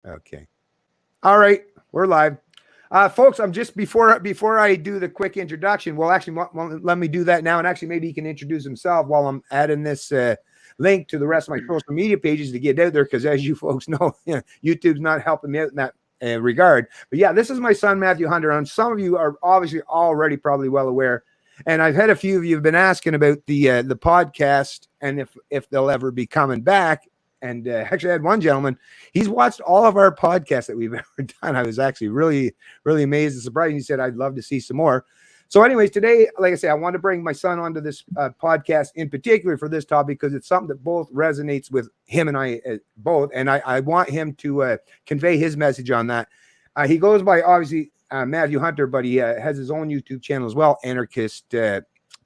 Okay. All right. We're live. Folks, I'm just before I do the quick introduction. Well, actually, let me do that now, and actually, maybe he can introduce himself while I'm adding this link to the rest of my social media pages to get out there. Because as you folks know, YouTube's not helping me out in that regard. But yeah, this is my son Matthew Hunter, and some of you are obviously already probably well aware. And I've had a few of you have been asking about the podcast and if they'll ever be coming back. And actually, I had one gentleman. He's watched all of our podcasts that we've ever done. I was actually really, really amazed and surprised. He said, "I'd love to see some more." So, anyways, today, like I say, I want to bring my son onto this podcast in particular for this topic because it's something that both resonates with him and I both. And I want him to convey his message on that. He goes by obviously Matthew Hunter, but he has his own YouTube channel as well, Anarchist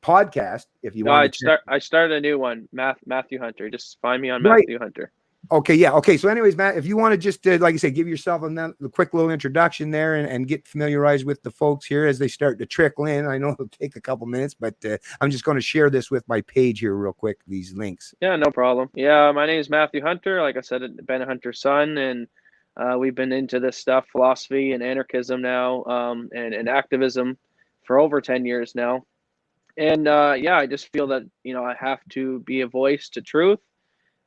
Podcast. If you want, I started a new one, Matthew Hunter. Just find me on Matthew Hunter. Okay, yeah, okay. So, anyways, Matt, if you want to just like I say, give yourself a quick little introduction there and get familiarized with the folks here as they start to trickle in. I know it'll take a couple minutes, but I'm just going to share this with my page here real quick. These links. Yeah, no problem. Yeah, my name is Matthew Hunter. Like I said, Ben Hunter's son, and we've been into this stuff, philosophy and anarchism now, and activism for over 10 years now. And yeah, I just feel that, I have to be a voice to truth.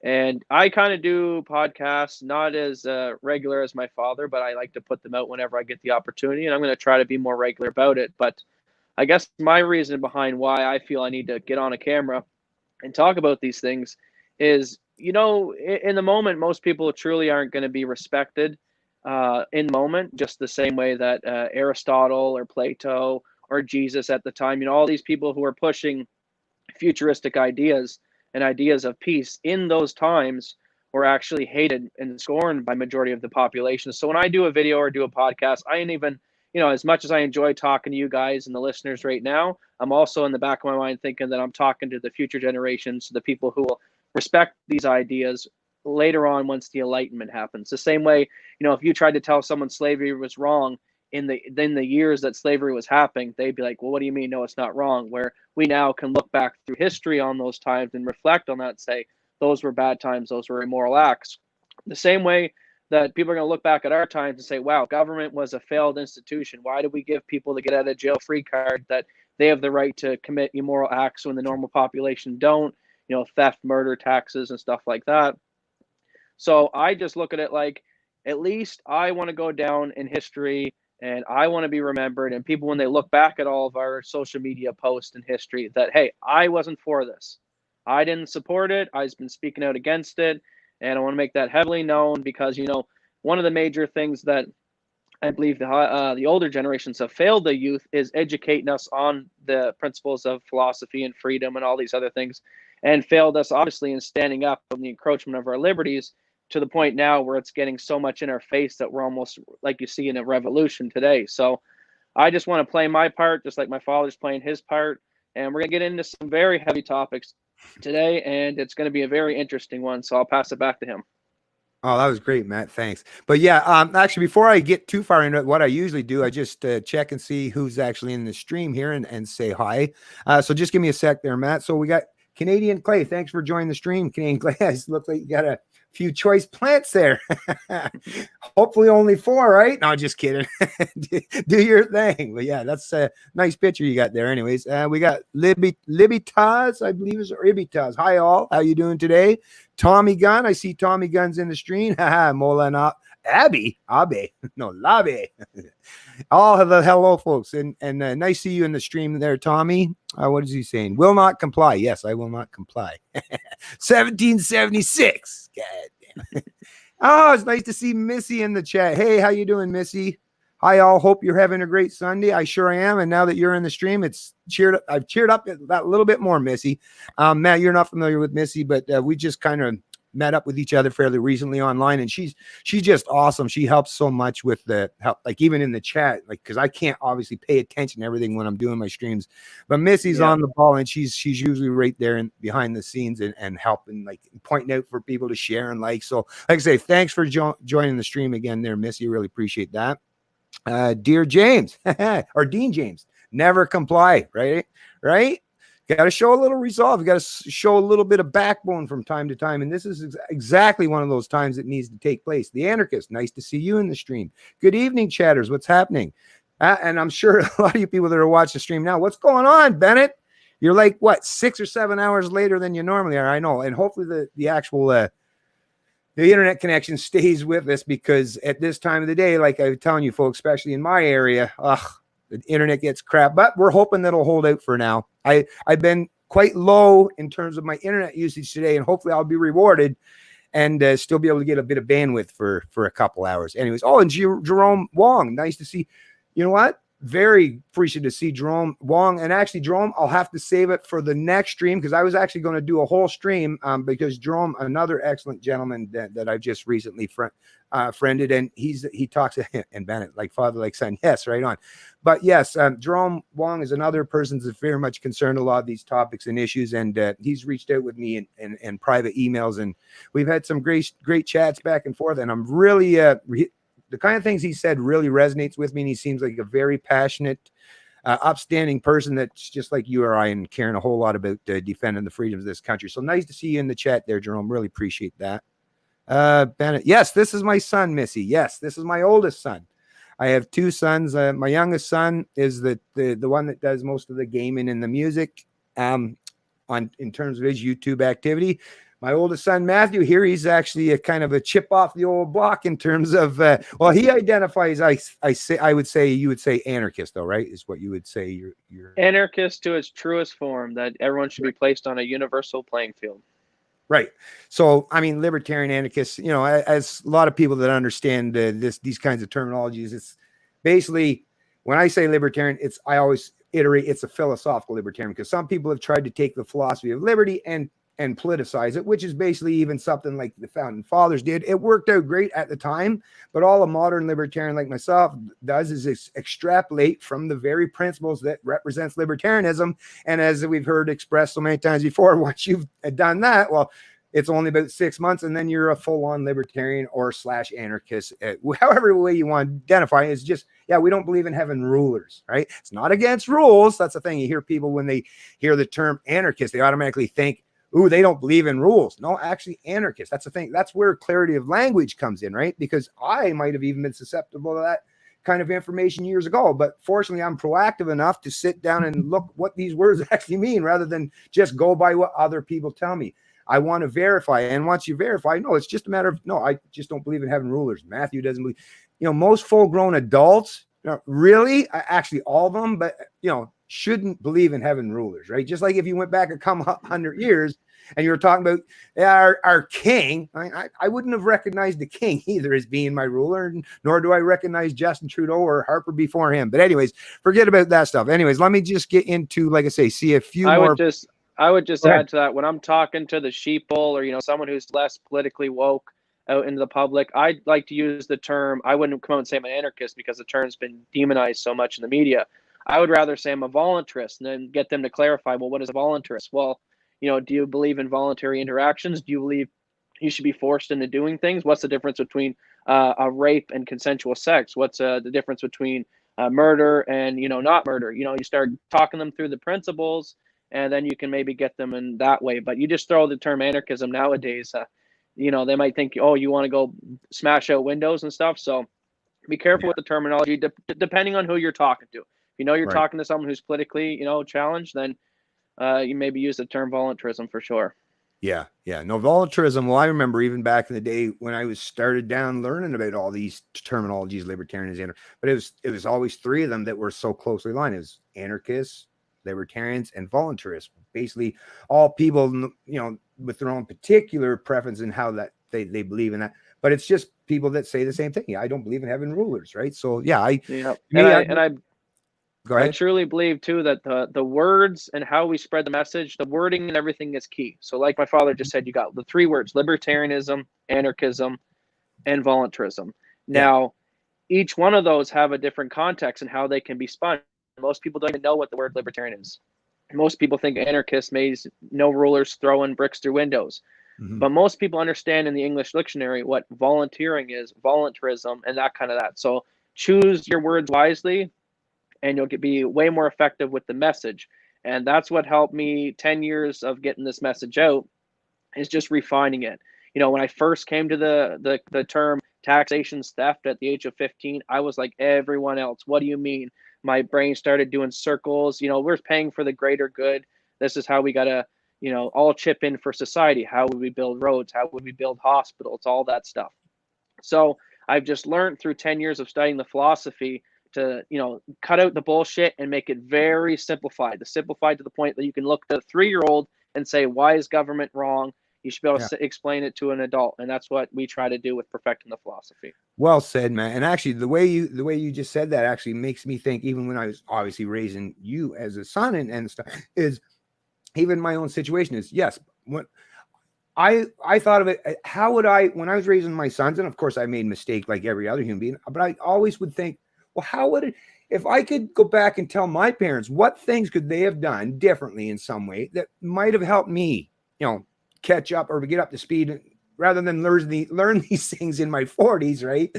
And I kind of do podcasts, not as regular as my father, but I like to put them out whenever I get the opportunity. And I'm going to try to be more regular about it. But I guess my reason behind why I feel I need to get on a camera and talk about these things is, in the moment, most people truly aren't going to be respected in the moment, just the same way that Aristotle or Plato or Jesus at the time, all these people who are pushing futuristic ideas and ideas of peace in those times were actually hated and scorned by majority of the population. So when I do a video or do a podcast, I ain't even, as much as I enjoy talking to you guys and the listeners right now, I'm also in the back of my mind thinking that I'm talking to the future generations, the people who will respect these ideas later on once the Enlightenment happens. The same way, if you tried to tell someone slavery was wrong in the years that slavery was happening, they'd be like, well, what do you mean? No, it's not wrong. Where we now can look back through history on those times and reflect on that and say, those were bad times, those were immoral acts. The same way that people are going to look back at our times and say, wow, government was a failed institution. Why did we give people the get out of jail free card that they have the right to commit immoral acts when the normal population don't, theft, murder, taxes, and stuff like that. So I just look at it like, at least I want to go down in history and I want to be remembered. And people, when they look back at all of our social media posts and history, that, hey, I wasn't for this. I didn't support it. I've been speaking out against it. And I want to make that heavily known because, one of the major things that I believe the older generations have failed the youth is educating us on the principles of philosophy and freedom and all these other things, and failed us, obviously, in standing up on the encroachment of our liberties, to the point now where it's getting so much in our face that we're almost like you see in a revolution today. So I just want to play my part, just like my father's playing his part. And we're going to get into some very heavy topics today, and it's going to be a very interesting one. So I'll pass it back to him. Oh, that was great, Matt. Thanks. But yeah, actually, before I get too far into it, what I usually do, I just check and see who's actually in the stream here and say hi. So just give me a sec there, Matt. So we got Canadian Clay. Thanks for joining the stream, Canadian Clay. It looks like you got a few choice plants there. Hopefully only 4, right? No, just kidding. Do your thing. But yeah, that's a nice picture you got there. Anyways, we got Libby Taz, I believe is or Ibby Taz. Hi all. How you doing today? Tommy Gunn. I see Tommy Gunn's in the stream. Haha, Molana. Abe. No, Labe. All of the hello, folks. And nice to see you in the stream there, Tommy. What is he saying? Will not comply. Yes, I will not comply. 1776. God damn. Oh, it's nice to see Missy in the chat. Hey, how you doing, Missy? Hi, all. Hope you're having a great Sunday. I sure am. And now that you're in the stream, I've cheered up that little bit more, Missy. Matt, you're not familiar with Missy, but we just kind of met up with each other fairly recently online, and she's just awesome. She helps so much with the help, like even in the chat, like because I can't obviously pay attention to everything when I'm doing my streams, but Missy's on the ball, and she's usually right there and behind the scenes and helping, like pointing out for people to share and like. So like I say, thanks for joining the stream again there, Missy. Really appreciate that. Dear James or Dean James, never comply, right? got to show a little resolve. You got to show a little bit of backbone from time to time. And this is exactly one of those times that needs to take place. The Anarchist, nice to see you in the stream. Good evening, chatters. What's happening? And I'm sure a lot of you people that are watching the stream now, what's going on, Bennett? You're like, what, 6 or 7 hours later than you normally are. I know. And hopefully the actual, the internet connection stays with us, because at this time of the day, like I was telling you folks, especially in my area, the internet gets crap, but we're hoping that'll hold out for now. I've been quite low in terms of my internet usage today, and hopefully I'll be rewarded and still be able to get a bit of bandwidth for a couple hours. Anyways, and Jerome Wong, nice to see. You know what? Very appreciative to see Jerome Wong. And actually, Jerome, I'll have to save it for the next stream, because I was actually going to do a whole stream because Jerome, another excellent gentleman that I've just recently friended, and he talks and Bennett, like father, like son. Yes, right on. But yes, Jerome Wong is another person that's very much concerned a lot of these topics and issues, and he's reached out with me in private emails, and we've had some great chats back and forth, and I'm really the kind of things he said really resonates with me, and he seems like a very passionate, upstanding person that's just like you or I, and caring a whole lot about defending the freedoms of this country. So nice to see you in the chat there, Jerome. Really appreciate that. Bennett, yes, this is my son, Missy. Yes, this is my oldest son. I have 2 sons. My youngest son is the one that does most of the gaming and the music in terms of his YouTube activity. My oldest son, Matthew, here, he's actually a kind of a chip off the old block in terms of, he identifies, you would say anarchist, though, right? Is what you would say. You're Anarchist to its truest form, that everyone should be placed on a universal playing field. Right. So, I mean, libertarian anarchists, as a lot of people that understand these kinds of terminologies, it's basically, when I say libertarian, I always iterate, it's a philosophical libertarian, because some people have tried to take the philosophy of liberty and politicize it, which is basically even something like the founding fathers did. It worked out great at the time, but all a modern libertarian like myself does is extrapolate from the very principles that represents libertarianism. And as we've heard expressed so many times before, once you've done that, well, it's only about 6 months, and then you're a full-on libertarian or / anarchist, however way you want to identify it. Is just, we don't believe in having rulers, right? It's not against rules. That's the thing. You hear people, when they hear the term anarchist, they automatically think, ooh, they don't believe in rules. No, actually, anarchists. That's the thing. That's where clarity of language comes in, right? Because I might have even been susceptible to that kind of information years ago. But fortunately, I'm proactive enough to sit down and look what these words actually mean, rather than just go by what other people tell me. I want to verify. And once you verify, no, it's just a matter of, no, I just don't believe in having rulers. Matthew doesn't believe. Most full-grown adults, really, actually all of them, but, shouldn't believe in having rulers, right? Just like if you went back a couple 100 years and you were talking about our king, I wouldn't have recognized the king either as being my ruler, nor do I recognize Justin Trudeau or Harper before him. But anyways, forget about that stuff. Anyways, let me just get into, like I say, see a few more. I would just add to that, when I'm talking to the sheeple, or, someone who's less politically woke out into the public, I'd like to use the term, I wouldn't come out and say I'm an anarchist, because the term's been demonized so much in the media. I would rather say I'm a voluntarist, and then get them to clarify, well, what is a voluntarist? Well, do you believe in voluntary interactions? Do you believe you should be forced into doing things? What's the difference between a rape and consensual sex? What's the difference between murder and, not murder? You start talking them through the principles, and then you can maybe get them in that way. But you just throw the term anarchism nowadays, they might think, oh, you want to go smash out windows and stuff. So be careful with the terminology, depending on who you're talking to. If you're talking to someone who's politically, challenged, then you maybe use the term voluntarism for sure. Yeah. No, voluntarism. Well, I remember even back in the day when I was started down learning about all these terminologies, libertarianism, but it was always 3 of them that were so closely aligned. It was anarchists, libertarians, and voluntarists. Basically, all people, with their own particular preference in how that they believe in that. But it's just people that say the same thing. Yeah, I don't believe in having rulers, right? So I truly believe too that the words and how we spread the message, the wording and everything is key. So like my father just said, you got the 3 words: libertarianism, anarchism, and voluntarism. Now, each one of those have a different context and how they can be spun. Most people don't even know what the word libertarian is. Most people think anarchist means no rulers throwing bricks through windows. Mm-hmm. But most people understand in the English dictionary what volunteering is, voluntarism, and that kind of that. So choose your words wisely, and you'll be way more effective with the message. And that's what helped me 10 years of getting this message out, is just refining it. When I first came to the term taxation's theft at the age of 15, I was like everyone else. What do you mean? My brain started doing circles. We're paying for the greater good. This is how we got to, all chip in for society. How would we build roads? How would we build hospitals? All that stuff. So I've just learned through 10 years of studying the philosophy to, cut out the bullshit and make it very simplified. Simplified to the point that you can look at a 3-year-old and say, why is government wrong? You should be able to explain it to an adult. And that's what we try to do with perfecting the philosophy. Well said, man. And actually, the way you just said that actually makes me think, even when I was obviously raising you as a son and stuff, is even my own situation is, yes, what I thought of it, how would I, when I was raising my sons, and of course I made mistakes like every other human being, but I always would think, well, how would it, if I could go back and tell my parents what things could they have done differently in some way that might have helped me, catch up or to get up to speed rather than learn these things in my 40s, right?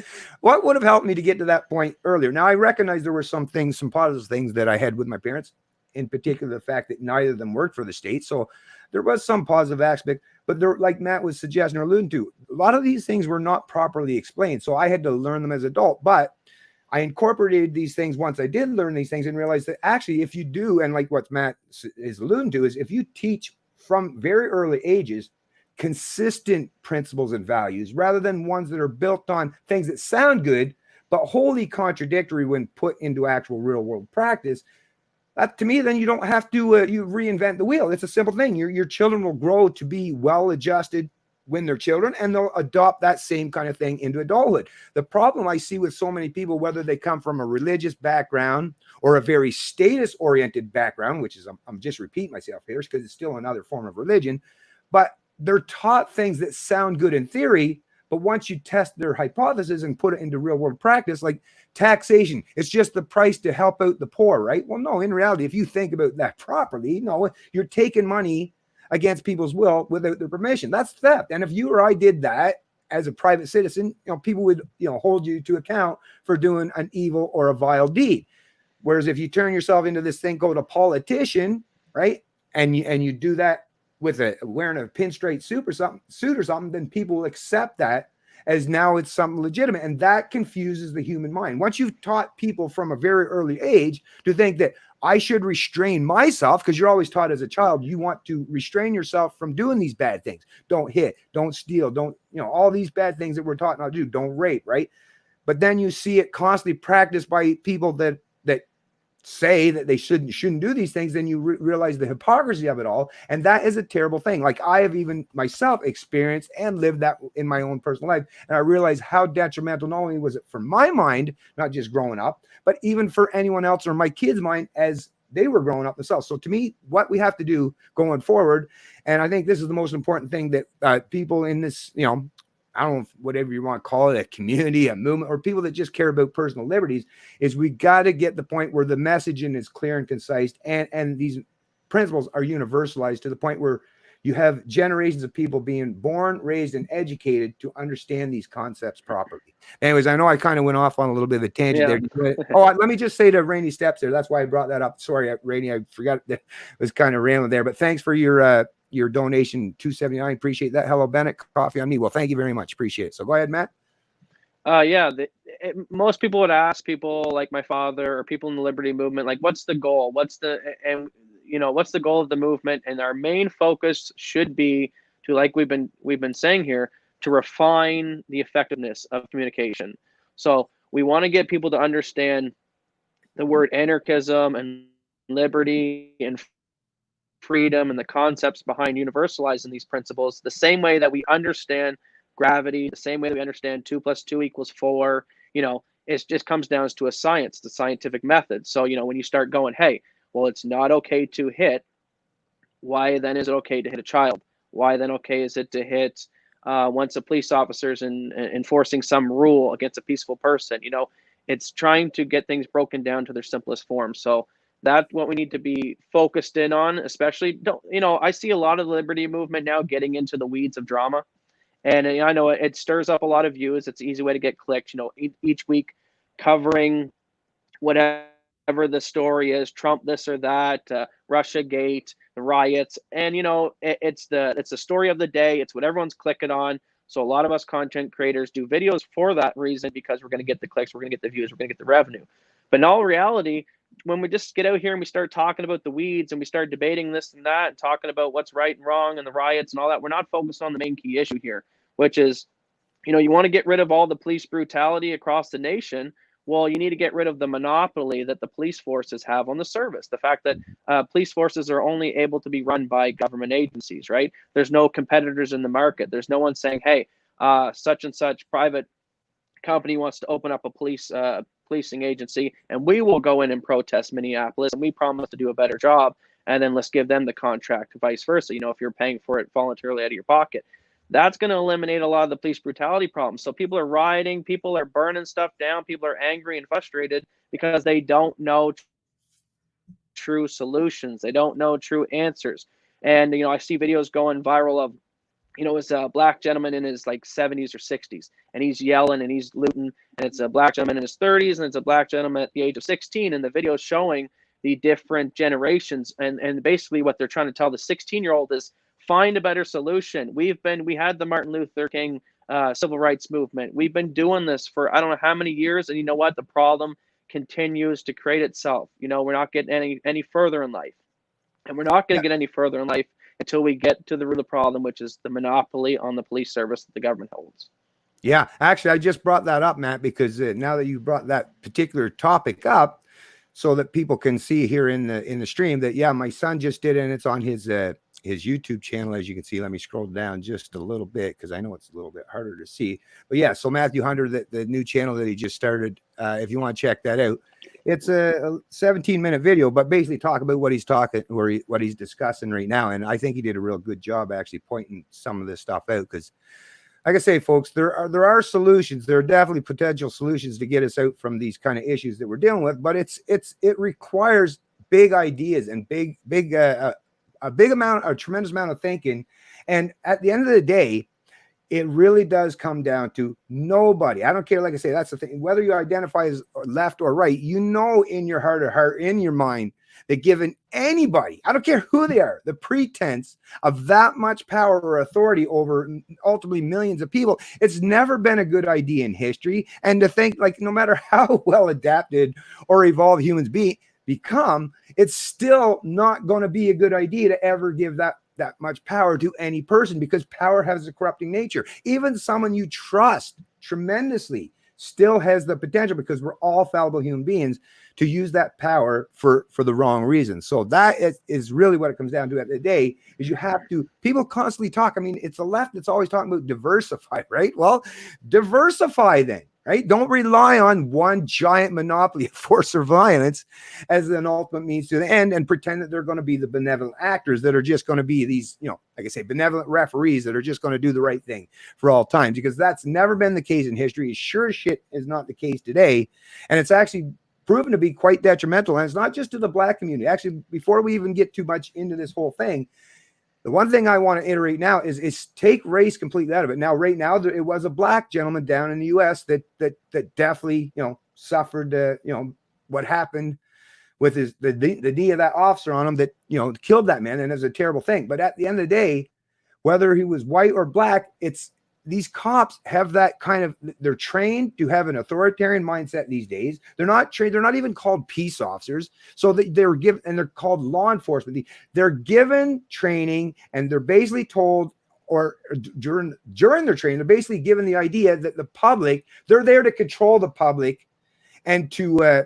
What would have helped me to get to that point earlier? Now, I recognize there were some positive things that I had with my parents, in particular, the fact that neither of them worked for the state. So there was some positive aspect, but there, like Matt was suggesting or alluding to, a lot of these things were not properly explained. So I had to learn them as an adult, but I incorporated these things once I did learn these things and realized that actually, if you do, and like what Matt is alluding to, is if you teach from very early ages consistent principles and values rather than ones that are built on things that sound good but wholly contradictory when put into actual real world practice, that to me, then you don't have to you reinvent the wheel. It's a simple thing. Your children will grow to be well adjusted when they're children, and they'll adopt that same kind of thing into adulthood. The problem I see with so many people, whether they come from a religious background or a very status-oriented background, which is, I'm just repeating myself here because it's still another form of religion, but they're taught things that sound good in theory, but once you test their hypothesis and put it into real world practice, like taxation, it's just the price to help out the poor, right? Well, no, in reality, if you think about that properly, no, you're taking money against people's will without their permission. That's theft. And if you or I did that as a private citizen, people would, hold you to account for doing an evil or a vile deed. Whereas if you turn yourself into this thing called a politician, right, and you do that with wearing a pinstripe suit or something, then people will accept that as now it's something legitimate. And that confuses the human mind. Once you've taught people from a very early age to think that I should restrain myself, because you're always taught as a child, you want to restrain yourself from doing these bad things. Don't hit, don't steal, don't, all these bad things that we're taught not to do. Don't rape, right? But then you see it constantly practiced by people that say that they shouldn't do these things, then you realize the hypocrisy of it all. And that is a terrible thing. Like I have even myself experienced and lived that in my own personal life. And I realized how detrimental, not only was it for my mind, not just growing up, but even for anyone else or my kids' mind as they were growing up themselves. So to me, what we have to do going forward, and I think this is the most important thing that people in this, I don't know, whatever you want to call it, a community, a movement, or people that just care about personal liberties, is we got to get the point where the messaging is clear and concise, and these principles are universalized to the point where you have generations of people being born, raised, and educated to understand these concepts properly. Anyways, I know I kind of went off on a little bit of a tangent there. Let me just say to Rainy Steps there. That's why I brought that up. Sorry, Rainy, I forgot that was kind of rambling there. But thanks for your donation, $2.79. Appreciate that. Hello, Bennett. Coffee on me. Well, thank you very much. Appreciate it. So go ahead, Matt. Most people would ask people like my father or people in the liberty movement, like, what's the goal? What's the goal of the movement? And our main focus should be to, like we've been saying here, to refine the effectiveness of communication. So we want to get people to understand the word anarchism and liberty and freedom and the concepts behind universalizing these principles the same way that we understand gravity, the same way that we understand 2 + 2 = 4. It just comes down to a science, the scientific method. So when you start going, hey, well, it's not okay to hit, why then is it okay to hit a child? Why then okay is it to hit once a police officer's enforcing some rule against a peaceful person? It's trying to get things broken down to their simplest form. So that's what we need to be focused in on, especially, I see a lot of the liberty movement now getting into the weeds of drama. And I know it stirs up a lot of views. It's an easy way to get clicked, each week covering whatever whatever the story is, Trump this or that, Russia Gate, the riots, and it's the story of the day. It's what everyone's clicking on. So a lot of us content creators do videos for that reason, because we're going to get the clicks, we're going to get the views, we're going to get the revenue. But in all reality, when we just get out here and we start talking about the weeds and we start debating this and that and talking about what's right and wrong and the riots and all that, we're not focused on the main key issue here, which is, you want to get rid of all the police brutality across the nation. Well, you need to get rid of the monopoly that the police forces have on the service. The fact that police forces are only able to be run by government agencies, right? There's no competitors in the market. There's no one saying, hey, such and such private company wants to open up a policing agency, and we will go in and protest Minneapolis, and we promise to do a better job, and then let's give them the contract, vice versa. If you're paying for it voluntarily out of your pocket. That's going to eliminate a lot of the police brutality problems. So people are rioting, people are burning stuff down, people are angry and frustrated because they don't know true solutions. They don't know true answers. And, I see videos going viral of, it's a black gentleman in his like 70s or 60s, and he's yelling and he's looting, and it's a black gentleman in his 30s, and it's a black gentleman at the age of 16. And the video is showing the different generations. And basically what they're trying to tell the 16-year-old is, find a better solution. We had the Martin Luther King civil rights movement. We've been doing this for I don't know how many years, and you know what? The problem continues to create itself. We're not getting any further in life, and we're not going to get any further in life until we get to the root of the problem, which is the monopoly on the police service that the government holds. Yeah, actually, I just brought that up, Matt, because now that you brought that particular topic up, so that people can see here in the stream that, yeah, my son just did it, and it's on his YouTube channel, as you can see. Let me scroll down just a little bit, because I know it's a little bit harder to see. But yeah, so Matthew Hunter, the new channel that he just started, if you want to check that out, it's a 17-minute video, but basically talk about what he's discussing right now. And I think he did a real good job actually pointing some of this stuff out, because like I say, folks, there are solutions. There are definitely potential solutions to get us out from these kind of issues that we're dealing with, but it requires big ideas and a tremendous amount of thinking. And at the end of the day, it really does come down to nobody. I don't care. Like I say, that's the thing. Whether you identify as left or right, in your heart of heart, in your mind, that given anybody, I don't care who they are, the pretense of that much power or authority over ultimately millions of people, it's never been a good idea in history. And to think, like, no matter how well adapted or evolved humans become, it's still not going to be a good idea to ever give that much power to any person, because power has a corrupting nature. Even someone you trust tremendously still has the potential, because we're all fallible human beings, to use that power for the wrong reasons. So that is really what it comes down to at the end of the day, is you have to, people constantly talk. I mean, it's the left that's always talking about diversify, right? Well, diversify then, right? Don't rely on one giant monopoly of force or violence as an ultimate means to the end, and pretend that they're going to be the benevolent actors that are just going to be these, like I say, benevolent referees that are just going to do the right thing for all times, because that's never been the case in history. It sure as shit is not the case today. And it's actually proven to be quite detrimental. And it's not just to the black community. Actually, before we even get too much into this whole thing, the one thing I want to iterate now is take race completely out of it. Now, right now, it was a black gentleman down in the U.S. that definitely, suffered, what happened with the knee of that officer on him that, killed that man. And it's a terrible thing. But at the end of the day, whether he was white or black, these cops have that kind of, they're trained to have an authoritarian mindset these days. They're not trained. They're not even called peace officers. So they're given, and they're called law enforcement. They're given training, and they're basically told, or during their training, they're basically given the idea that the public, they're there to control the public and to,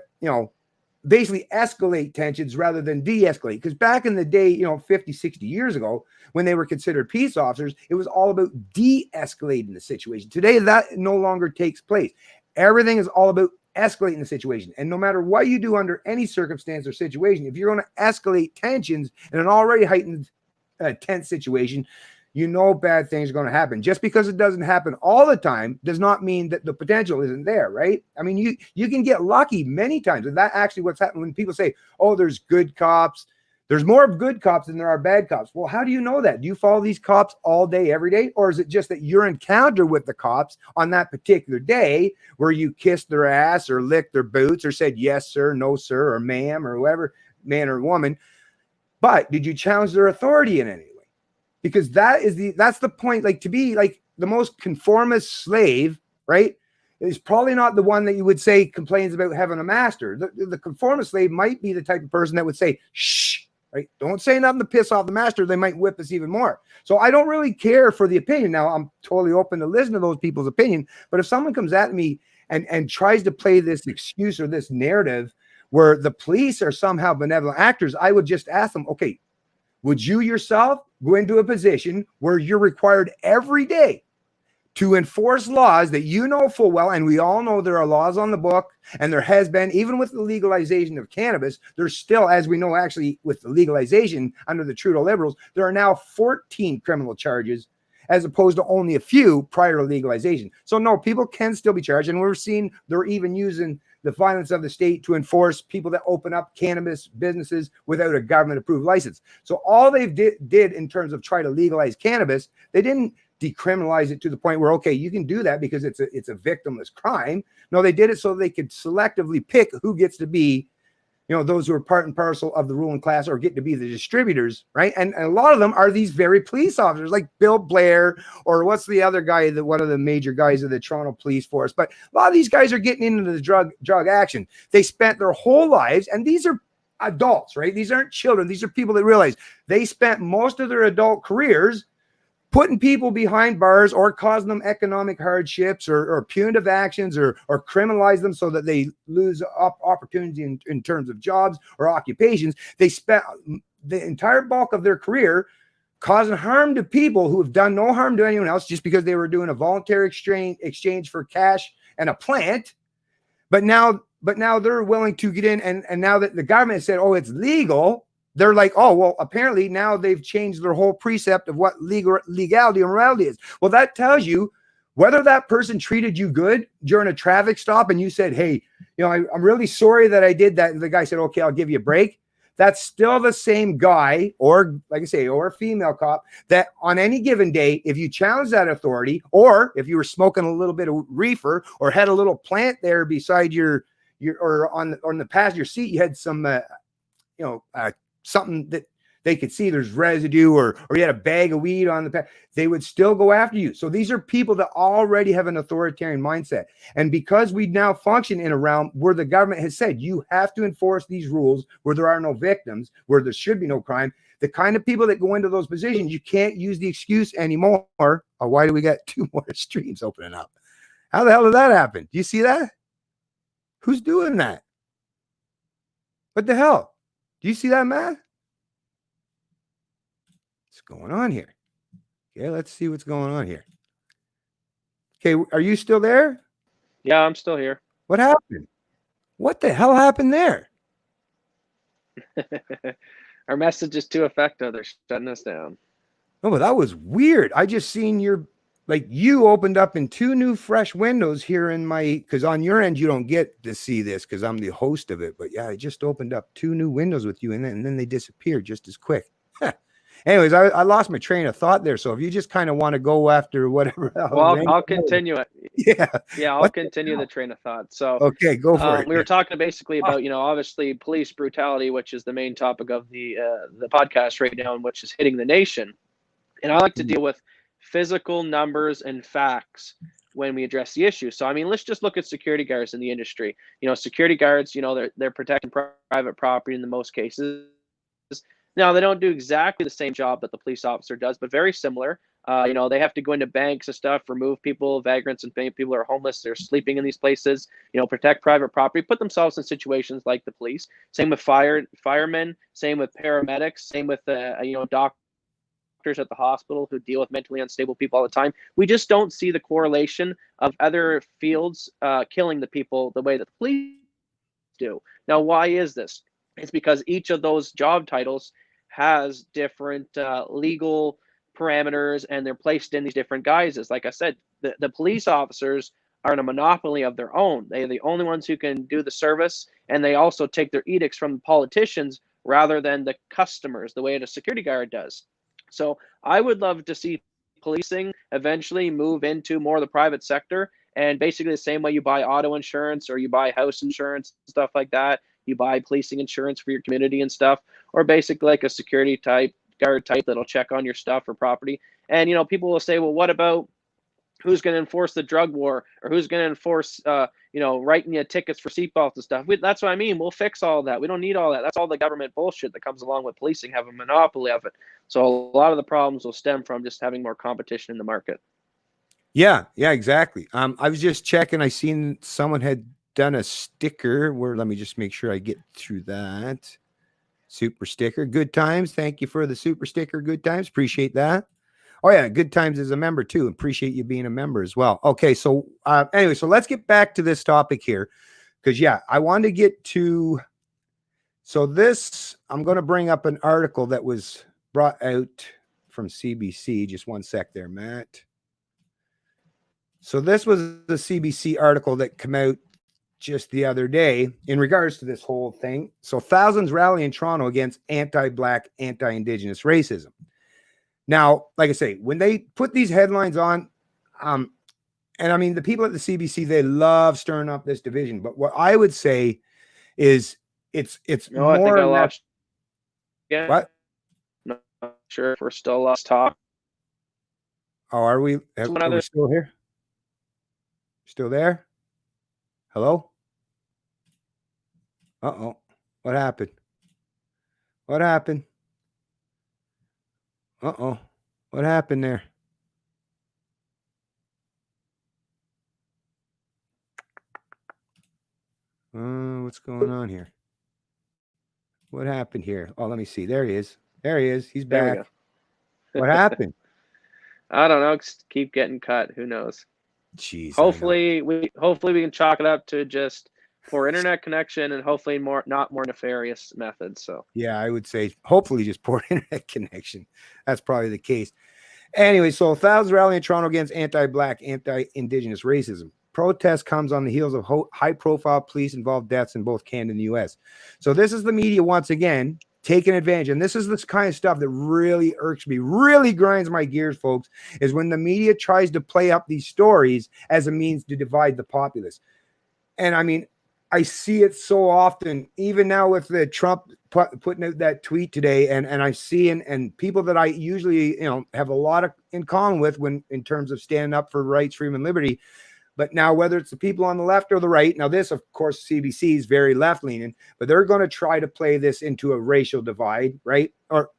basically escalate tensions rather than de-escalate. Because back in the day, 50, 60 years ago, when they were considered peace officers, it was all about de-escalating the situation. Today, that no longer takes place. Everything is all about escalating the situation. And no matter what you do under any circumstance or situation, if you're going to escalate tensions in an already heightened tense situation, bad things are going to happen. Just because it doesn't happen all the time does not mean that the potential isn't there, right? I mean, you can get lucky many times. And that actually what's happened when people say, oh, there's good cops, There's more good cops than there are bad cops. Well, how do you know that? Do you follow these cops all day, every day? Or is it just that your encounter with the cops on that particular day where you kissed their ass or licked their boots or said, yes, sir, no, sir, or ma'am, or whoever, man or woman? But did you challenge their authority in any way? Because that's the point. Like, to be like the most conformist slave, right, is probably not the one that you would say complains about having a master. The conformist slave might be the type of person that would say, shh, right? Don't say nothing to piss off the master. They might whip us even more. So I don't really care for the opinion. Now, I'm totally open to listen to those people's opinion. But if someone comes at me and tries to play this excuse or this narrative where the police are somehow benevolent actors, I would just ask them, okay, would you yourself go into a position where you're required every day to enforce laws that you know full well, and we all know there are laws on the book, and there has been, even with the legalization of cannabis, there's still, as we know, actually with the legalization under the Trudeau Liberals, there are now 14 criminal charges as opposed to only a few prior to legalization. So no, people can still be charged, and we're seeing they're even using the violence of the state to enforce people that open up cannabis businesses without a government-approved license. So all they did in terms of try to legalize cannabis, they didn't decriminalize it to the point where, okay, you can do that because it's a victimless crime. No, they did it so they could selectively pick who gets to be, those who are part and parcel of the ruling class or get to be the distributors, right? And a lot of them are these very police officers like Bill Blair, or what's the other guy, one of the major guys of the Toronto Police Force. But a lot of these guys are getting into the drug action. They spent their whole lives, and these are adults, right? These aren't children. These are people that realize they spent most of their adult careers putting people behind bars or causing them economic hardships or punitive actions or criminalize them so that they lose opportunity in terms of jobs or occupations. They spent the entire bulk of their career causing harm to people who have done no harm to anyone else just because they were doing a voluntary exchange for cash and a plant. But now they're willing to get in, and now that the government said, oh, it's legal, they're like, oh, well, apparently now they've changed their whole precept of what legality and morality is. Well, that tells you whether that person treated you good during a traffic stop and you said, hey, I'm really sorry that I did that. And the guy said, okay, I'll give you a break. That's still the same guy, or like I say, or a female cop, that on any given day, if you challenge that authority, or if you were smoking a little bit of reefer or had a little plant there beside your or on the passenger seat, you had some, something that they could see there's residue, or you had a bag of weed on they would still go after you. So these are people that already have an authoritarian mindset. And because we now function in a realm where the government has said you have to enforce these rules where there are no victims, where there should be no crime, the kind of people that go into those positions, you can't use the excuse anymore. Oh, why do we got 2 more streams opening up? How the hell did that happen? Do you see that? Who's doing that? What the hell? Do you see that, Matt? What's going on here? Okay, let's see what's going on here. Okay, are you still there? Yeah, I'm still here. What happened? What the hell happened there? Our message is too effective. They're shutting us down. Oh, but that was weird. I just seen you opened up in 2 new fresh windows here in because on your end, you don't get to see this because I'm the host of it. But yeah, I just opened up 2 new windows with you, and then they disappeared just as quick. Anyways, I lost my train of thought there. So if you just kind of want to go after whatever. Well, I'll continue it. Yeah. I'll continue the train of thought. So okay, go for it. We were talking basically about, obviously police brutality, which is the main topic of the podcast right now, and which is hitting the nation. And I like to deal with physical numbers and facts when we address the issue. So, I mean, let's just look at security guards in the industry. Security guards, they're protecting private property in the most cases. Now, they don't do exactly the same job that the police officer does, but very similar. They have to go into banks and stuff, remove people, vagrants, and people who are homeless. They're sleeping in these places, protect private property, put themselves in situations like the police. Same with firemen, same with paramedics, same with, doctors at the hospital who deal with mentally unstable people all the time. We just don't see the correlation of other fields killing the people the way that the police do. Now, why is this? It's because each of those job titles has different legal parameters, and they're placed in these different guises. Like I said, the police officers are in a monopoly of their own. They are the only ones who can do the service, and they also take their edicts from the politicians rather than the customers, the way a security guard does. So I would love to see policing eventually move into more of the private sector, and basically the same way you buy auto insurance or you buy house insurance, stuff like that, you buy policing insurance for your community and stuff, or basically like a security type guard type that'll check on your stuff or property. And people will say, well, what about who's going to enforce the drug war, or who's going to enforce writing you tickets for seatbelts and stuff? That's what I mean. We'll fix all that. We don't need all that. That's all the government bullshit that comes along with policing, have a monopoly of it. So a lot of the problems will stem from just having more competition in the market. Yeah, exactly. I was just checking. I seen someone had done a sticker where, let me just make sure I get through that. Super sticker. Good times. Thank you for the super sticker. Good times. Appreciate that. Oh yeah, good times as a member too. Appreciate you being a member as well. Okay, so anyway, so let's get back to this topic here, because I wanted to get to. So this, I'm going to bring up an article that was brought out from CBC. Just one sec there, Matt. So this was the CBC article that came out just the other day in regards to this whole thing. So thousands rally in Toronto against anti-Black, anti-Indigenous racism. Now, like I say, when they put these headlines on, and I mean, the people at the CBC, they love stirring up this division. But what I would say is it's more. I think I lost. Yeah. What? Not sure if we're still lost talk. Oh, are we? Are we still here? Still there? Hello? Uh-oh. What happened? What happened? Uh-oh. What happened there? What's going on here? What happened here? Oh, let me see. There he is. There he is. He's back. What happened? I don't know. Just keep getting cut. Who knows? Jeez. Hopefully we can chalk it up to just poor internet connection, and hopefully not more nefarious methods. So yeah, I would say hopefully just poor internet connection. That's probably the case. Anyway, so thousands rally in Toronto against anti-Black, anti-Indigenous racism. Protest comes on the heels of high-profile police-involved deaths in both Canada and the U.S. So this is the media once again taking advantage, and this is this kind of stuff that really irks me, really grinds my gears, folks, is when the media tries to play up these stories as a means to divide the populace. And I mean, I see it so often, even now with the Trump putting out that tweet today, and I see and people that I usually have a lot of in common with when in terms of standing up for rights, freedom, and liberty. But now, whether it's the people on the left or the right, now this, of course, CBC is very left-leaning, but they're going to try to play this into a racial divide, right? Or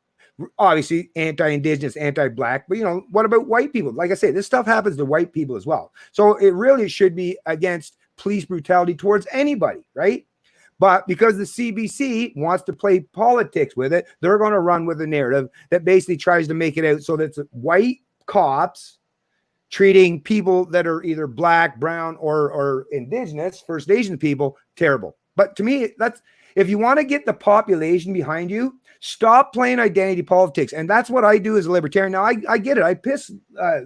obviously anti-Indigenous, anti-Black, but what about white people? Like I say, this stuff happens to white people as well. So it really should be against police brutality towards anybody, right? But because the CBC wants to play politics with it, they're going to run with a narrative that basically tries to make it out so that it's white cops treating people that are either Black, brown, or Indigenous, First Nation people, terrible. But to me, that's, if you want to get the population behind you, stop playing identity politics. And that's what I do as a libertarian. Now, I get it. I piss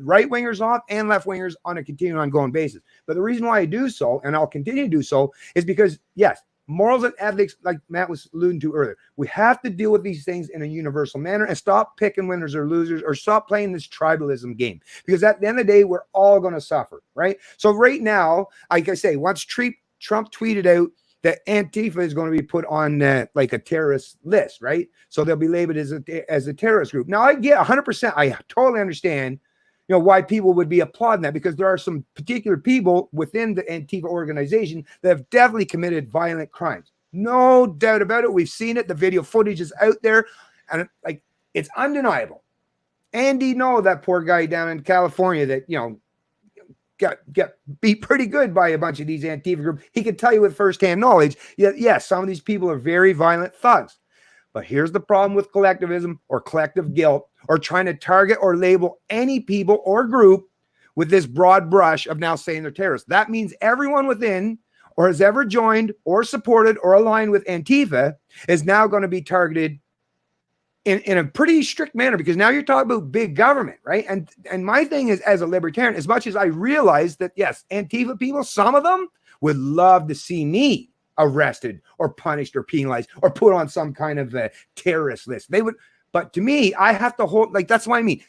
right-wingers off and left-wingers on a continuing ongoing basis. But the reason why I do so, and I'll continue to do so, is because, yes, morals and ethics, like Matt was alluding to earlier, we have to deal with these things in a universal manner and stop picking winners or losers, or stop playing this tribalism game, because at the end of the day, we're all going to suffer, right? So right now, like I say, once Trump tweeted out that Antifa is going to be put on like a terrorist list, right? So they'll be labeled as a terrorist group. Now I get 100%, I totally understand why people would be applauding that, because there are some particular people within the Antifa organization that have definitely committed violent crimes. No doubt about it. We've seen it. The video footage is out there, and it's undeniable. Andy Ngo, that poor guy down in California that, got beat pretty good by a bunch of these Antifa groups. He could tell you with firsthand knowledge, yes, some of these people are very violent thugs. But here's the problem with collectivism or collective guilt, or trying to target or label any people or group with this broad brush of now saying they're terrorists. That means everyone within or has ever joined or supported or aligned with Antifa is now going to be targeted in a pretty strict manner, because now you're talking about big government, right? And my thing is, as a libertarian, as much as I realize that, yes, Antifa people, some of them would love to see me arrested or punished or penalized or put on some kind of a terrorist list. They would, but to me, I have to hold, like, that's what I mean.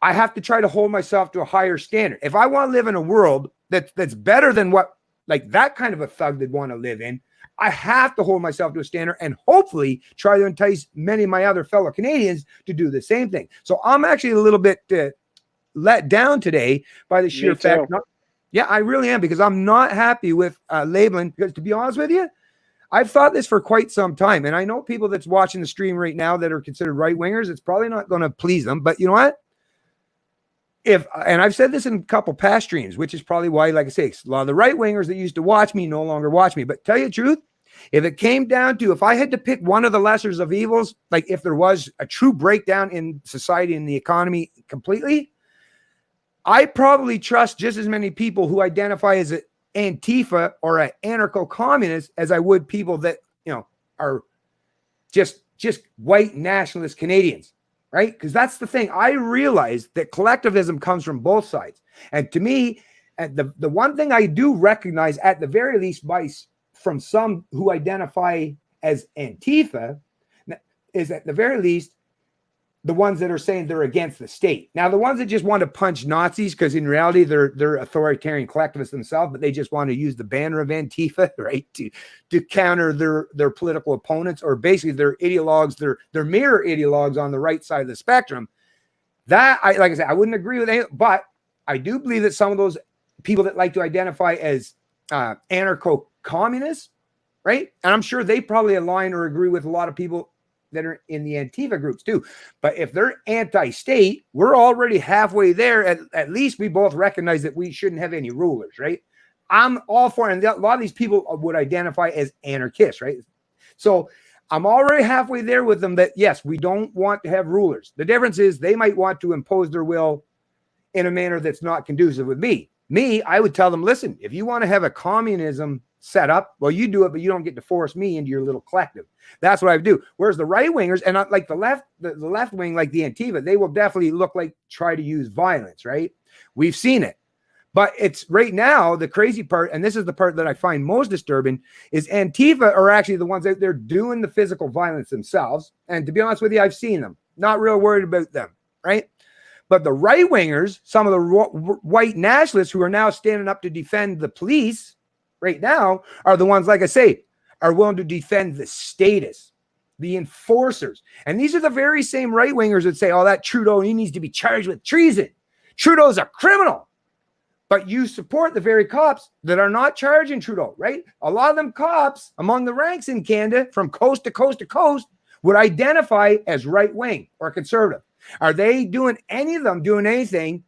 I have to try to hold myself to a higher standard. If I want to live in a world that's better than what, like, that kind of a thug would want to live in, I have to hold myself to a standard and hopefully try to entice many of my other fellow Canadians to do the same thing. So I'm actually a little bit let down today by the sheer fact. Yeah, I really am, because I'm not happy with labeling, because to be honest with you, I've thought this for quite some time. And I know people that's watching the stream right now that are considered right-wingers, it's probably not going to please them. But you know what? And I've said this in a couple past streams, which is probably why, like I say, a lot of the right-wingers that used to watch me no longer watch me. But tell you the truth, if it came down to, if I had to pick one of the lessers of evils, like if there was a true breakdown in society and the economy completely, I probably trust just as many people who identify as an Antifa or an anarcho-communist as I would people that, you know, are just white nationalist Canadians, right? Because that's the thing. I realize that collectivism comes from both sides. And to me, the one thing I do recognize, at the very least, from some who identify as Antifa, is at the very least the ones that are saying they're against the state. Now, the ones that just want to punch Nazis, because in reality they're authoritarian collectivists themselves, but they just want to use the banner of Antifa, right, to counter their political opponents, or basically their ideologues, their mirror ideologues on the right side of the spectrum. That, like I said, I wouldn't agree with any, but I do believe that some of those people that like to identify as anarcho-communists, right, and I'm sure they probably align or agree with a lot of people that are in the Antifa groups too. But if they're anti-state, we're already halfway there. At least we both recognize that we shouldn't have any rulers, right? I'm all for it. And a lot of these people would identify as anarchists, right? So I'm already halfway there with them, that yes, we don't want to have rulers. The difference is they might want to impose their will in a manner that's not conducive with me. I would tell them, listen, if you want to have a communism set up, well, you do it, but you don't get to force me into your little collective. That's what I would do. Whereas the right wingers, and not like the left wing, like the Antifa, they will definitely look like try to use violence, right? We've seen it. But it's right now, the crazy part, and this is the part that I find most disturbing, is Antifa are actually the ones out there doing the physical violence themselves. And to be honest with you, I've seen them. Not real worried about them, right? But the right wingers, some of the white nationalists who are now standing up to defend the police right now, are the ones, like I say, are willing to defend the status, the enforcers. And these are the very same right wingers that say, oh, that Trudeau, he needs to be charged with treason. Trudeau's a criminal. But you support the very cops that are not charging Trudeau, right? A lot of them cops among the ranks in Canada, from coast to coast to coast, would identify as right wing or conservative. Are they doing, any of them doing anything,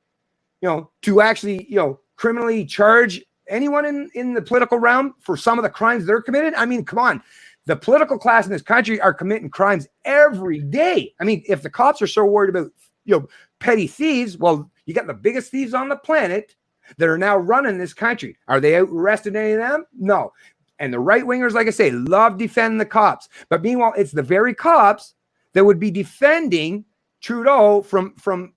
you know, to actually, you know, criminally charge anyone in the political realm for some of the crimes they're committed? I mean, come on. The political class in this country are committing crimes every day. I mean, if the cops are so worried about, you know, petty thieves, well, you got the biggest thieves on the planet that are now running this country. Are they out arresting any of them? No. And the right wingers, like I say, love defending the cops. But meanwhile, it's the very cops that would be defending Trudeau from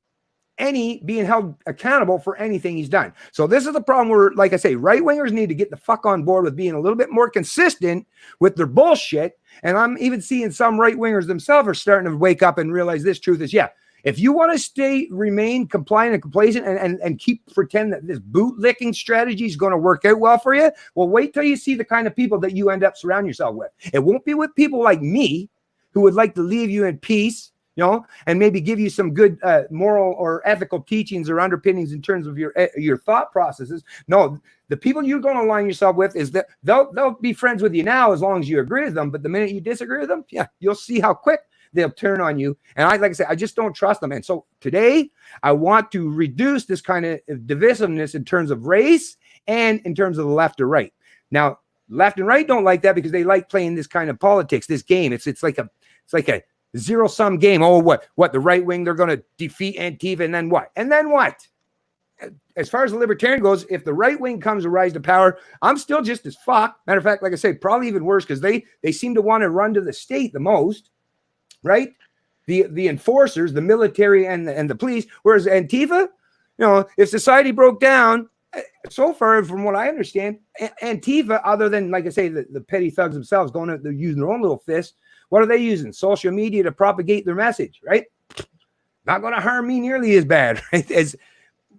any being held accountable for anything he's done. So this is the problem where, like I say, right wingers need to get the fuck on board with being a little bit more consistent with their bullshit. And I'm even seeing some right wingers themselves are starting to wake up and realize this truth is, yeah, if you want to remain compliant and complacent and keep pretend that this bootlicking strategy is going to work out well for you, well, wait till you see the kind of people that you end up surrounding yourself with. It won't be with people like me who would like to leave you in peace, you know, and maybe give you some good moral or ethical teachings or underpinnings in terms of your thought processes. No, the people you're going to align yourself with is that they'll be friends with you now as long as you agree with them. But the minute you disagree with them, yeah, you'll see how quick they'll turn on you. And like I said, I just don't trust them. And so today I want to reduce this kind of divisiveness in terms of race and in terms of the left or right. Now, left and right don't like that because they like playing this kind of politics, this game. It's like a zero-sum game. Oh, what the right wing, they're going to defeat Antifa, and then what? And then what? As far as the libertarian goes, if the right wing comes to rise to power, I'm still just as fucked. Matter of fact, like I say, probably even worse, because they seem to want to run to the state the most, right? The enforcers, the military and the police, whereas Antifa, you know, if society broke down, so far, from what I understand, Antifa, other than, like I say, the petty thugs themselves going out, they're using their own little fists. What are they using? Social media to propagate their message, right? Not going to harm me nearly as bad, right? As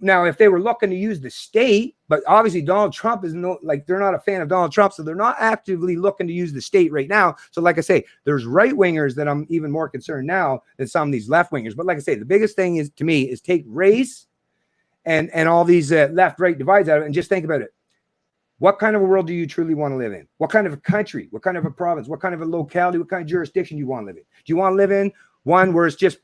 now, if they were looking to use the state, but obviously Donald Trump is they're not a fan of Donald Trump, so they're not actively looking to use the state right now. So, like I say, there's right wingers that I'm even more concerned now than some of these left wingers. But like I say, the biggest thing is to me is take race and all these left right divides out of it, and just think about it. What kind of a world do you truly want to live in? What kind of a country? What kind of a province? What kind of a locality? What kind of jurisdiction you want to live in? Do you want to live in one where it's just,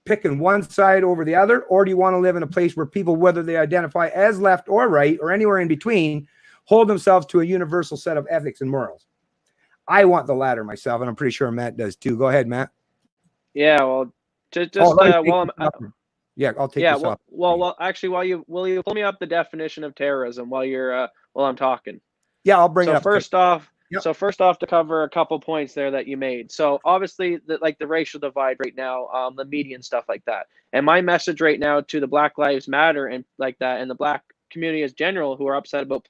picking one side over the other? Or do you want to live in a place where people, whether they identify as left or right or anywhere in between, hold themselves to a universal set of ethics and morals? I want the latter myself, and I'm pretty sure Matt does too. Go ahead, Matt. Yeah, well, I'll take this off. Well, actually, will you pull me up the definition of terrorism while I'm talking? Yeah, I'll bring it up. First off, to cover a couple points there that you made. So obviously, the racial divide right now, the media and stuff like that. And my message right now to the Black Lives Matter and like that, and the Black community as general who are upset about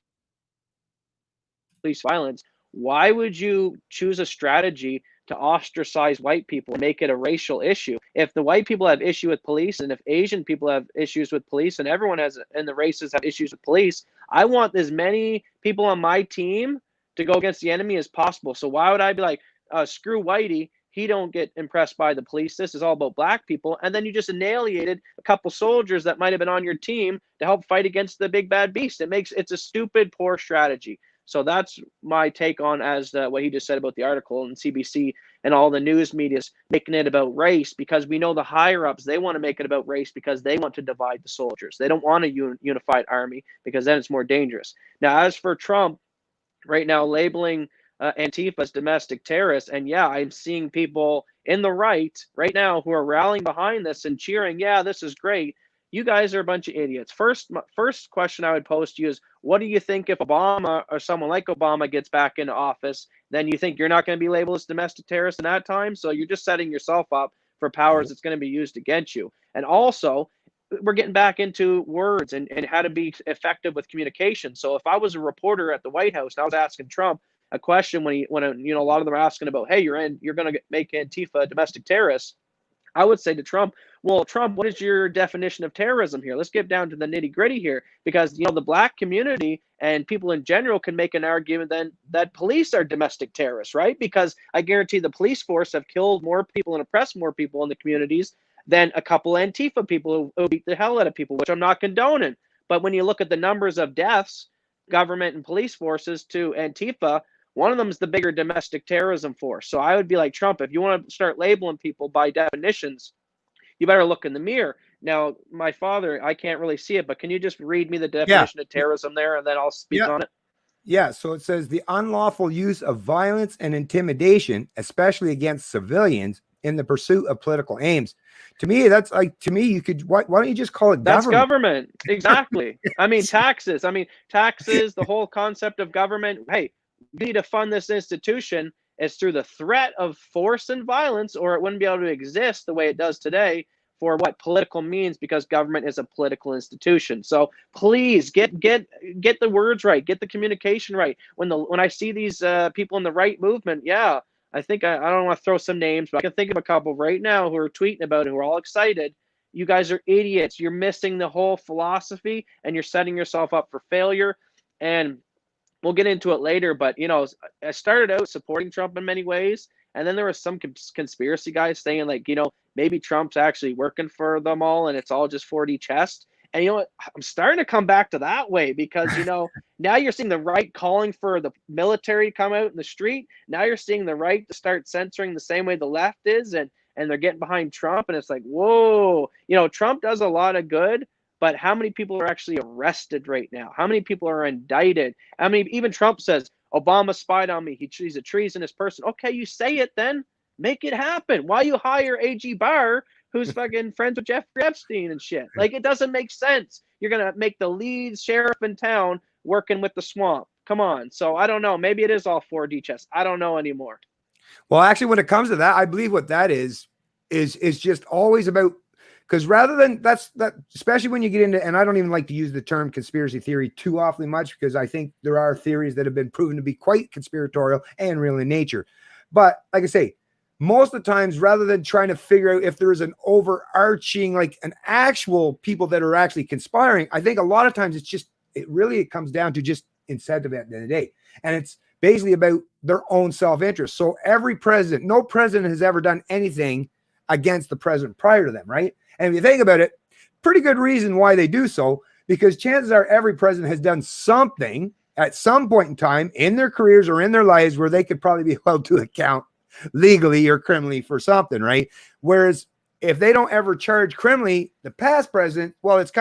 police violence. Why would you choose a strategy to ostracize white people and make it a racial issue? If the white people have issue with police, and if Asian people have issues with police, and everyone and the races have issues with police, I want as many people on my team to go against the enemy as possible. So why would I be like, screw Whitey, he don't get impressed by the police, this is all about black people, and then you just annihilated a couple soldiers that might have been on your team to help fight against the big bad beast? It's a stupid, poor strategy. So that's my take on what he just said about the article and CBC and all the news media's making it about race, because we know the higher ups, they want to make it about race because they want to divide the soldiers. They don't want a unified army because then it's more dangerous. Now, as for Trump right now labeling Antifa as domestic terrorists, and yeah, I'm seeing people in the right now who are rallying behind this and cheering, yeah, this is great. You guys are a bunch of idiots. First question I would pose to you is, what do you think if Obama or someone like Obama gets back into office? Then you think you're not going to be labeled as domestic terrorist in that time? So you're just setting yourself up for powers that's going to be used against you. And also, we're getting back into words and how to be effective with communication. So if I was a reporter at the White House and I was asking Trump a question when a lot of them are asking about, hey, you're going to make Antifa a domestic terrorist, I would say to Trump, well, Trump, what is your definition of terrorism here? Let's get down to the nitty gritty here, because, the black community and people in general can make an argument then that police are domestic terrorists, right? Because I guarantee the police force have killed more people and oppressed more people in the communities than a couple Antifa people who beat the hell out of people, which I'm not condoning. But when you look at the numbers of deaths, government and police forces to Antifa, one of them is the bigger domestic terrorism force. So I would be like, Trump, if you want to start labeling people by definitions, you better look in the mirror. Now, my father, I can't really see it, but can you just read me the definition of terrorism there, and then I'll speak on it? Yeah, so it says the unlawful use of violence and intimidation, especially against civilians, in the pursuit of political aims. To me, you could, why don't you just call it government? That's government. Exactly. Taxes. The whole concept of government. Hey, you need to fund this institution. It's through the threat of force and violence, or it wouldn't be able to exist the way it does today for what political means, because government is a political institution. So please get the words right, get the communication right. When I see these people in the right movement, yeah, I think I don't want to throw some names, but I can think of a couple right now who are tweeting about it, who are all excited. You guys are idiots. You're missing the whole philosophy, and you're setting yourself up for failure. And we'll get into it later, but I started out supporting Trump in many ways, and then there was some conspiracy guys saying maybe Trump's actually working for them all, and it's all just 4D chess. And you know what? I'm starting to come back to that way, because now you're seeing the right calling for the military to come out in the street. Now you're seeing the right to start censoring the same way the left is, and they're getting behind Trump, and it's like, whoa, Trump does a lot of good. But how many people are actually arrested right now? How many people are indicted? Even Trump says, Obama spied on me. He's a treasonous person. Okay, you say it then. Make it happen. Why you hire A.G. Barr, who's fucking friends with Jeffrey Epstein and shit? It doesn't make sense. You're going to make the lead sheriff in town working with the swamp. Come on. So I don't know. Maybe it is all 4D chess. I don't know anymore. Well, actually, when it comes to that, I believe what that is just always about Because rather than that, especially when you get into, and I don't even like to use the term conspiracy theory too awfully much, because I think there are theories that have been proven to be quite conspiratorial and real in nature. But like I say, most of the times, rather than trying to figure out if there is an overarching, like an actual people that are actually conspiring, I think a lot of times it comes down to just incentive at the end of the day. And it's basically about their own self-interest. So no president has ever done anything against the president prior to them, right? And if you think about it, pretty good reason why they do so, because chances are every president has done something at some point in time in their careers or in their lives where they could probably be held to account legally or criminally for something, right? Whereas if they don't ever charge criminally the past president, well, it's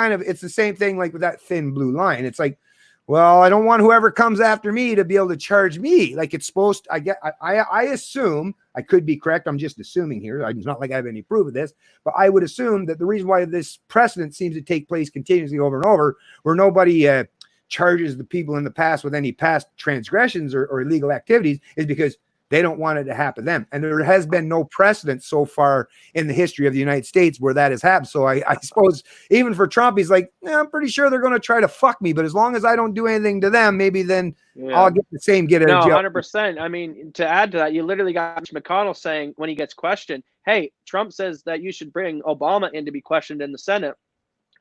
the same thing like with that thin blue line. It's like, well, I don't want whoever comes after me to be able to charge me like it's supposed to. I assume, I could be correct, I'm just assuming here, it's not like I have any proof of this, but I would assume that the reason why this precedent seems to take place continuously over and over, where nobody charges the people in the past with any past transgressions or illegal activities, is because they don't want it to happen to them. And there has been no precedent so far in the history of the United States where that has happened. So I suppose even for Trump, he's like, I'm pretty sure they're going to try to fuck me, but as long as I don't do anything to them, maybe then I'll get the same get out of jail. 100%. I mean, to add to that, you literally got Mitch McConnell saying when he gets questioned, hey, Trump says that you should bring Obama in to be questioned in the Senate.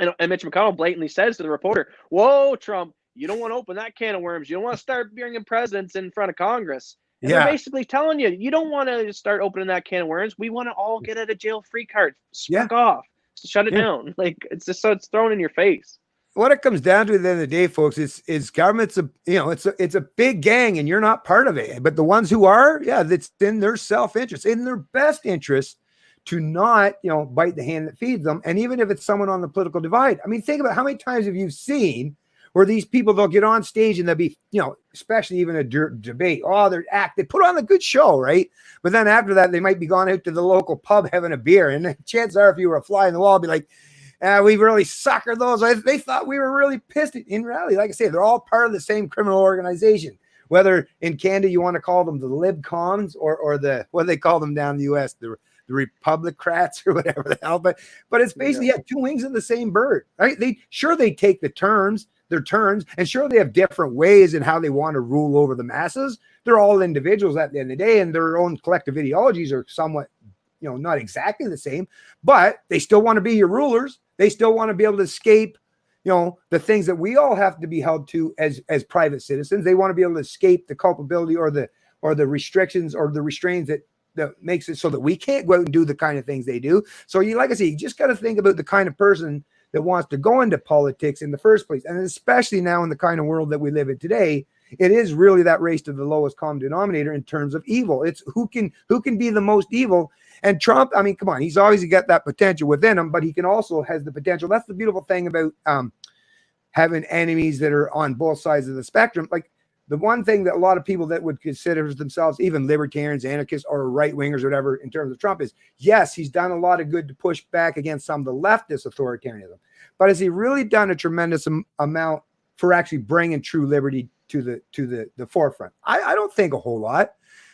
And Mitch McConnell blatantly says to the reporter, whoa, Trump, you don't want to open that can of worms. You don't want to start bringing presidents in front of Congress. And they're basically telling you, you don't want to start opening that can of worms. We want to all get out of jail free card. Fuck off. Shut it down. Like, it's just so it's thrown in your face. What it comes down to at the end of the day, folks, is government's it's a big gang and you're not part of it. But the ones who are, that's in their self-interest, in their best interest to not, bite the hand that feeds them. And even if it's someone on the political divide, I mean, think about how many times have you seen where these people, they'll get on stage and they'll be, especially even a debate. Oh, they put on a good show, right? But then after that, they might be gone out to the local pub having a beer. And chances are, if you were a fly in the wall, I'd be like, we really suckered those. They thought we were really pissed. In reality, like I say, they're all part of the same criminal organization. Whether in Canada you want to call them the Libcons or the, what do they call them down in the U.S., the Republicrats or whatever the hell. But it's basically two wings of the same bird, right? They take their turns, and sure they have different ways in how they want to rule over the masses. They're all individuals at the end of the day, and their own collective ideologies are somewhat, not exactly the same, but they still want to be your rulers. They still want to be able to escape, the things that we all have to be held to as private citizens. They want to be able to escape the culpability or the restrictions or the restraints that makes it so that we can't go out and do the kind of things they do. So like I say, you just got to think about the kind of person that wants to go into politics in the first place. And especially now in the kind of world that we live in today, it is really that race to the lowest common denominator in terms of evil. It's who can be the most evil. And Trump, I mean, come on, he's always got that potential within him, but he can also has the potential. That's the beautiful thing about having enemies that are on both sides of the spectrum. Like the one thing that a lot of people that would consider themselves even libertarians, anarchists, or right-wingers or whatever in terms of Trump is, yes, he's done a lot of good to push back against some of the leftist authoritarianism, but has he really done a tremendous amount for actually bringing true liberty to the forefront? I don't think a whole lot.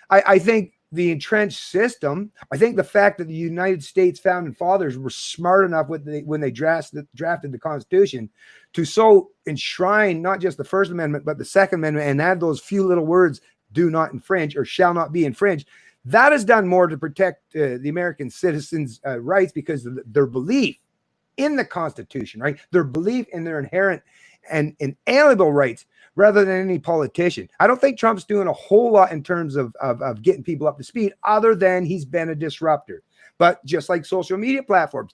I think the entrenched system, I think the fact that the United States founding fathers were smart enough when they drafted the Constitution to so enshrine not just the First Amendment, but the Second Amendment, and add those few little words, do not infringe or shall not be infringed. That has done more to protect the American citizens' rights because of their belief in the Constitution, right? Their belief in their inherent and inalienable rights rather than any politician. I don't think Trump's doing a whole lot in terms of getting people up to speed other than he's been a disruptor. But just like social media platforms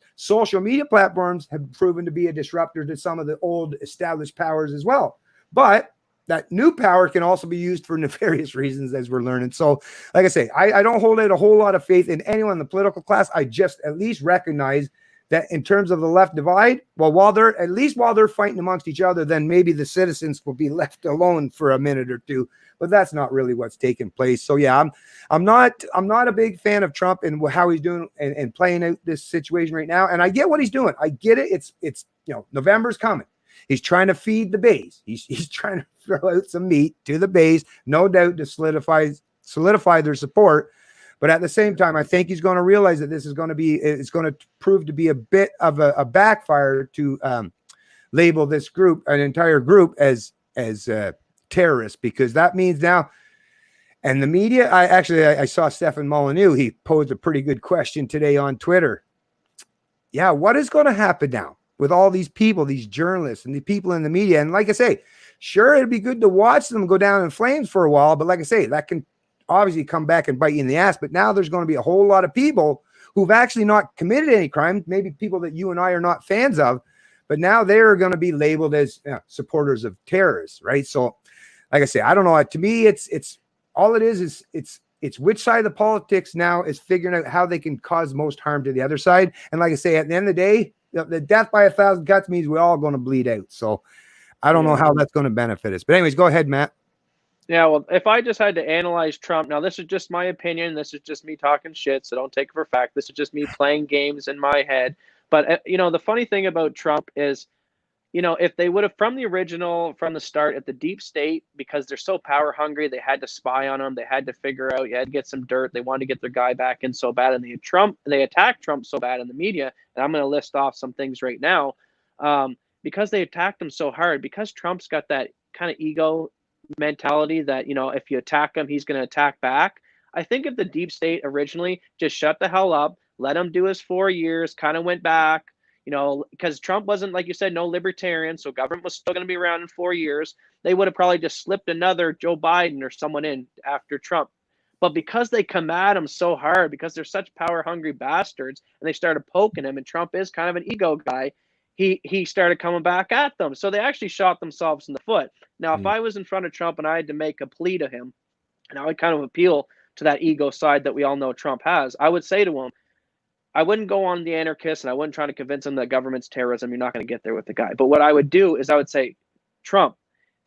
have proven to be a disruptor to some of the old established powers as well. But that new power can also be used for nefarious reasons, as we're learning. So, like I say, I don't hold out a whole lot of faith in anyone in the political class. I just at least recognize that in terms of the left divide, well, while they're fighting amongst each other, then maybe the citizens will be left alone for a minute or two. But that's not really what's taking place. So yeah, I'm not a big fan of Trump and how he's doing and playing out this situation right now. And I get what he's doing. I get it. It's November's coming. He's trying to feed the base. He's trying to throw out some meat to the base, no doubt, to solidify their support. But at the same time, I think he's going to realize that this is going to be, it's going to prove to be a bit of a backfire to label this group, an entire group, as terrorists, because that means now, and the media, I saw Stefan Molyneux, he posed a pretty good question today on Twitter. Yeah, what is going to happen now with all these people, these journalists and the people in the media? And like I say, sure, it'd be good to watch them go down in flames for a while, but like I say, that can obviously come back and bite you in the ass. But now there's going to be a whole lot of people who've actually not committed any crime, maybe people that you and I are not fans of, but now they're going to be labeled as supporters of terrorists, right? So like I say, I don't know. To me, it's all it is it's which side of the politics now is figuring out how they can cause most harm to the other side. And like I say, at the end of the day, the death by 1,000 cuts means we're all going to bleed out. So I don't know how that's going to benefit us. But anyways, go ahead, Matt. Yeah, well, if I just had to analyze Trump, now this is just my opinion. This is just me talking shit, so don't take it for fact. This is just me playing games in my head. But, the funny thing about Trump is, if they would have, from the start at the deep state, because they're so power hungry, they had to spy on him. They had to figure out, you had to get some dirt. They wanted to get their guy back in so bad. And they attacked Trump so bad in the media. And I'm going to list off some things right now. Because they attacked him so hard, because Trump's got that kind of ego mentality that, if you attack him, he's going to attack back. I think if the deep state originally just shut the hell up, let him do his 4 years, kind of went back, because Trump wasn't, like you said, no libertarian, so government was still going to be around in 4 years. They would have probably just slipped another Joe Biden or someone in after Trump. But because they come at him so hard, because they're such power-hungry bastards, and they started poking him, and Trump is kind of an ego guy, he started coming back at them. So they actually shot themselves in the foot. Now, if I was in front of Trump and I had to make a plea to him, and I would kind of appeal to that ego side that we all know Trump has, I would say to him, I wouldn't go on the anarchist and I wouldn't try to convince him that government's terrorism. You're not going to get there with the guy. But what I would do is I would say, Trump,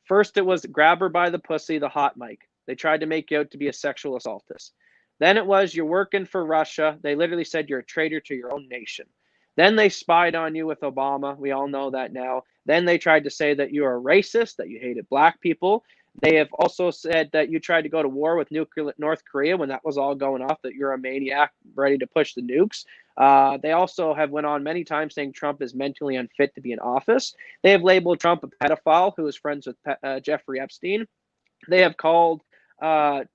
first it was grab her by the pussy, the hot mic. They tried to make you out to be a sexual assaultist. Then it was you're working for Russia. They literally said you're a traitor to your own nation. Then they spied on you with Obama. We all know that now. Then they tried to say that you're a racist, that you hated black people. They have also said that you tried to go to war with North Korea when that was all going off, that you're a maniac ready to push the nukes. They also have went on many times saying Trump is mentally unfit to be in office. They have labeled Trump a pedophile who is friends with Jeffrey Epstein. They have called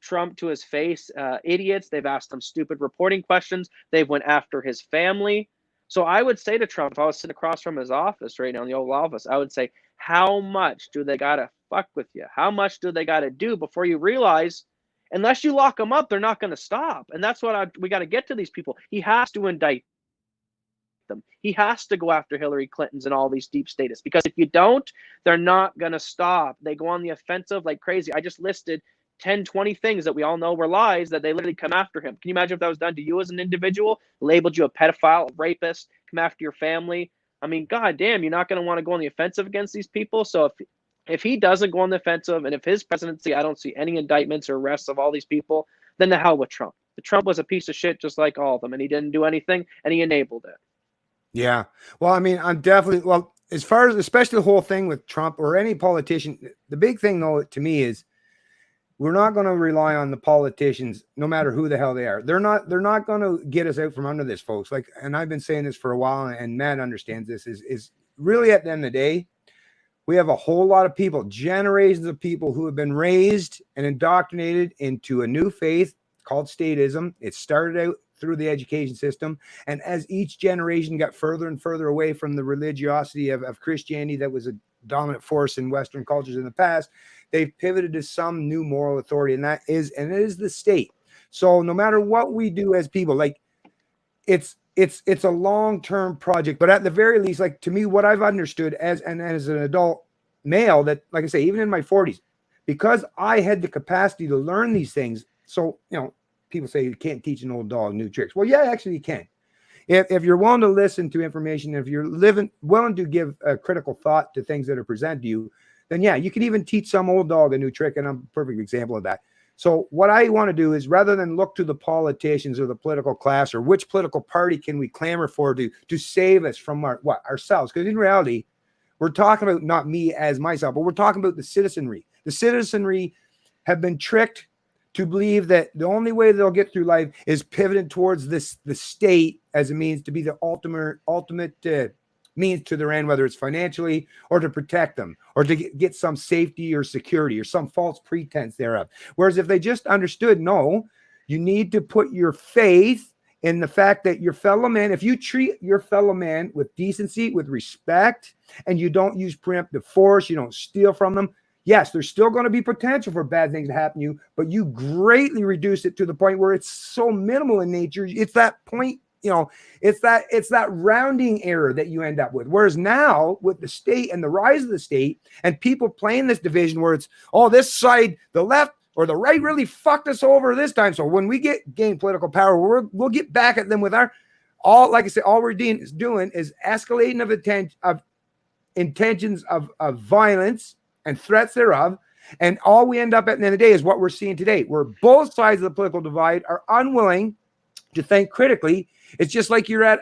Trump to his face idiots. They've asked him stupid reporting questions. They've went after his family. So I would say to Trump, if I was sitting across from his office right now in the Oval Office, I would say, how much do they got to fuck with you? How much do they got to do before you realize, unless you lock them up, they're not going to stop? And that's what we got to get to these people. He has to indict them. He has to go after Hillary Clinton's and all these deep statists, because if you don't, they're not going to stop. They go on the offensive like crazy. I just listed 10, 20 things that we all know were lies that they literally come after him. Can you imagine if that was done to you as an individual? Labeled you a pedophile, a rapist, come after your family? I mean, goddamn, you're not going to want to go on the offensive against these people. So if he doesn't go on the offensive, and if his presidency, I don't see any indictments or arrests of all these people, then the hell with Trump. The Trump was a piece of shit just like all of them, and he didn't do anything, and he enabled it. Yeah. Well, I mean, I'm definitely, well, as far as especially the whole thing with Trump or any politician, the big thing though to me is we're not going to rely on the politicians, no matter who the hell they are. They're not going to get us out from under this, folks. Like, and I've been saying this for a while, and Matt understands this, is really at the end of the day, we have a whole lot of people, generations of people who have been raised and indoctrinated into a new faith called statism. It started out through the education system. And as each generation got further and further away from the religiosity of Christianity that was a dominant force in Western cultures in the past, they've pivoted to some new moral authority, and it is the state. So no matter what we do as people, like it's a long-term project, but at the very least, like to me, what I've understood as an adult male, that, like I say, even in my 40s, because I had the capacity to learn these things. So, people say you can't teach an old dog new tricks. Well, yeah, actually you can. If you're willing to listen to information, if you're willing to give a critical thought to things that are presented to you, then yeah, you can even teach some old dog a new trick, and I'm a perfect example of that. So what I want to do is, rather than look to the politicians or the political class or which political party can we clamor for to save us from ourselves, because in reality, we're talking about not me as myself, but we're talking about the citizenry. The citizenry have been tricked to believe that the only way they'll get through life is pivoting towards the state as a means to be the ultimate means to their end, whether it's financially or to protect them or to get some safety or security or some false pretense thereof. Whereas if they just understood, no, you need to put your faith in the fact that your fellow man, if you treat your fellow man with decency, with respect, and you don't use preemptive force, you don't steal from them, yes, there's still going to be potential for bad things to happen to you, but you greatly reduce it to the point where it's so minimal in nature. It's that point, it's that rounding error that you end up with. Whereas now with the state and the rise of the state and people playing this division where it's, oh, this side, the left or the right really fucked us over this time. So when we gain political power, we'll get back at them with like I said, all we're doing is escalating of intentions of violence and threats thereof. And all we end up at the end of the day is what we're seeing today, where both sides of the political divide are unwilling to think critically. It's just like you're at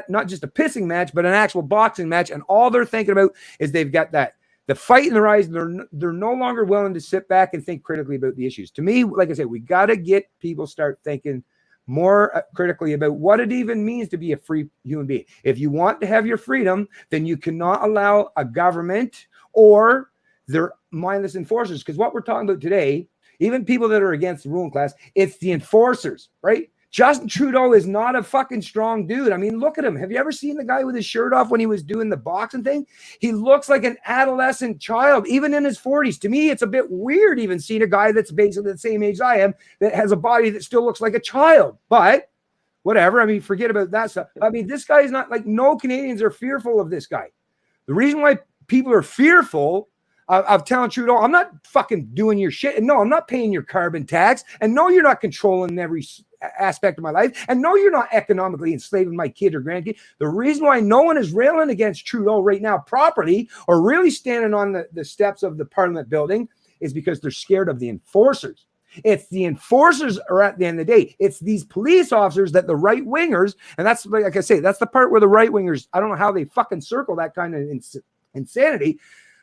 not just a pissing match, but an actual boxing match. And all they're thinking about is they've got the fight in the rise. They're no longer willing to sit back and think critically about the issues. To me, like I said, we got to get people start thinking more critically about what it even means to be a free human being. If you want to have your freedom, then you cannot allow a government or their mindless enforcers. Because what we're talking about today, even people that are against the ruling class, it's the enforcers, right? Justin Trudeau is not a fucking strong dude. I mean, look at him. Have you ever seen the guy with his shirt off when he was doing the boxing thing? He looks like an adolescent child, even in his 40s. To me, it's a bit weird even seeing a guy that's basically the same age I am that has a body that still looks like a child. But whatever. I mean, forget about that stuff. I mean, this guy is not like, no Canadians are fearful of this guy. The reason why people are fearful of telling Trudeau, I'm not fucking doing your shit. And no, I'm not paying your carbon tax. And no, you're not controlling every aspect of my life. And no, you're not economically enslaving my kid or grandkid. The reason why no one is railing against Trudeau right now properly or really standing on the steps of the Parliament building is because they're scared of the enforcers. It's the enforcers are at the end of the day. It's these police officers that the right wingers, and that's like I say, that's the part where the right wingers, I don't know how they fucking circle that kind of insanity.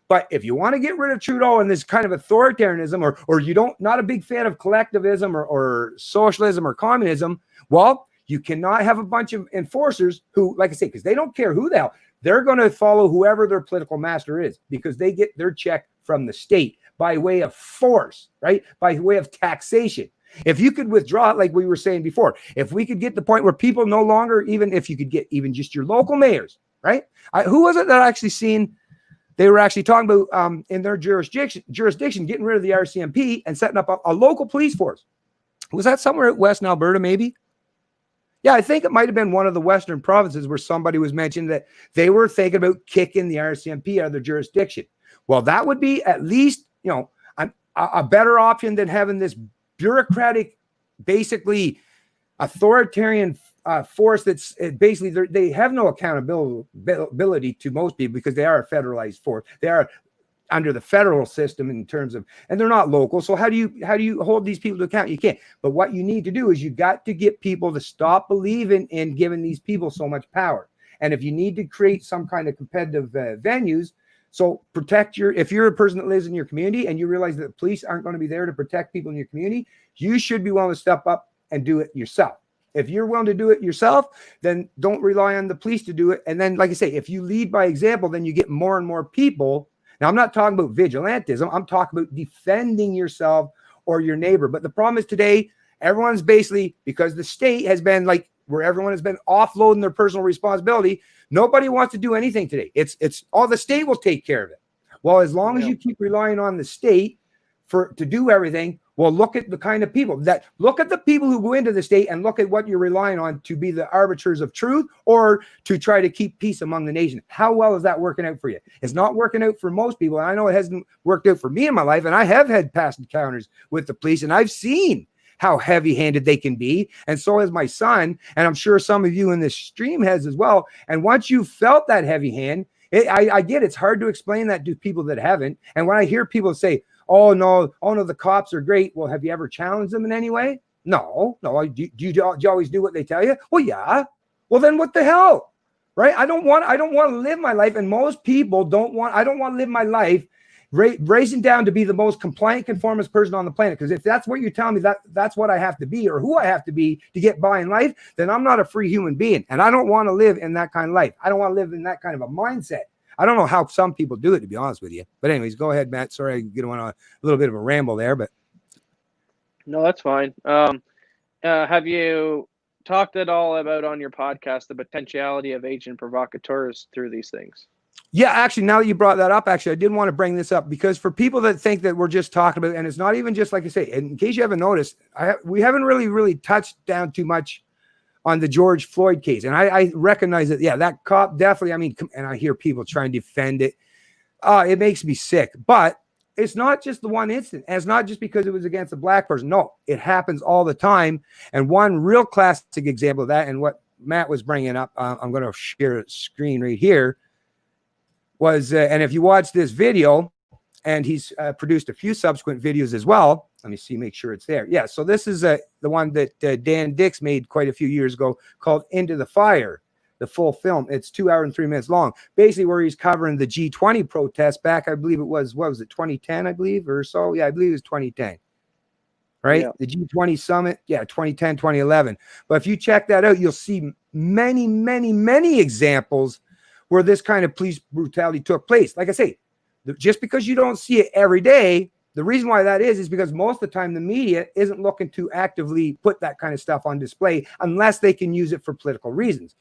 But if you want to get rid of Trudeau and this kind of authoritarianism, or you not a big fan of collectivism or socialism or communism, well, you cannot have a bunch of enforcers who, like I say, because they don't care who the hell, they're going to follow whoever their political master is because they get their check from the state by way of force, right? By way of taxation. If you could withdraw it, like we were saying before, if we could get the point where people no longer, even if you could get even just your local mayors, right? Who was it that I actually seen? They were actually talking about in their jurisdiction getting rid of the RCMP and setting up a local police force. Was that somewhere at Western Alberta, maybe? Yeah, I think it might have been one of the Western provinces where somebody was mentioning that they were thinking about kicking the RCMP out of their jurisdiction. Well, that would be at least, a better option than having this bureaucratic, basically authoritarian force that's basically they have no accountability to most people because they are a federalized force. They are under the federal system in terms of, and they're not local. So how do you hold these people to account? You can't. But what you need to do is you got to get people to stop believing in giving these people so much power. And if you need to create some kind of competitive venues, so if you're a person that lives in your community and you realize that the police aren't going to be there to protect people in your community, you should be willing to step up and do it yourself. If you're willing to do it yourself, then don't rely on the police to do it. And then, like I say, if you lead by example, then you get more and more people. Now, I'm not talking about vigilantism. I'm talking about defending yourself or your neighbor. But the problem is today, everyone's basically, because the state has been like where everyone has been offloading their personal responsibility, nobody wants to do anything today. It's all the state will take care of it. Well, as long as you keep relying on the state to do everything, well, look at the kind of people look at the people who go into the state and look at what you're relying on to be the arbiters of truth or to try to keep peace among the nation. How well is that working out for you? It's not working out for most people. And I know it hasn't worked out for me in my life. And I have had past encounters with the police and I've seen how heavy-handed they can be. And so has my son. And I'm sure some of you in this stream has as well. And once you've felt that heavy hand, I get it's hard to explain that to people that haven't. And when I hear people say, oh no, the cops are great. Well, have you ever challenged them in any way? No. Do you always do what they tell you? Well, yeah. Well, then what the hell? Right? I don't want to live my life. And most people I don't want to live my life racing down to be the most compliant, conformist person on the planet. Because if that's what you're telling me, that's what I have to be, or who I have to be to get by in life, then I'm not a free human being. And I don't want to live in that kind of life. I don't want to live in that kind of a mindset. I don't know how some people do it, to be honest with you. But anyways, go ahead, Matt. Sorry, I get on a little bit of a ramble there, but No, that's fine. Have you talked at all about on your podcast the potentiality of agent provocateurs through these things? yeah, actually, now that you brought that up, actually, I did want to bring this up because for people that think that we're just talking about, and it's not even just like I say, in case you haven't noticed, we haven't really touched down too much on the George Floyd case. And I recognize that, yeah, that cop definitely, I mean, and I hear people trying to defend it. It makes me sick. But it's not just the one incident. And it's not just because it was against a black person. No, it happens all the time. And one real classic example of that, and what Matt was bringing up, I'm going to share a screen right here, was, and if you watch this video, and he's produced a few subsequent videos as well. Let me see, make sure it's there. Yeah, so this is the one that Dan Dix made quite a few years ago called Into the Fire, the full film. It's 2 hours and 3 minutes long, basically where he's covering the G20 protest back, I believe it was, what was it, 2010, I believe, or so? Yeah, I believe it was 2010, right? Yeah. The G20 summit, yeah, 2010, 2011. But if you check that out, you'll see many examples where this kind of police brutality took place. Like I say, just because you don't see it every day, the reason why that is because most of the time the media isn't looking to actively put that kind of stuff on display unless they can use it for political reasons.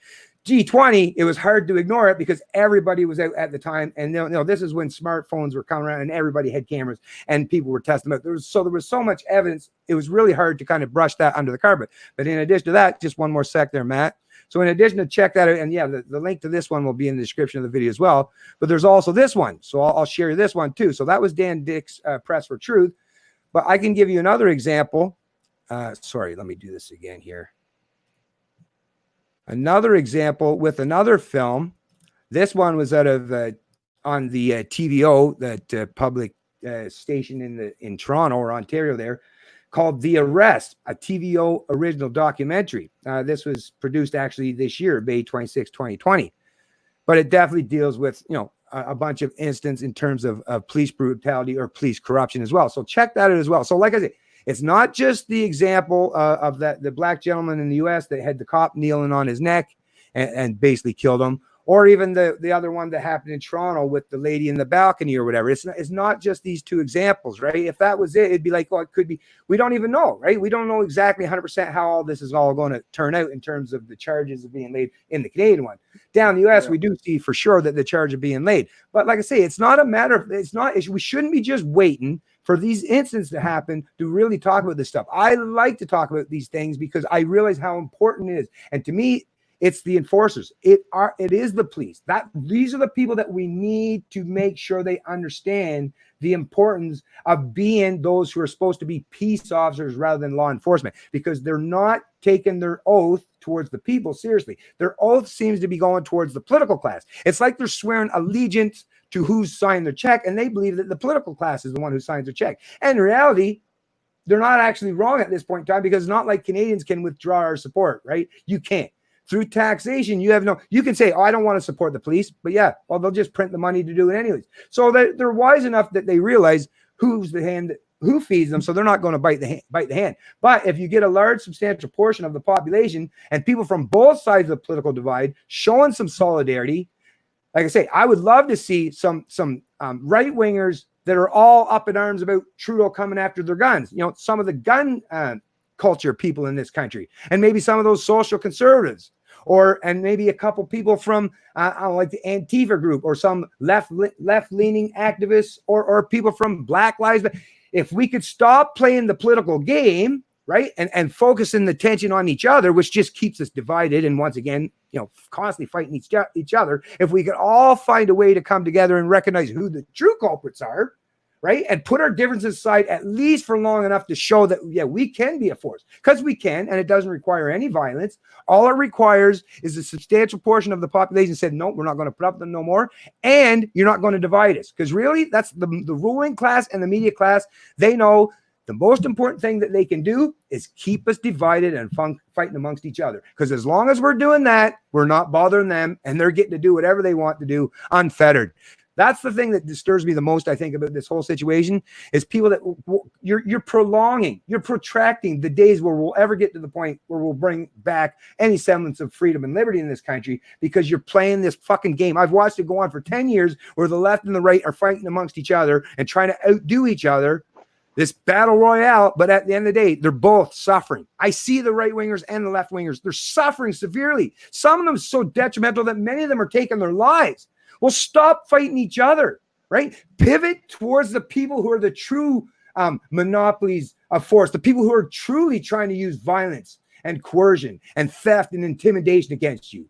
G20, it was hard to ignore it because everybody was out at the time. And this is when smartphones were coming around and everybody had cameras and people were testing them out. There was so much evidence. It was really hard to kind of brush that under the carpet. But in addition to that, just one more sec there, Matt. So in addition to check that out, and yeah, the link to this one will be in the description of the video as well. But there's also this one. So I'll share this one too. So that was Dan Dix, Press for Truth. But I can give you another example. Sorry, let me do this again here. Another example with another film. This one was out of on the TVO, that public station in Toronto or Ontario there, called The Arrest, a TVO original documentary. This was produced actually this year, May 26, 2020. But it definitely deals with, a bunch of instances in terms of police brutality or police corruption as well. So check that out as well. So like I said, it's not just the example of the black gentleman in the U.S. that had the cop kneeling on his neck and basically killed him, or even the other one that happened in Toronto with the lady in the balcony or whatever. It's not just these two examples, right? If that was it, it'd be like, well, it could be. We don't even know, right? We don't know exactly 100% how all this is all going to turn out in terms of the charges of being laid in the Canadian one. Down in the U.S., we do see for sure that the charge of being laid. But like I say, it's not a matter of, we shouldn't be just waiting for these incidents to happen to really talk about this stuff. I like to talk about these things because I realize how important it is. And to me, it's the enforcers. It is the police. These are the people that we need to make sure they understand the importance of being those who are supposed to be peace officers rather than law enforcement, because they're not taking their oath towards the people seriously. Their oath seems to be going towards the political class. It's like they're swearing allegiance to who's signed their check, and they believe that the political class is the one who signs their check. And in reality, they're not actually wrong at this point in time, because it's not like Canadians can withdraw our support, right? You can't. Through taxation, you can say, oh, I don't want to support the police, but yeah, well, they'll just print the money to do it anyways. So they're wise enough that they realize who's the hand who feeds them, so they're not going to bite the hand. But if you get a large, substantial portion of the population and people from both sides of the political divide showing some solidarity, like I say, I would love to see some right wingers that are all up in arms about Trudeau coming after their guns. Some of the gun culture people in this country, and maybe some of those social conservatives, and maybe a couple people from like the Antifa group, or some left-leaning activists, or people from Black Lives Matter. If we could stop playing the political game, right, and focusing the attention on each other, which just keeps us divided, and once again, constantly fighting each other. If we could all find a way to come together and recognize who the true culprits are, right, and put our differences aside at least for long enough to show that, yeah, we can be a force, because we can, and it doesn't require any violence. All it requires is a substantial portion of the population said, no, we're not going to put up with them no more, and you're not going to divide us, because really, that's the ruling class and the media class. They know the most important thing that they can do is keep us divided and fighting amongst each other. Because as long as we're doing that, we're not bothering them, and they're getting to do whatever they want to do unfettered. That's the thing that disturbs me the most, I think, about this whole situation is people that you're prolonging, you're protracting the days where we'll ever get to the point where we'll bring back any semblance of freedom and liberty in this country, because you're playing this fucking game. I've watched it go on for 10 years where the left and the right are fighting amongst each other and trying to outdo each other. This battle royale, but at the end of the day, they're both suffering. I see the right wingers and the left wingers. They're suffering severely. Some of them so detrimental that many of them are taking their lives. Well, stop fighting each other, right? Pivot towards the people who are the true monopolies of force, the people who are truly trying to use violence and coercion and theft and intimidation against you.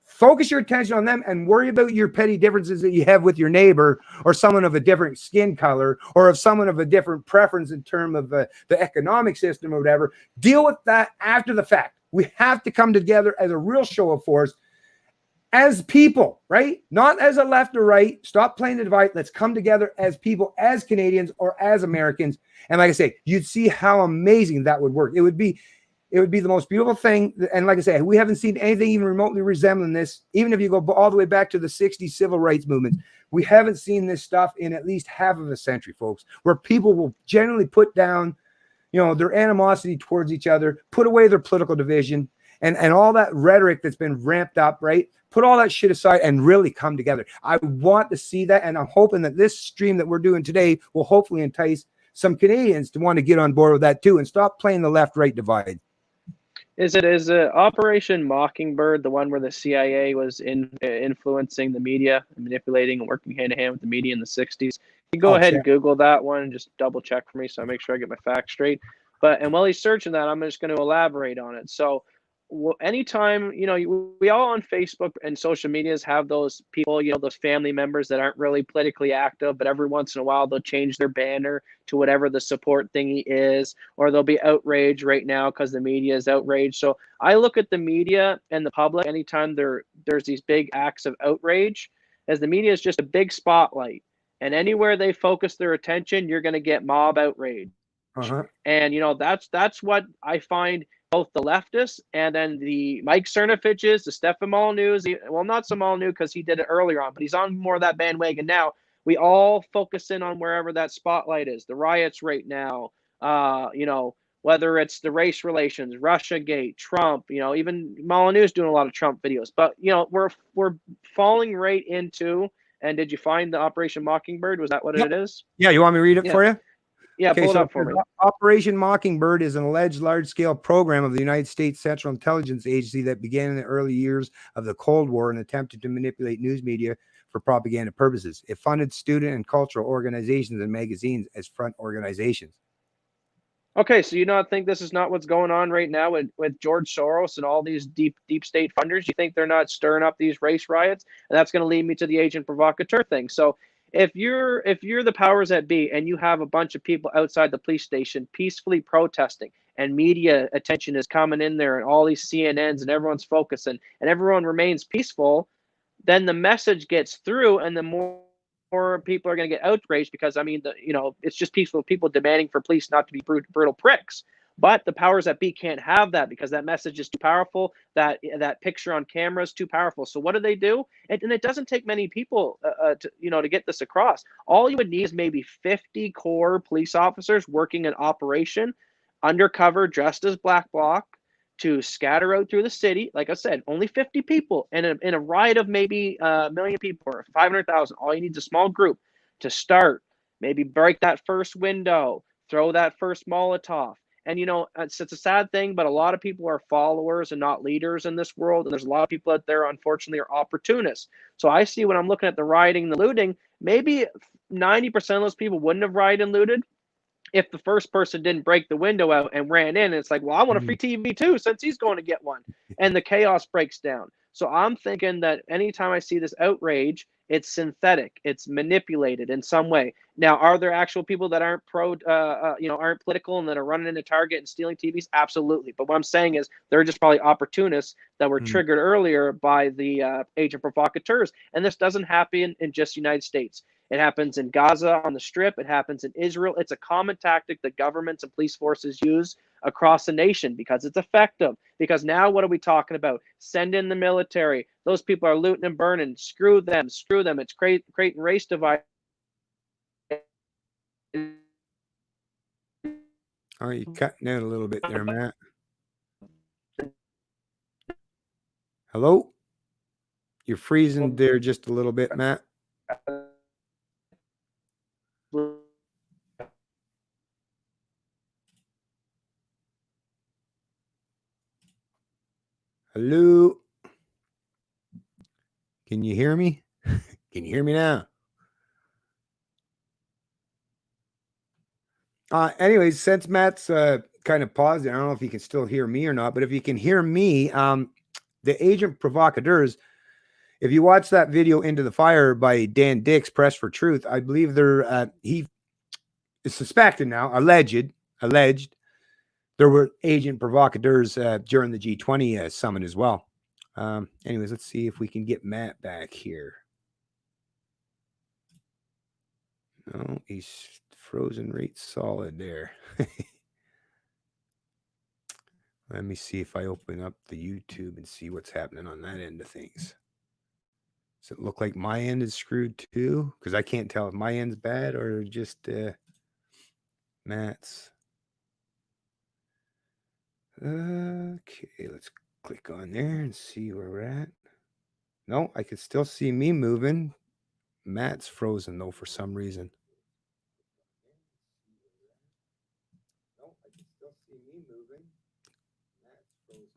Focus your attention on them and worry about your petty differences that you have with your neighbor or someone of a different skin color or of someone of a different preference in terms of the economic system or whatever. Deal with that after the fact. We have to come together as a real show of force as people, right? Not as a left or right. Stop playing the divide. Let's come together as people, as Canadians or as Americans. And like I say, you'd see how amazing that would work. It would be the most beautiful thing. And like I say, we haven't seen anything even remotely resembling this. Even if you go all the way back to the 60s civil rights movement, we haven't seen this stuff in at least half of a century, folks, where people will generally put down, their animosity towards each other, put away their political division and all that rhetoric that's been ramped up, right? Put all that shit aside and really come together. I want to see that. And I'm hoping that this stream that we're doing today will hopefully entice some Canadians to want to get on board with that too and stop playing the left-right divide. Is it Operation Mockingbird, the one where the CIA was influencing the media and manipulating and working hand in hand with the media in the 60s? You go ahead and Google that one and just double check for me so I make sure I get my facts straight. And while he's searching that, I'm just going to elaborate on it. So anytime, we all on Facebook and social medias have those people, those family members that aren't really politically active, but every once in a while they'll change their banner to whatever the support thingy is, or they'll be outraged right now because the media is outraged. So I look at the media and the public anytime there's these big acts of outrage, as the media is just a big spotlight. And anywhere they focus their attention, you're going to get mob outrage. Uh-huh. And, that's what I find both the leftists and then the Mike Cernoviches, the Stefan Molyneux, well, not so Molyneux because he did it earlier on, but he's on more of that bandwagon now. We all focus in on wherever that spotlight is. The riots right now, whether it's the race relations, Russiagate, Trump, even Molyneux is doing a lot of Trump videos. But, we're falling right into, and did you find the Operation Mockingbird? Was that what it is? Yeah, you want me to read it for you? Yeah, pull it up for me. Operation Mockingbird is an alleged large-scale program of the United States Central Intelligence Agency that began in the early years of the Cold War and attempted to manipulate news media for propaganda purposes. It funded student and cultural organizations and magazines as front organizations. Okay, so you not think this is not what's going on right now with George Soros and all these deep state funders? You think they're not stirring up these race riots? And that's going to lead me to the agent provocateur thing. So if you're the powers that be and you have a bunch of people outside the police station peacefully protesting and media attention is coming in there and all these CNNs and everyone's focusing and everyone remains peaceful, then the message gets through and the more people are going to get outraged because, it's just peaceful people demanding for police not to be brutal pricks. But the powers that be can't have that because that message is too powerful. That picture on camera is too powerful. So what do? And it doesn't take many people to get this across. All you would need is maybe 50 core police officers working an operation undercover, dressed as black bloc, to scatter out through the city. Like I said, only 50 people in a riot of maybe a million people or 500,000. All you need is a small group to start. Maybe break that first window, throw that first Molotov. And, it's a sad thing, but a lot of people are followers and not leaders in this world. And there's a lot of people out there, unfortunately, are opportunists. So I see when I'm looking at the rioting and the looting, maybe 90% of those people wouldn't have rioted and looted if the first person didn't break the window out and ran in. And it's like, well, I want a free TV too, since he's going to get one. And the chaos breaks down. So I'm thinking that anytime I see this outrage, it's synthetic, it's manipulated in some way. Now, are there actual people that aren't aren't political and that are running into Target and stealing TVs? Absolutely. But what I'm saying is they're just probably opportunists that were triggered earlier by the agent provocateurs. And this doesn't happen in just the United States. It happens in Gaza on the Strip. It happens in Israel. It's a common tactic that governments and police forces use across the nation because it's effective. Because now what are we talking about? Send in the military. Those people are looting and burning. Screw them. Screw them. It's creating race divide. Oh, you cutting out a little bit there, Matt. Hello? You're freezing there just a little bit, Matt. Hello? Can you hear me? Can you hear me now? Anyways, since Matt's kind of paused, I don't know if you can still hear me or not, but if you can hear me, the agent provocateurs, if you watch that video Into the Fire by Dan Dix, Press for Truth, I believe he is suspected now, alleged, there were agent provocateurs during the G20 summit as well. Anyways, let's see if we can get Matt back here. No, he's frozen right solid there. Let me see if I open up the YouTube and see what's happening on that end of things. Does it look like my end is screwed too? Because I can't tell if my end's bad or just Matt's. Okay, let's click on there and see where we're at. No, I can still see me moving. Matt's frozen though for some reason. No, I can still see me moving. Matt's frozen.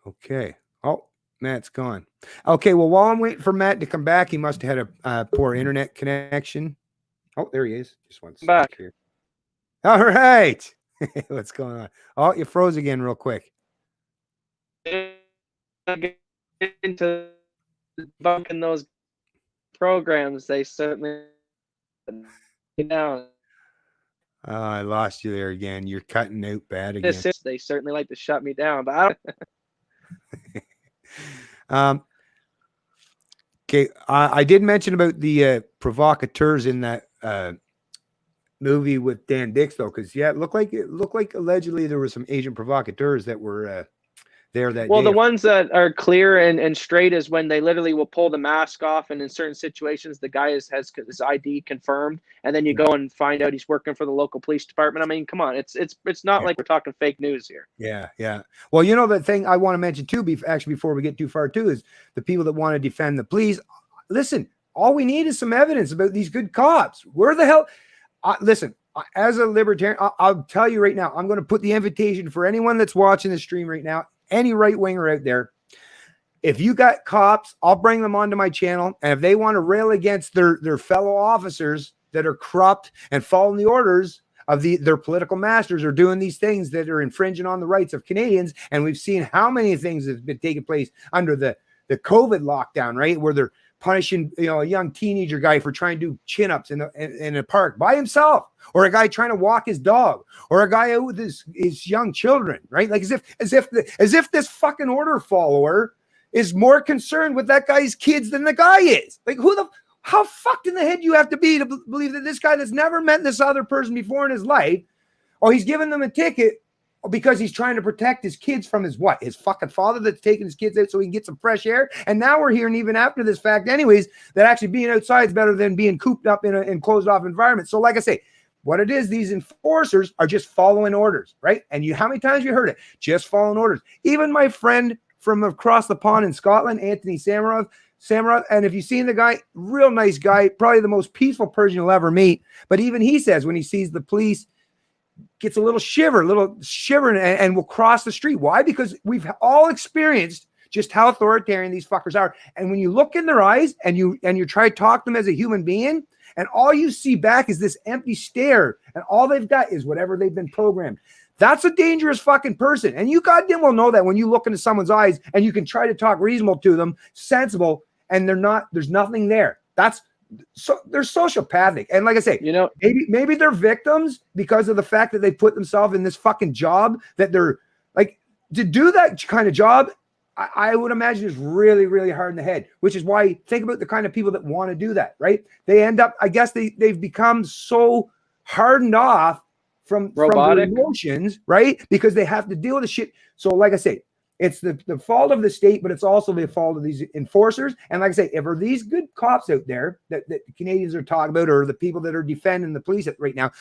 Okay. Oh, Matt's gone. Okay, well, while I'm waiting for Matt to come back, he must have had a poor internet connection. Oh, there he is. Just one second Back here. All right. What's going on? Oh, you froze again real quick. Into bunking those programs, they certainly down. I lost you there again. You're cutting out bad again. They certainly like to shut me down, but I don't. Okay, I did mention about the provocateurs in that movie with Dan Dix, though, because it looked like allegedly there were some agent provocateurs that were there that well, day. the ones that are clear and straight is when they literally will pull the mask off, and in certain situations the guy has his ID confirmed, and then you go and find out he's working for the local police department. I mean, come on, it's not like we're talking fake news here. Yeah. Well, you know, the thing I want to mention too, actually, before we get too far too, is the people that want to defend the police. Listen, all we need is some evidence about these good cops. Where the hell? Listen, as a libertarian, I'll tell you right now, I'm going to put the invitation for anyone that's watching the stream right now, any right winger out there. If you got cops, I'll bring them onto my channel. And if they want to rail against their fellow officers that are corrupt and following the orders of their political masters, or doing these things that are infringing on the rights of Canadians. And we've seen how many things have been taking place under the COVID lockdown, right? Where they're punishing, a young teenager guy for trying to do chin-ups in a park by himself, or a guy trying to walk his dog, or a guy out with his young children, right? Like as if this fucking order follower is more concerned with that guy's kids than the guy is. Like, how fucked in the head you have to be to believe that this guy that's never met this other person before in his life, or he's giving them a ticket because he's trying to protect his kids from his fucking father that's taking his kids out so he can get some fresh air. And now we're hearing, even after this fact anyways, that actually being outside is better than being cooped up in a closed off environment. So like I say, what it is, these enforcers are just following orders, right? And how many times you heard it? Just following orders. Even my friend from across the pond in Scotland, Anthony Samaroff, and if you've seen the guy, real nice guy, probably the most peaceful person you'll ever meet. But even he says when he sees the police, gets a little shivering and will cross the street. Why? Because we've all experienced just how authoritarian these fuckers are. And when you look in their eyes and you try to talk to them as a human being, and all you see back is this empty stare, and all they've got is whatever they've been programmed. That's a dangerous fucking person. And you goddamn well know that when you look into someone's eyes and you can try to talk reasonable to them, sensible, and there's nothing there. So they're sociopathic. And like I say, maybe they're victims because of the fact that they put themselves in this fucking job that they're like, to do that kind of job, I would imagine is really, really hard in the head, which is why think about the kind of people that want to do that, right? They end up, I guess they've become so hardened off from Robotic. their emotions, right? Because they have to deal with the shit. So like I say, it's the fault of the state, but it's also the fault of these enforcers. And like I say, if are these good cops out there that Canadians are talking about, or the people that are defending the police right now,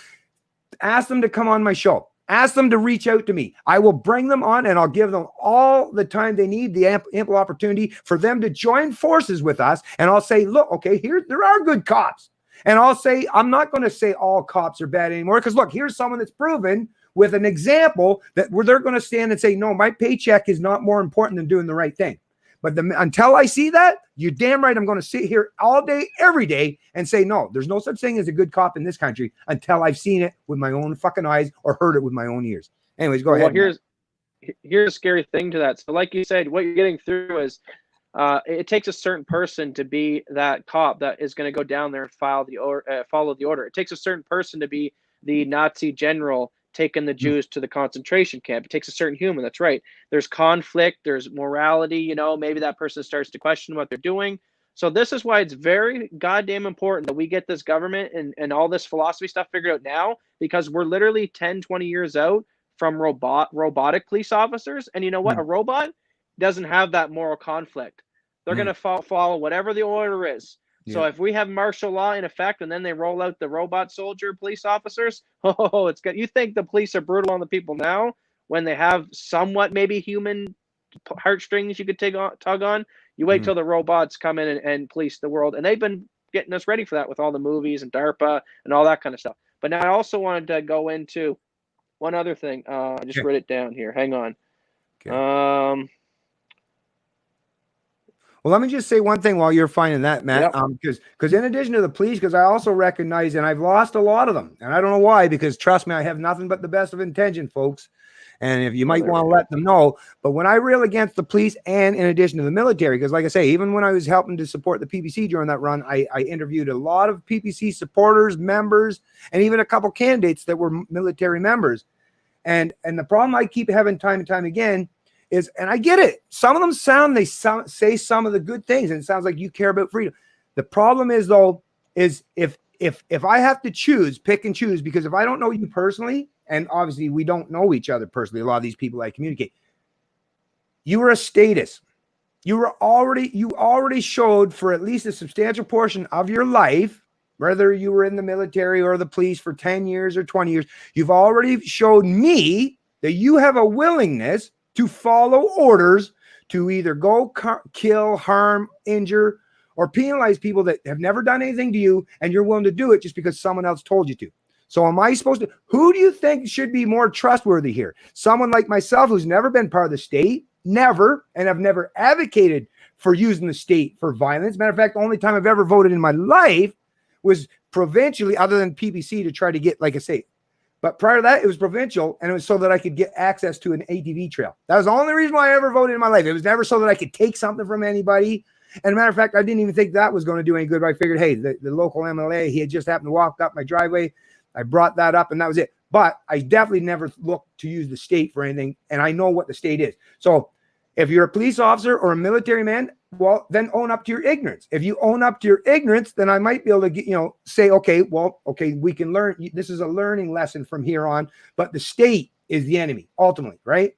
ask them to come on my show. Ask them to reach out to me. I will bring them on, and I'll give them all the time they need, the ample opportunity for them to join forces with us. And I'll say, look, okay, there are good cops. And I'll say, I'm not going to say all cops are bad anymore, because look, here's someone that's proven with an example that where they're going to stand and say, no, my paycheck is not more important than doing the right thing. But until I see that, you're damn right, I'm going to sit here all day, every day, and say, no, there's no such thing as a good cop in this country until I've seen it with my own fucking eyes or heard it with my own ears. Anyways, go ahead. Here's a scary thing to that. So like you said, what you're getting through is it takes a certain person to be that cop that is going to go down there and follow the order. It takes a certain person to be the Nazi general taking the Jews to the concentration camp. It takes a certain human. That's right. There's conflict. There's morality. Maybe that person starts to question what they're doing. So this is why it's very goddamn important that we get this government and all this philosophy stuff figured out now, because we're literally 10, 20 years out from robotic police officers. And you know what? A robot doesn't have that moral conflict. They're going to follow whatever the order is. So if we have martial law in effect and then they roll out the robot soldier police officers, it's good. You think the police are brutal on the people now when they have somewhat maybe human heartstrings you could tug on? You wait till the robots come in and police the world. And they've been getting us ready for that with all the movies and DARPA and all that kind of stuff. But now I also wanted to go into one other thing. I just wrote it down here. Hang on. Okay. Well, let me just say one thing while you're finding that, Matt, because in addition to the police, because I also recognize, and I've lost a lot of them, and I don't know why, because trust me, I have nothing but the best of intention, folks. And if you might want to let them know, but when I rail against the police and in addition to the military, because like I say, even when I was helping to support the PPC during that run, I interviewed a lot of PPC supporters, members, and even a couple candidates that were military members. And the problem I keep having time and time again is, and I get it, some of them say some of the good things, and it sounds like you care about freedom. The problem is, though, is if I have to pick and choose, because if I don't know you personally, and obviously we don't know each other personally, a lot of these people I communicate, you were a status. You already showed for at least a substantial portion of your life, whether you were in the military or the police for 10 years or 20 years, you've already showed me that you have a willingness to follow orders to either go kill, harm, injure, or penalize people that have never done anything to you, and you're willing to do it just because someone else told you to. So am I supposed to, who do you think should be more trustworthy here? Someone like myself who's never been part of the state, and I've never advocated for using the state for violence. Matter of fact, the only time I've ever voted in my life was provincially, other than PPC, to try to get, like I say, but prior to that, it was provincial, and it was so that I could get access to an ATV trail. That was the only reason why I ever voted in my life. It was never so that I could take something from anybody. And a matter of fact, I didn't even think that was going to do any good. But I figured, hey, the local MLA, he had just happened to walk up my driveway. I brought that up, and that was it. But I definitely never looked to use the state for anything, and I know what the state is. So if you're a police officer or a military man, well, then own up to your ignorance. If you own up to your ignorance, then I might be able to get, say, okay, we can learn. This is a learning lesson from here on, but the state is the enemy ultimately, right?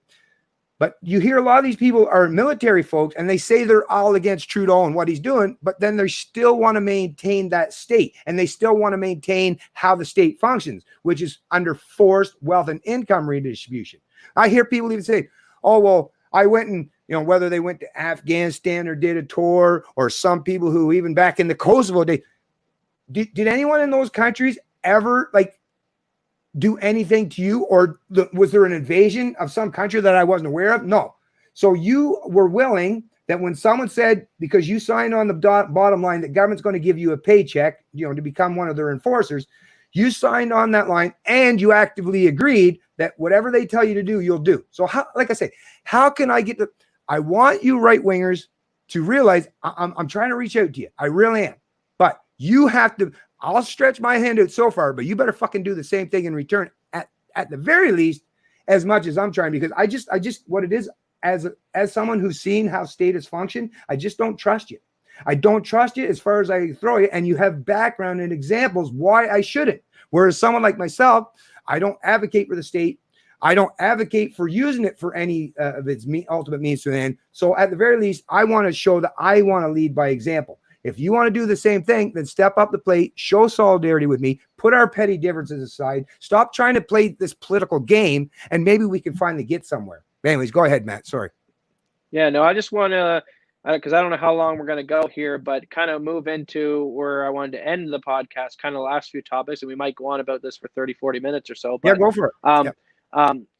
But you hear a lot of these people are military folks, and they say they're all against Troodon and what he's doing, but then they still want to maintain that state, and they still want to maintain how the state functions, which is under forced wealth and income redistribution. I hear people even say, oh, well, I went and, whether they went to Afghanistan or did a tour, or some people who even back in the Kosovo day, did anyone in those countries ever do anything to you? Or was there an invasion of some country that I wasn't aware of? No. So you were willing that when someone said, because you signed on the bottom line that government's going to give you a paycheck, to become one of their enforcers, you signed on that line and you actively agreed that whatever they tell you to do, you'll do. So like I say, how can I get I want you right wingers to realize I'm trying to reach out to you. I really am. But you have to, I'll stretch my hand out so far, but you better fucking do the same thing in return at the very least, as much as I'm trying, because I just what it is, as someone who's seen how status function, I just don't trust you. I don't trust you as far as I throw you, and you have background and examples why I shouldn't. Whereas someone like myself, I don't advocate for the state. I don't advocate for using it for any of its ultimate means to an end. So at the very least, I want to show that I want to lead by example. If you want to do the same thing, then step up the plate, show solidarity with me, put our petty differences aside, stop trying to play this political game, and maybe we can finally get somewhere. Anyways, go ahead, Matt. Sorry. Yeah, no, I just want to, because I don't know how long we're going to go here, but kind of move into where I wanted to end the podcast, kind of the last few topics, and we might go on about this for 30, 40 minutes or so. But, yeah, go for it. Yep.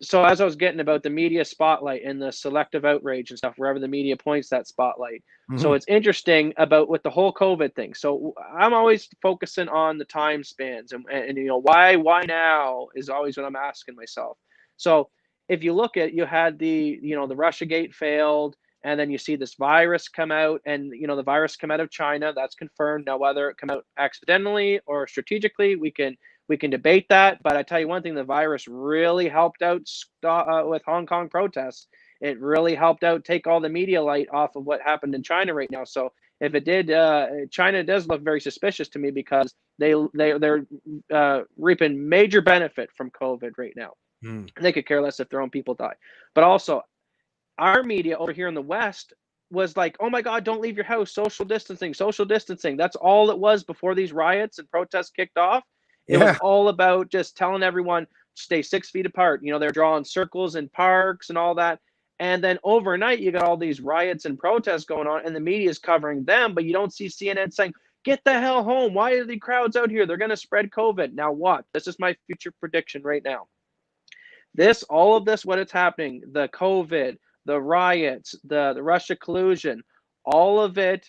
So as I was getting about the media spotlight and the selective outrage and stuff, wherever the media points that spotlight. Mm-hmm. So it's interesting about with the whole COVID thing. So I'm always focusing on the time spans and why now is always what I'm asking myself. So if you look at, you had the Russiagate failed, and then you see this virus come out, and the virus come out of China. That's confirmed. Now, whether it come out accidentally or strategically, we can debate that. But I tell you one thing, the virus really helped out with Hong Kong protests. It really helped out take all the media light off of what happened in China right now. So if it did, China does look very suspicious to me because they're reaping major benefit from COVID right now. They could care less if their own people die. But also, our media over here in the West was like, oh my God, don't leave your house, social distancing, social distancing. That's all it was before these riots and protests kicked off. It was all about just telling everyone, stay 6 feet apart. They're drawing circles in parks and all that. And then overnight, you got all these riots and protests going on, and the media is covering them, but you don't see CNN saying, get the hell home. Why are the crowds out here? They're going to spread COVID. Now what? This is my future prediction right now. All of this, what is happening, the COVID, the riots, the Russia collusion, all of it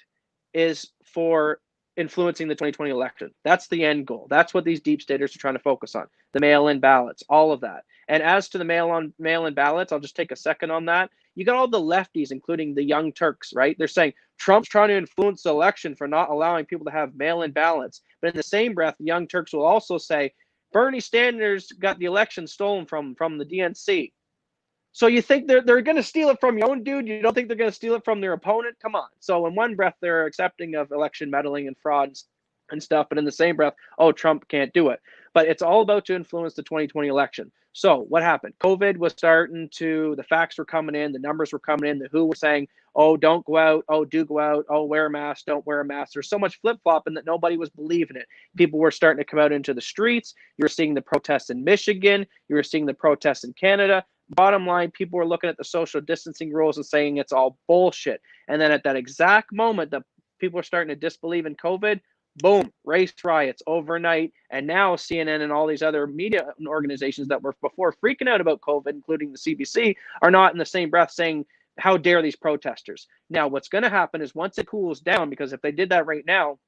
is for influencing the 2020 election. That's the end goal. That's what these deep staters are trying to focus on. The mail-in ballots, all of that. And as to the mail-in ballots, I'll just take a second on that. You got all the lefties, including the Young Turks, right? They're saying Trump's trying to influence the election for not allowing people to have mail-in ballots. But in the same breath, the Young Turks will also say Bernie Sanders got the election stolen from the DNC. So you think they're going to steal it from your own dude? You don't think they're going to steal it from their opponent? Come on. So in one breath, they're accepting of election meddling and fraud and stuff. But in the same breath, oh, Trump can't do it. But it's all about to influence the 2020 election. So what happened? COVID was starting to, the facts were coming in, the numbers were coming in, the WHO were saying, oh, don't go out, oh, do go out, oh, wear a mask, don't wear a mask. There's so much flip-flopping that nobody was believing it. People were starting to come out into the streets. You were seeing the protests in Michigan. You were seeing the protests in Canada. Bottom line, people were looking at the social distancing rules and saying it's all bullshit. And then at that exact moment that people are starting to disbelieve in COVID, boom, race riots overnight. And now CNN and all these other media organizations that were before freaking out about COVID, including the CBC, are not in the same breath saying, how dare these protesters? Now, what's going to happen is once it cools down, because if they did that right now,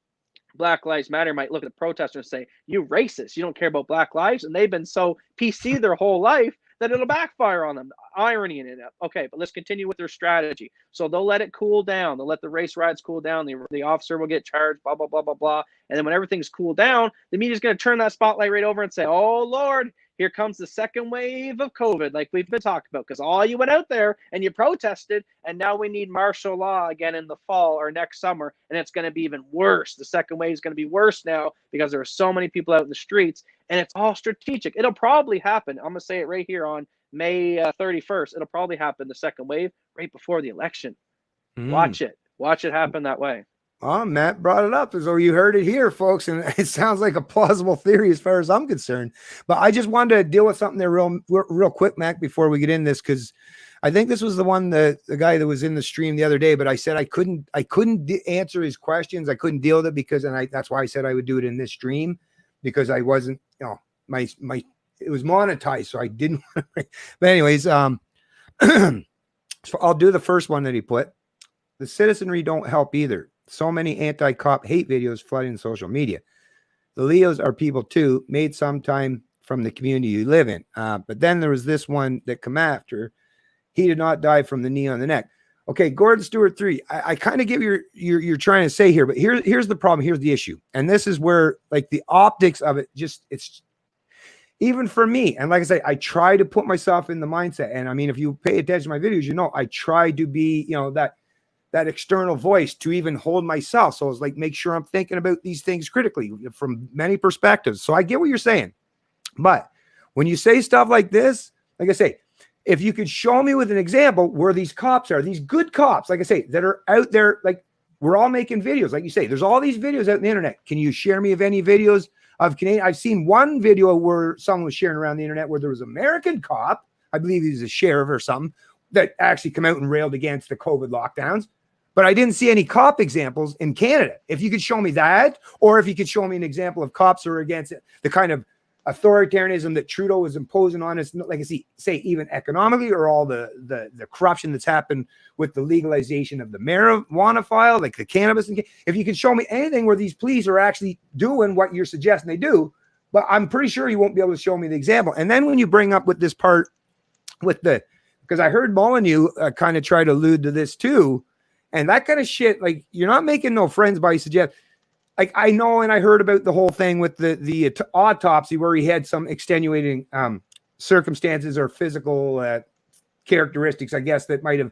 Black Lives Matter might look at the protesters and say, you racist, you don't care about Black lives. And they've been so PC their whole life that it'll backfire on them. Irony in it. Okay, but let's continue with their strategy. So they'll let it cool down. They'll let the race riots cool down. The officer will get charged, blah, blah, blah, blah, blah. And then when everything's cooled down, the media's going to turn that spotlight right over and say, oh, Lord, here comes the second wave of COVID, like we've been talking about, because all you went out there and you protested, and now we need martial law again in the fall or next summer, and it's going to be even worse. The second wave is going to be worse now because there are so many people out in the streets, and it's all strategic. It'll probably happen. I'm going to say it right here on May 31st. It'll probably happen, the second wave, right before the election. Watch it. Watch it happen that way. Oh, Matt brought it up as though you heard it here, folks, and it sounds like a plausible theory as far as I'm concerned. But I just wanted to deal with something there real quick, Mac, before we get in this, because I think this was the one the guy that was in the stream the other day. But I said I couldn't answer his questions. I couldn't deal with it because, that's why I said I would do it in this stream, because I wasn't, my it was monetized, so I didn't. But anyways, so I'll do the first one that he put. The citizenry don't help either. So many anti-cop hate videos flooding social media. The Leos are people too, made sometime from the community you live in. But then there was this one that come after. He did not die from the knee on the neck. Okay, Gordon Stewart 3. I kind of get what you're trying to say here, but here's the problem. Here's the issue. And this is where, like, the optics of it, it's even for me. And like I say, I try to put myself in the mindset. And I mean, if you pay attention to my videos, I try to be, that external voice to even hold myself. So it's like, make sure I'm thinking about these things critically from many perspectives. So I get what you're saying. But when you say stuff like this, like I say, if you could show me with an example where these cops are, these good cops, like I say, that are out there, like we're all making videos, like you say, there's all these videos out on the internet. Can you share me of any videos of Canadian? I've seen one video where someone was sharing around the internet where there was an American cop, I believe he's a sheriff or something, that actually come out and railed against the COVID lockdowns. But I didn't see any cop examples in Canada. If you could show me that, or if you could show me an example of cops who are against it, the kind of authoritarianism that Trudeau was imposing on us, like I say, even economically, or all the corruption that's happened with the legalization of the marijuana file, like the cannabis. If you can show me anything where these police are actually doing what you're suggesting they do, but I'm pretty sure you won't be able to show me the example. And then when you bring up with this part with because I heard Molyneux kind of try to allude to this too, and that kind of shit, like you're not making no friends by suggest. Like I know, and I heard about the whole thing with the autopsy where he had some extenuating circumstances or physical characteristics, I guess, that might have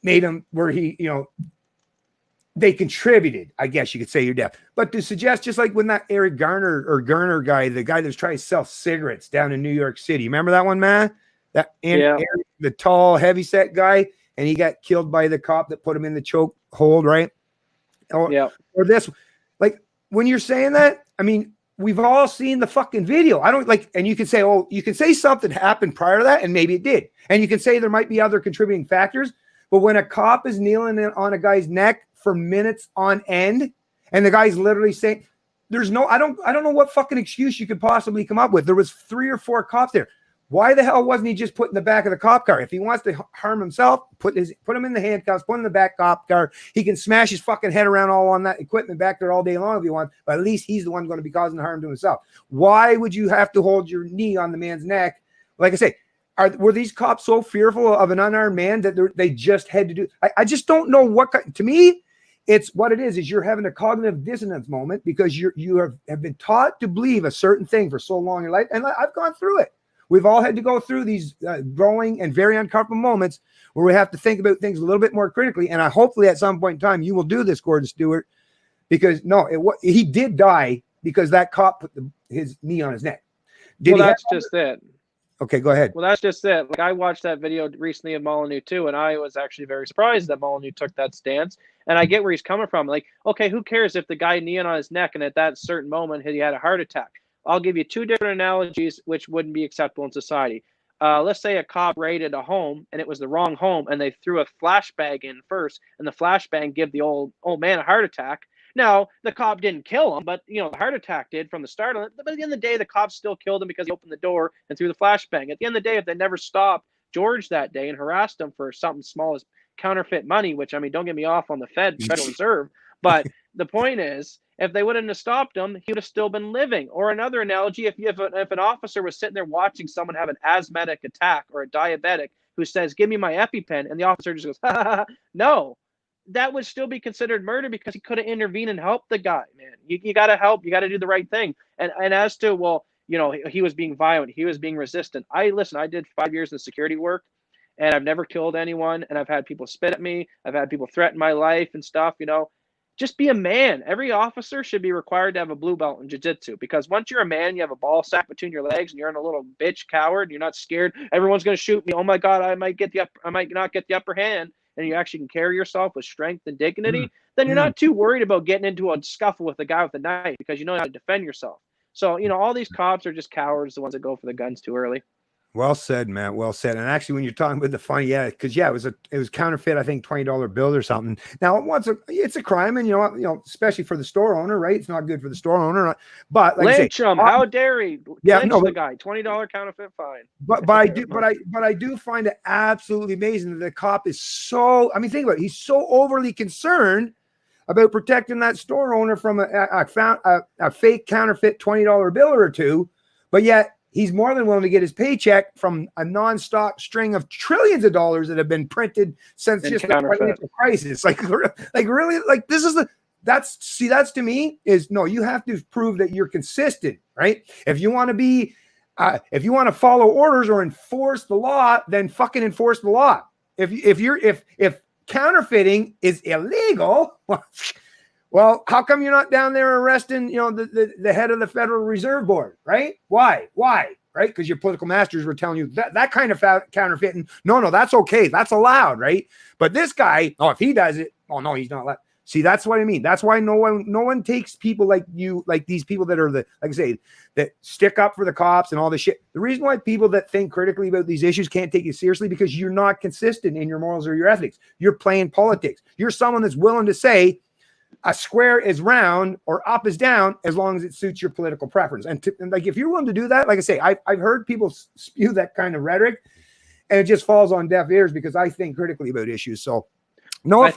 made him where he, they contributed, I guess you could say, your death. But to suggest, just like when that Eric Garner guy, the guy that was trying to sell cigarettes down in New York City, remember that one, man? Eric, the tall, heavyset guy, and he got killed by the cop that put him in the choke hold, right? Or this, like when you're saying that, I mean, we've all seen the fucking video. I don't like, and you can say, oh, you can say something happened prior to that, and maybe it did. And you can say there might be other contributing factors, but when a cop is kneeling on a guy's neck for minutes on end, and the guy's literally saying, there's no, I don't know what fucking excuse you could possibly come up with. There was 3 or 4 cops there. Why the hell wasn't he just put in the back of the cop car? If he wants to harm himself, put him in the handcuffs, put him in the back cop car. He can smash his fucking head around all on that equipment back there all day long if he wants, but at least he's the one going to be causing harm to himself. Why would you have to hold your knee on the man's neck? Like I say, were these cops so fearful of an unarmed man that they just had to do? I just don't know what. To me, it's what it is you're having a cognitive dissonance moment because you have been taught to believe a certain thing for so long in your life, and I've gone through it. We've all had to go through these growing and very uncomfortable moments where we have to think about things a little bit more critically. And hopefully at some point in time, you will do this, Gordon Stewart, because he did die because that cop put his knee on his neck. That's just it. Okay, go ahead. Well, that's just it. Like I watched that video recently of Molyneux too, and I was actually very surprised that Molyneux took that stance. And I get where he's coming from. Like, okay, who cares if the guy kneeing on his neck and at that certain moment he had a heart attack? I'll give you 2 different analogies which wouldn't be acceptable in society. Let's say a cop raided a home and it was the wrong home and they threw a flashbang in first and the flashbang gave the old man a heart attack. Now, the cop didn't kill him, but the heart attack did from the start of it. But at the end of the day, the cops still killed him because he opened the door and threw the flashbang. At the end of the day, if they never stopped George that day and harassed him for something small as counterfeit money, which, I mean, don't get me off on the Federal Reserve, but the point is, if they wouldn't have stopped him, he would have still been living. Or another analogy, if an officer was sitting there watching someone have an asthmatic attack or a diabetic who says, give me my EpiPen, and the officer just goes, ha, ha, ha. No, that would still be considered murder because he could have intervened and helped the guy, man. You got to help. You got to do the right thing. And as to, well, he was being violent. He was being resistant. I did 5 years in security work, and I've never killed anyone, and I've had people spit at me. I've had people threaten my life and stuff, Just be a man. Every officer should be required to have a blue belt in jiu-jitsu because once you're a man, you have a ball sack between your legs and you're in a little bitch coward. You're not scared. Everyone's going to shoot me. Oh my God, I might not get the upper hand. And you actually can carry yourself with strength and dignity. Then you're not too worried about getting into a scuffle with a guy with a knife because you know how to defend yourself. So, all these cops are just cowards, the ones that go for the guns too early. Well said, Matt. Well said. And actually, when you're talking about the funny, because it was counterfeit. I think $20 bill or something. Now, it's a crime, and especially for the store owner, right? It's not good for the store owner. But like lynch him. How dare he? Lynch the guy. $20 counterfeit fine. But I do find it absolutely amazing that the cop is so. I mean, think about it. He's so overly concerned about protecting that store owner from a fake counterfeit $20 bill or two, but yet he's more than willing to get his paycheck from a non-stop string of trillions of dollars that have been printed since just the financial crisis. Like really, like this is that's to me is no, you have to prove that you're consistent, right? If you want to follow orders or enforce the law, then fucking enforce the law. If counterfeiting is illegal, well, how come you're not down there arresting, the head of the Federal Reserve Board, right? Why? right? Because your political masters were telling you that kind of counterfeiting. No, that's okay. That's allowed, right? But this guy, if he does it, no, he's not allowed. See, that's what I mean. That's why no one takes people like you, like these people that are like I say, that stick up for the cops and all this shit. The reason why people that think critically about these issues can't take you seriously because you're not consistent in your morals or your ethics. You're playing politics. You're someone that's willing to say a square is round or up is down as long as it suits your political preference. And like, if you're willing to do that, like I say, I've heard people spew that kind of rhetoric, and it just falls on deaf ears because I think critically about issues. So, no offense.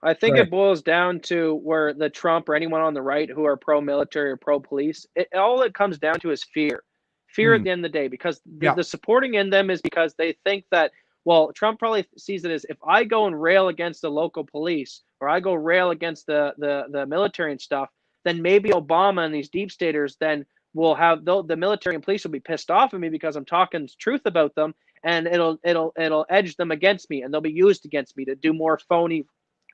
I think it boils down to where the Trump or anyone on the right who are pro-military or pro-police, all it comes down to is fear. Fear at the end of the day, because the supporting in them is because they think that, well, Trump probably sees it as, if I go and rail against the local police or I go rail against the military and stuff, then maybe Obama and these deep staters then will have the military and police will be pissed off at me because I'm talking truth about them, and it'll edge them against me, and they'll be used against me to do more phony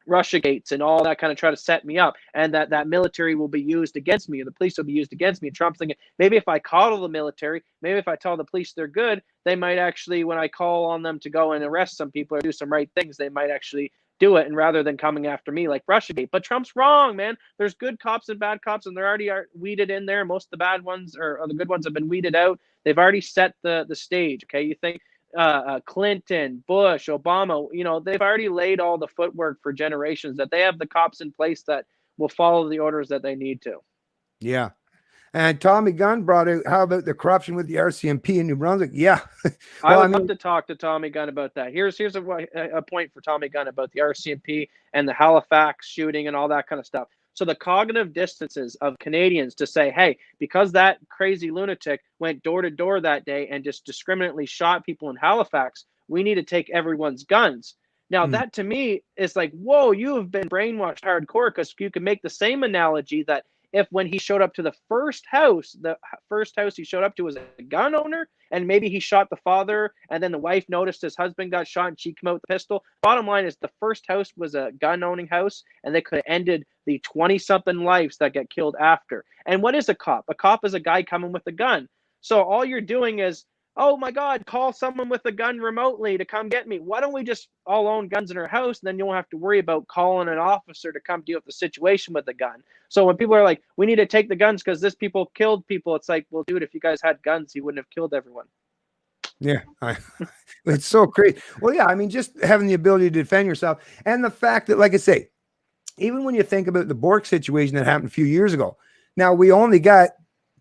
Russia gates and all that, kind of try to set me up, and that military will be used against me, and the police will be used against me. And Trump's thinking, maybe if I coddle the military, maybe if I tell the police they're good, they might actually, when I call on them to go and arrest some people or do some right things, they might actually do it, and rather than coming after me like Russiagate. But Trump's wrong, man. There's good cops and bad cops, and they're already weeded in there. Most of the bad ones or the good ones have been weeded out. They've already set the stage. Okay, you think Clinton, Bush, Obama, they've already laid all the footwork for generations, that they have the cops in place that will follow the orders that they need to. Yeah. And Tommy Gunn brought out, how about the corruption with the RCMP in New Brunswick? Yeah. Well, I would love to talk to Tommy Gunn about that. Here's a point for Tommy Gunn about the RCMP and the Halifax shooting and all that kind of stuff. So the cognitive distances of Canadians to say, hey, because that crazy lunatic went door to door that day and just discriminately shot people in Halifax, we need to take everyone's guns. Now, that to me is like, whoa, you have been brainwashed hardcore, because you can make the same analogy that if when he showed up to the first house he showed up to was a gun owner, and maybe he shot the father, and then the wife noticed his husband got shot and she came out with the pistol. Bottom line is the first house was a gun owning house, and they could have ended the 20-something lives that get killed after. And what is a cop? A cop is a guy coming with a gun. So all you're doing is, oh my God, call someone with a gun remotely to come get me. Why don't we just all own guns in our house? And then you won't have to worry about calling an officer to come deal with the situation with the gun. So when people are like, we need to take the guns because this people killed people, it's like, well, dude, if you guys had guns, you wouldn't have killed everyone. Yeah. It's so crazy. Well, yeah, I mean, just having the ability to defend yourself, and the fact that, like I say, even when you think about the Bork situation that happened a few years ago, now we only got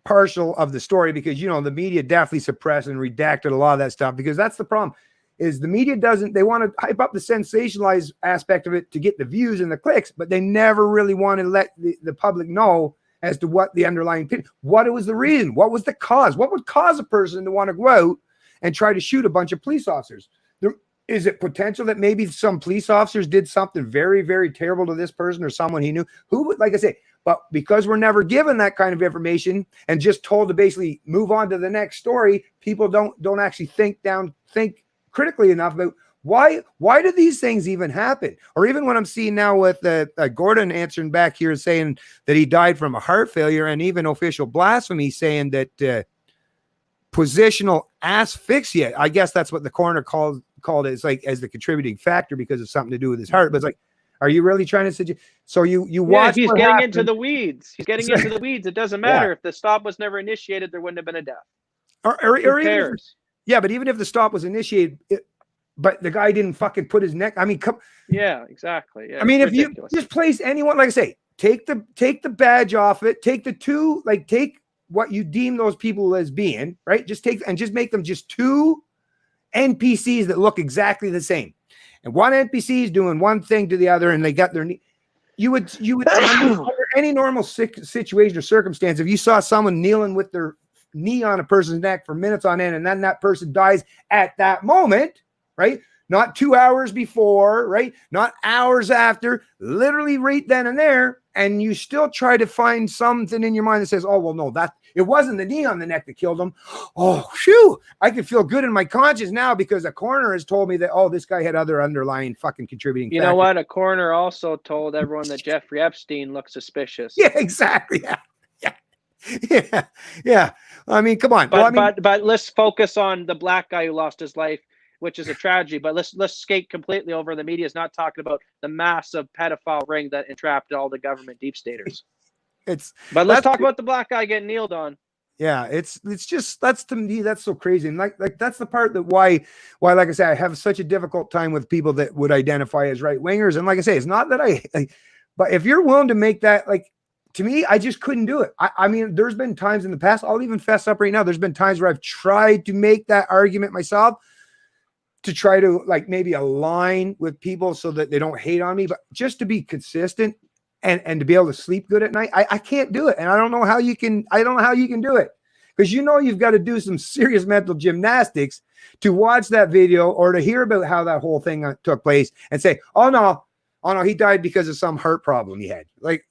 partial of the story because, the media definitely suppressed and redacted a lot of that stuff, because that's the problem, is the media they want to hype up the sensationalized aspect of it to get the views and the clicks, but they never really want to let the public know as to what the underlying, what it was, the reason, what was the cause, what would cause a person to want to go out and try to shoot a bunch of police officers. Is it potential that maybe some police officers did something very, very terrible to this person or someone he knew? Who would, like I say, but because we're never given that kind of information and just told to basically move on to the next story, people don't actually think critically enough about why do these things even happen? Or even when I'm seeing now with Gordon answering back here saying that he died from a heart failure, and even official blasphemy saying that positional asphyxia, I guess that's what the coroner called it. It's like as the contributing factor because of something to do with his heart. But it's like, are you really trying to suggest? So you watch. He's getting into the weeds. He's getting into the weeds. It doesn't matter if the stop was never initiated, there wouldn't have been a death. Or who cares? But even if the stop was initiated, but the guy didn't fucking put his neck. I mean, come. Yeah, exactly. Yeah, I mean, if ridiculous. You just place anyone, like I say, take the badge off it. Take what you deem those people as being, right? Just make them just two NPCs that look exactly the same. And one NPC is doing one thing to the other, and they got their knee. You would under any normal situation or circumstance, if you saw someone kneeling with their knee on a person's neck for minutes on end, and then that person dies at that moment, right? Not 2 hours before, right? Not hours after, literally right then and there. And you still try to find something in your mind that says, oh, well, no, that it wasn't the knee on the neck that killed him. Oh, phew. I can feel good in my conscience now because a coroner has told me that, oh, this guy had other underlying fucking contributing factors. You know what? A coroner also told everyone that Jeffrey Epstein looked suspicious. Yeah, exactly. Yeah. Yeah, yeah. I mean, come on. But Well, I mean, but let's focus on the black guy who lost his life, which is a tragedy. But let's skate completely over. The media is not talking about the massive pedophile ring that entrapped all the government deep staters. it's But let's that's talk about the black guy getting kneeled on. yeah, it's just that's to me that's so crazy, and like that's the part that why like I say I have such a difficult time with people that would identify as right wingers, and like I say, it's not that but if you're willing to make that like. To me, I just couldn't do it. I mean, there's been times in the past, I'll even fess up right now. There's been times where I've tried to make that argument myself to try to like maybe align with people so that they don't hate on me, but just to be consistent and to be able to sleep good at night, I can't do it. And I don't know how you can do it because you've got to do some serious mental gymnastics to watch that video or to hear about how that whole thing took place and say, oh no, he died because of some heart problem he had. Like,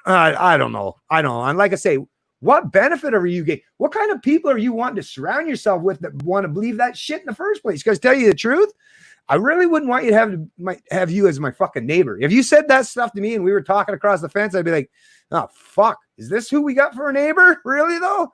I don't know. And like I say, what benefit are you getting? What kind of people are you wanting to surround yourself with that want to believe that shit in the first place? Because tell you the truth, I really wouldn't want you to have you as my fucking neighbor. If you said that stuff to me and we were talking across the fence, I'd be like, oh, fuck. Is this who we got for a neighbor? Really, though?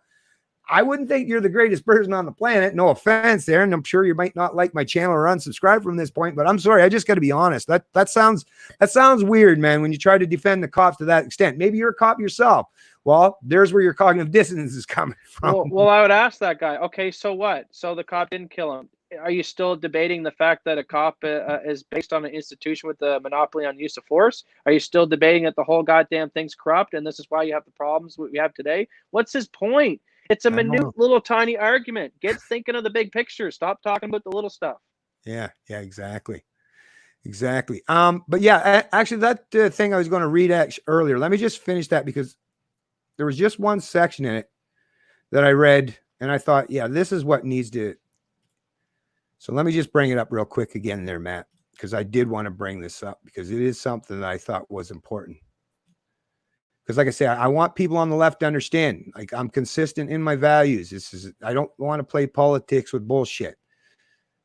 I wouldn't think you're the greatest person on the planet. No offense there. And I'm sure you might not like my channel or unsubscribe from this point, but I'm sorry. I just got to be honest. That sounds weird, man, when you try to defend the cops to that extent. Maybe you're a cop yourself. Well, there's where your cognitive dissonance is coming from. Well, I would ask that guy, okay, so what? So the cop didn't kill him. Are you still debating the fact that a cop is based on an institution with a monopoly on use of force? Are you still debating that the whole goddamn thing's corrupt and this is why you have the problems we have today? What's his point? It's a minute little tiny argument. Get thinking of the big picture. Stop talking about the little stuff. Yeah, exactly. But yeah, actually that thing I was going to read earlier, let me just finish that because there was just one section in it that I read and I thought, yeah, this is what needs to. So let me just bring it up real quick again there, Matt, because I did want to bring this up because it is something that I thought was important. Because like I say, I want people on the left to understand, like I'm consistent in my values. I don't want to play politics with bullshit.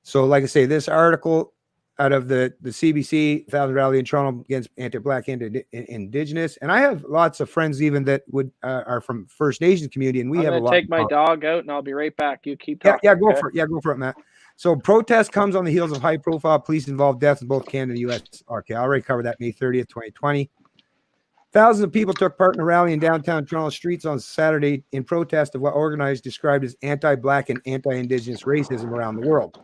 So like I say, this article out of the CBC, Thousand Rally in Toronto against anti-Black and Indigenous. And I have lots of friends even that are from First Nations community. And I'm going to take my dog out and I'll be right back. You keep talking. Yeah, go for it. Yeah, go for it, Matt. So protest comes on the heels of high-profile police-involved deaths in both Canada and the U.S. Okay, I already covered that May 30th, 2020. Thousands of people took part in a rally in downtown Toronto streets on Saturday in protest of what organizers described as anti-Black and anti-Indigenous racism around the world.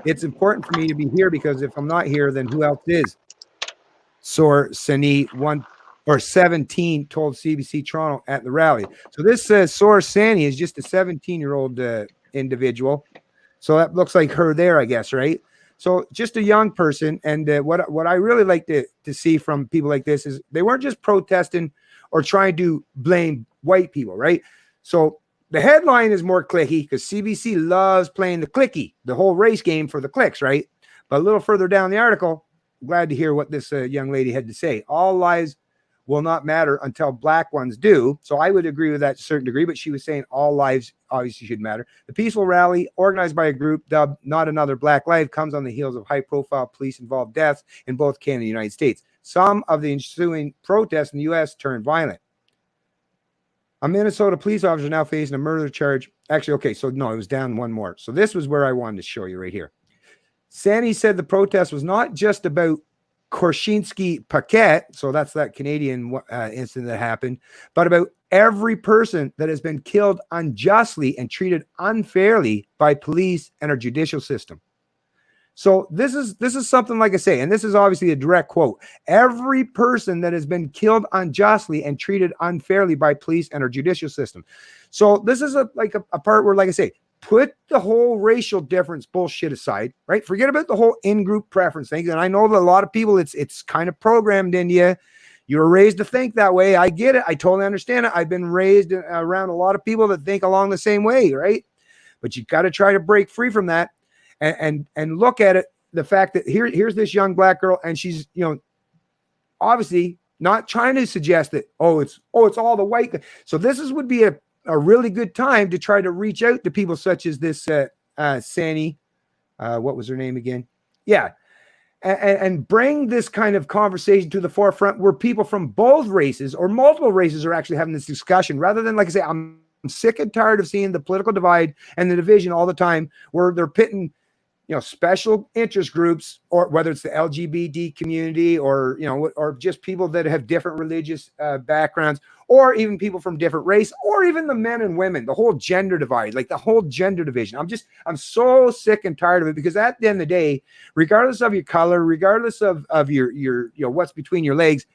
It's important for me to be here because if I'm not here, then who else is? Sor Sani 17 told CBC Toronto at the rally. So this Sor Sani is just a 17-year-old individual. So that looks like her there, I guess, right? So just a young person. And what I really like to see from people like this is they weren't just protesting or trying to blame white people, right? So the headline is more clicky because CBC loves playing the clicky, the whole race game for the clicks, right? But a little further down the article, I'm glad to hear what this young lady had to say. All lives will not matter until Black ones do. So I would agree with that to a certain degree, but she was saying all lives obviously should matter. The peaceful rally organized by a group dubbed Not Another Black Life comes on the heels of high-profile police-involved deaths in both Canada and the United States. Some of the ensuing protests in the U.S. turned violent. A Minnesota police officer now facing a murder charge. Actually, okay, so no, it was down one more. So this was where I wanted to show you right here. Sandy said the protest was not just about Korshinsky Paquette, so that's that Canadian incident that happened, but about every person that has been killed unjustly and treated unfairly by police and our judicial system. So this is something like I say, and this is obviously a direct quote. Every person that has been killed unjustly and treated unfairly by police and our judicial system. So this is a part where, like I say, put the whole racial difference bullshit aside, right? Forget about the whole in-group preference thing. And I know that a lot of people, it's kind of programmed in you. You were raised to think that way. I get it. I totally understand it. I've been raised around a lot of people that think along the same way, right? But you got to try to break free from that and look at it. The fact that here's this young Black girl, and she's, obviously not trying to suggest that, it's all the white. So would be a really good time to try to reach out to people such as this Sani. What was her name again? Yeah. and bring this kind of conversation to the forefront where people from both races or multiple races are actually having this discussion, rather than, like I say, I'm sick and tired of seeing the political divide and the division all the time, where they're pitting, special interest groups, or whether it's the LGBT community, or, or just people that have different religious backgrounds, or even people from different race, or even the men and women, the whole gender divide, like the whole gender division. I'm so sick and tired of it, because at the end of the day, regardless of your color, regardless of your what's between your legs,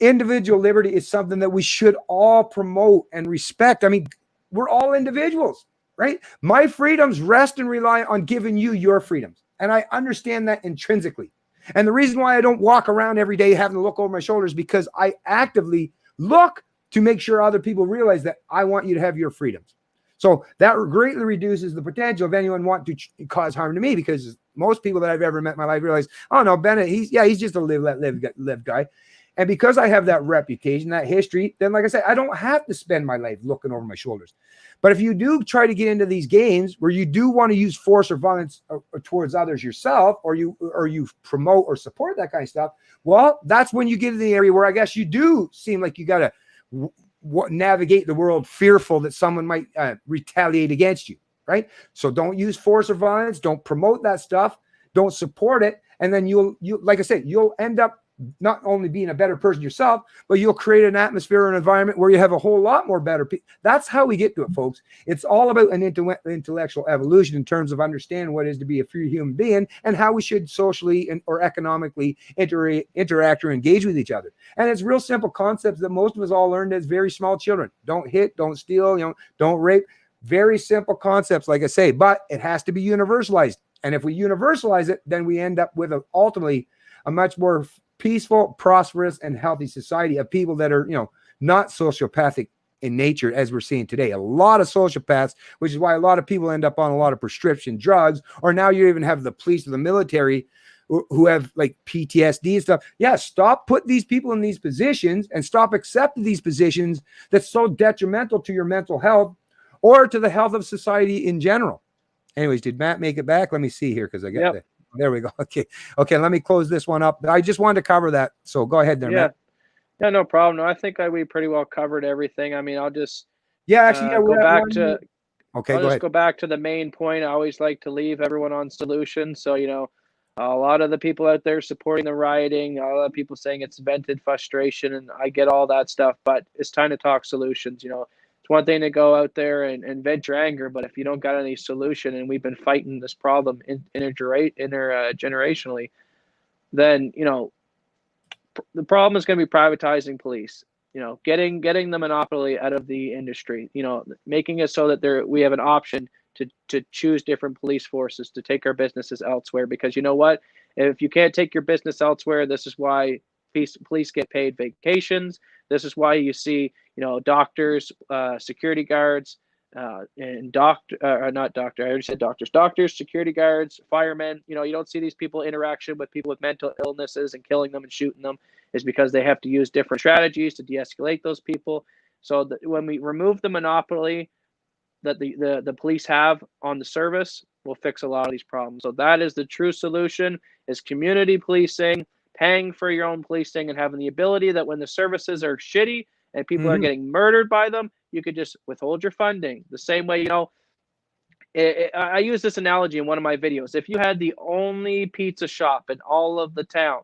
individual liberty is something that we should all promote and respect. I mean, we're all individuals, right? My freedoms rest and rely on giving you your freedoms. And I understand that intrinsically. And the reason why I don't walk around every day having to look over my shoulders, because I actively look to make sure other people realize that I want you to have your freedoms. So that greatly reduces the potential of anyone wanting to cause harm to me, because most people that I've ever met in my life realize, oh no, Bennett, he's just a live guy. And because I have that reputation, that history, then, like I said, I don't have to spend my life looking over my shoulders. But if you do try to get into these games where you do want to use force or violence towards others yourself, or you promote or support that kind of stuff, well, that's when you get in the area where I guess you do seem like you got to navigate the world fearful that someone might retaliate against you, right? So don't use force or violence. Don't promote that stuff. Don't support it. And then you'll like I said, you'll end up not only being a better person yourself, but you'll create an atmosphere or an environment where you have a whole lot more better people. That's how we get to it, folks. It's all about an intellectual evolution in terms of understanding what it is to be a free human being, and how we should socially or economically interact or engage with each other. And it's real simple concepts that most of us all learned as very small children. Don't hit, don't steal, don't rape. Very simple concepts, like I say, but it has to be universalized. And if we universalize it, then we end up with ultimately a much more peaceful, prosperous, and healthy society of people that are, not sociopathic in nature, as we're seeing today. A lot of sociopaths, which is why a lot of people end up on a lot of prescription drugs, or now you even have the police or the military who have like PTSD and stuff. Yeah, stop putting these people in these positions, and stop accepting these positions that's so detrimental to your mental health or to the health of society in general. Anyways, did Matt make it back? Let me see here, because I got there we go. Okay. Let me close this one up. I just wanted to cover that. So go ahead there, Matt. Yeah, no problem. No, I think we pretty well covered everything. I mean, I'll just go back to okay. I'll Go just ahead. go back to the main point. I always like to leave everyone on solutions. So, a lot of the people out there supporting the rioting, a lot of people saying it's vented frustration, and I get all that stuff, but it's time to talk solutions. It's one thing to go out there and vent your anger, but if you don't got any solution, and we've been fighting this problem intergenerationally, then, the problem is going to be privatizing police, getting the monopoly out of the industry, making it so that we have an option to choose different police forces to take our businesses elsewhere. Because you know what? If you can't take your business elsewhere, this is why police get paid vacations. This is why you see, doctors, security guards, and not doctor. I already said doctors, security guards, firemen. You don't see these people interaction with people with mental illnesses and killing them and shooting them, is because they have to use different strategies to de-escalate those people. So when we remove the monopoly that the police have on the service, we'll fix a lot of these problems. So that is the true solution: is community policing, paying for your own policing, and having the ability that when the services are shitty and people are getting murdered by them, you could just withhold your funding. The same way, I use this analogy in one of my videos. If you had the only pizza shop in all of the town,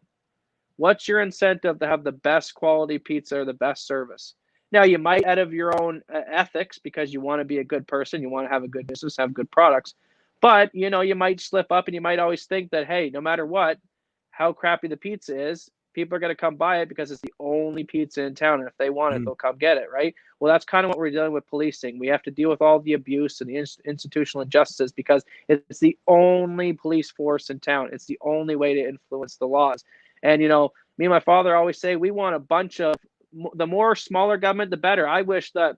what's your incentive to have the best quality pizza or the best service? Now, you might, out of your own ethics, because you want to be a good person, you want to have a good business, have good products, but, you might slip up, and you might always think that, hey, no matter what, how crappy the pizza is, people are going to come buy it because it's the only pizza in town. And if they want it, they'll come get it, right? Well, that's kind of what we're dealing with policing. We have to deal with all the abuse and the institutional injustices, because it's the only police force in town. It's the only way to influence the laws. And, me and my father always say we want a bunch of, the more smaller government, the better. I wish that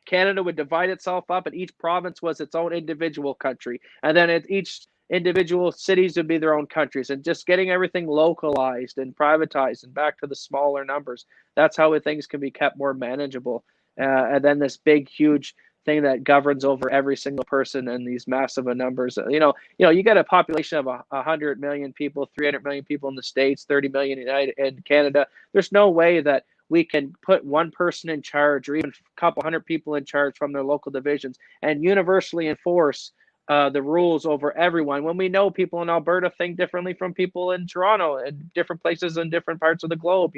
Canada would divide itself up and each province was its own individual country. And then each individual cities would be their own countries, and just getting everything localized and privatized and back to the smaller numbers. That's how things can be kept more manageable. And then this big, huge thing that governs over every single person in these massive numbers. You got a population of 100 million people, 300 million people in the States, 30 million in Canada. There's no way that we can put one person in charge or even a couple hundred people in charge from their local divisions and universally enforce the rules over everyone, when we know people in Alberta think differently from people in Toronto and different places in different parts of the globe.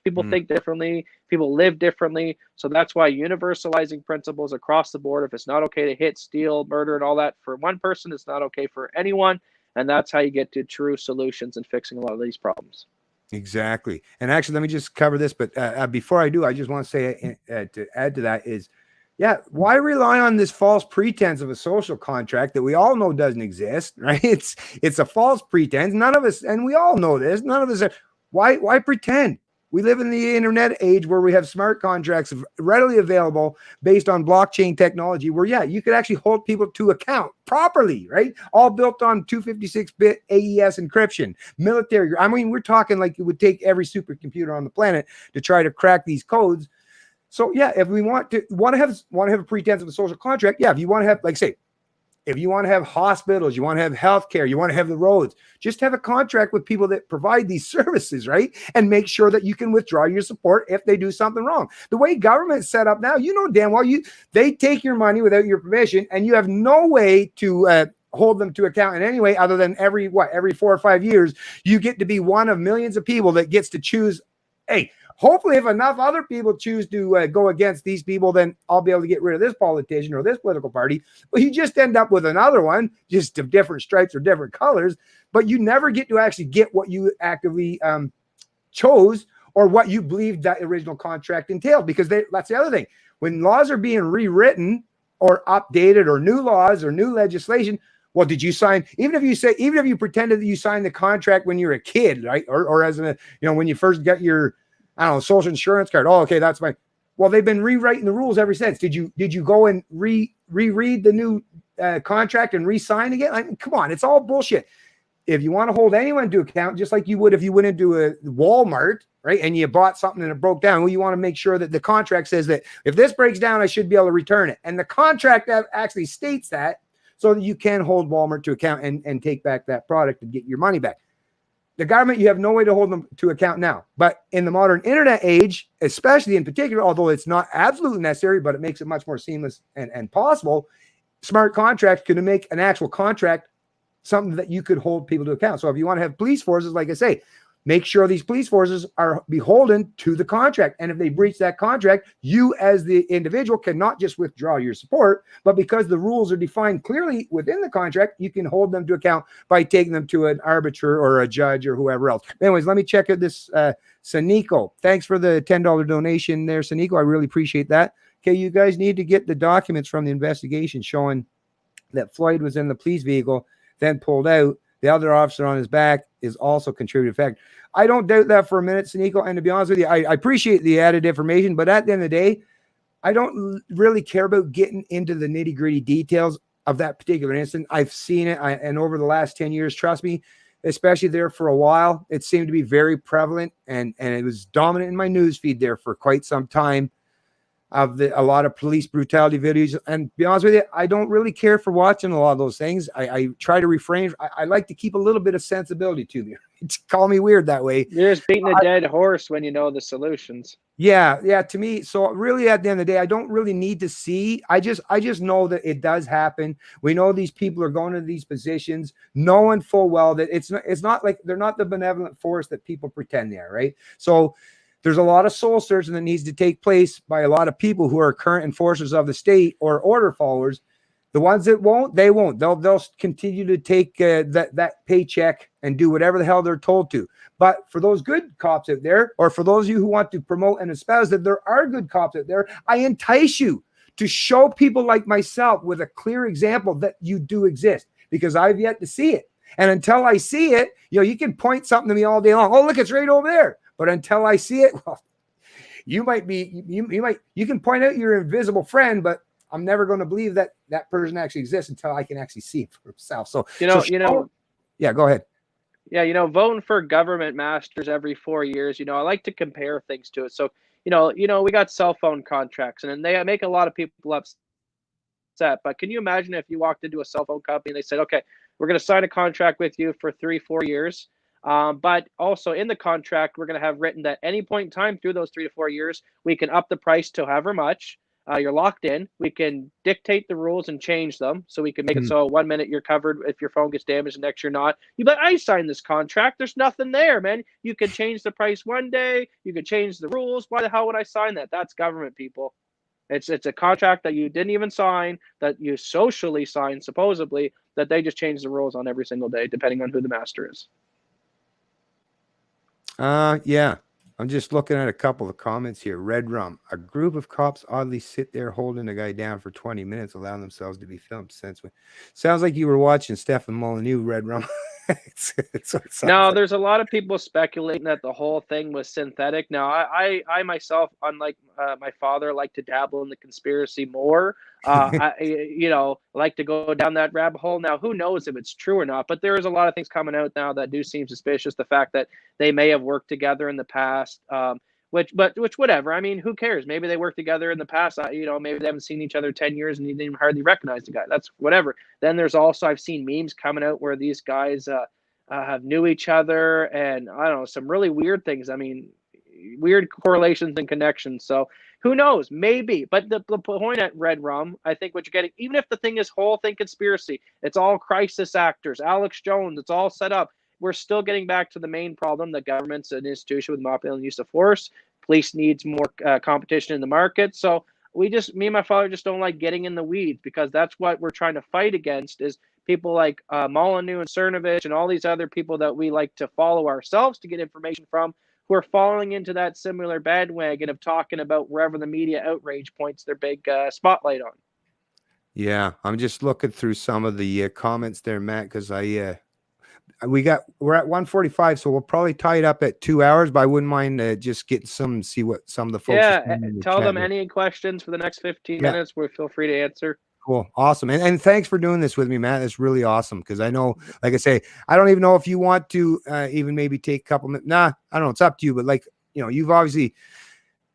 People think differently, people live differently. So that's why universalizing principles across the board, if it's not okay to hit, steal, murder, and all that for one person, it's not okay for anyone. And that's how you get to true solutions and fixing a lot of these problems. Exactly. And actually, let me just cover this. But before I do, I just want to say to add to that is, yeah, why rely on this false pretense of a social contract that we all know doesn't exist, right? It's a false pretense. None of us, and we all know this, none of us are, why pretend? We live in the internet age where we have smart contracts readily available based on blockchain technology where, yeah, you could actually hold people to account properly, right? All built on 256-bit AES encryption, military. I mean, we're talking like it would take every supercomputer on the planet to try to crack these codes. So yeah, if we want to have a pretense of a social contract, yeah, if you want to have, like say, if you want to have hospitals, you want to have healthcare, you want to have the roads, just have a contract with people that provide these services, right? And make sure that you can withdraw your support if they do something wrong. The way government's set up now, damn well they take your money without your permission, and you have no way to hold them to account in any way other than every 4 or 5 years, you get to be one of millions of people that gets to choose. Hey, hopefully, if enough other people choose to go against these people, then I'll be able to get rid of this politician or this political party. But you just end up with another one, just of different stripes or different colors. But you never get to actually get what you actively chose or what you believed that original contract entailed. Because that's the other thing. When laws are being rewritten or updated, or new laws or new legislation, well, did you sign? Even if you pretended that you signed the contract when you were a kid, right? Or as when you first got your, I don't know, social insurance card. Oh, okay, that's fine. Well, they've been rewriting the rules ever since. Did you go and reread the new contract and re-sign again? I mean, come on, it's all bullshit. If you want to hold anyone to account, just like you would if you went into a Walmart, right, and you bought something and it broke down, well, you want to make sure that the contract says that if this breaks down, I should be able to return it. And the contract actually states that, so that you can hold Walmart to account and take back that product and get your money back. The government, you have no way to hold them to account now. But in the modern internet age, especially in particular, although it's not absolutely necessary, but it makes it much more seamless and possible, smart contracts can make an actual contract something that you could hold people to account. So if you want to have police forces, like I say, make sure these police forces are beholden to the contract. And if they breach that contract, you as the individual cannot just withdraw your support, but because the rules are defined clearly within the contract, you can hold them to account by taking them to an arbiter or a judge or whoever else. Anyways, let me check out this Saniko. Thanks for the $10 donation there, Saniko. I really appreciate that. Okay, you guys need to get the documents from the investigation showing that Floyd was in the police vehicle, then pulled out. The other officer on his back is also contributing fact. I don't doubt that for a minute, Saniko. And to be honest with you, I appreciate the added information, but at the end of the day, I don't really care about getting into the nitty-gritty details of that particular incident. I've seen it, and over the last 10 years, trust me, especially there for a while, it seemed to be very prevalent, and it was dominant in my news feed there for quite some time, of a lot of police brutality videos. And to be honest with you, I don't really care for watching a lot of those things. I try to refrain. I like to keep a little bit of sensibility to me. Call me weird that way. You're just beating a dead horse when you know the solutions. Yeah, to me. So really, at the end of the day, I don't really need to see. I just know that it does happen. We know these people are going to these positions, knowing full well that it's not like they're not the benevolent force that people pretend they are, right? So there's a lot of soul searching that needs to take place by a lot of people who are current enforcers of the state or order followers. The ones that won't, they won't. They'll continue to take that paycheck and do whatever the hell they're told to. But for those good cops out there, or for those of you who want to promote and espouse that there are good cops out there, I entice you to show people like myself with a clear example that you do exist, because I've yet to see it. And until I see it, you can point something to me all day long. Oh, look, it's right over there. But until I see it, well, you can point out your invisible friend, but I'm never going to believe that that person actually exists until I can actually see it for himself. So, yeah, go ahead. Yeah, voting for government masters every 4 years, I like to compare things to it. So, we got cell phone contracts, and they make a lot of people upset set. But can you imagine if you walked into a cell phone company and they said, okay, we're going to sign a contract with you for 3-4 years. But also in the contract, we're going to have written that any point in time through those 3 to 4 years, we can up the price to however much. You're locked in. We can dictate the rules and change them. So we can make it so 1 minute you're covered if your phone gets damaged, the next you're not. You but I signed this contract. There's nothing there, man. You could change the price one day. You could change the rules. Why the hell would I sign that? That's government, people. It's a contract that you didn't even sign, that you socially signed, supposedly, that they just change the rules on every single day, depending on who the master is. Yeah. I'm just looking at a couple of comments here. Red Rum. A group of cops oddly sit there holding a guy down for 20 minutes, allowing themselves to be filmed. Sounds like you were watching Stefan Molyneux, Red Rum. No, like. there's a lot of people speculating that the whole thing was synthetic. Now, I myself, unlike my father, like to dabble in the conspiracy more. I like to go down that rabbit hole. Now, who knows if it's true or not? But there is a lot of things coming out now that do seem suspicious. The fact that they may have worked together in the past. Which whatever. I mean, who cares? Maybe they worked together in the past. Maybe they haven't seen each other 10 years and you didn't even hardly recognize the guy. That's whatever. Then there's also, I've seen memes coming out where these guys have knew each other, and I don't know, some really weird things. I mean, weird correlations and connections. So who knows? Maybe. But the point at Red Rum, I think what you're getting, even if the thing is whole thing conspiracy, it's all crisis actors, Alex Jones, it's all set up. We're still getting back to the main problem. The government's an institution with monopoly use of force. Police needs more competition in the market. So me and my father just don't like getting in the weeds, because that's what we're trying to fight against, is people like Molyneux and Cernovich and all these other people that we like to follow ourselves to get information from, who are falling into that similar bandwagon of talking about wherever the media outrage points their big spotlight on. Yeah, I'm just looking through some of the comments there, Matt, because we're at 1:45, so we'll probably tie it up at 2 hours, but I wouldn't mind just getting see what some of the folks. Yeah, tell them any questions for the next 15 minutes. We'll feel free to answer. Cool. Awesome. And thanks for doing this with me, Matt. It's really awesome, because I know, like I say, I don't even know if you want to even maybe take a couple minutes. Nah, I don't know. It's up to you. But you've obviously,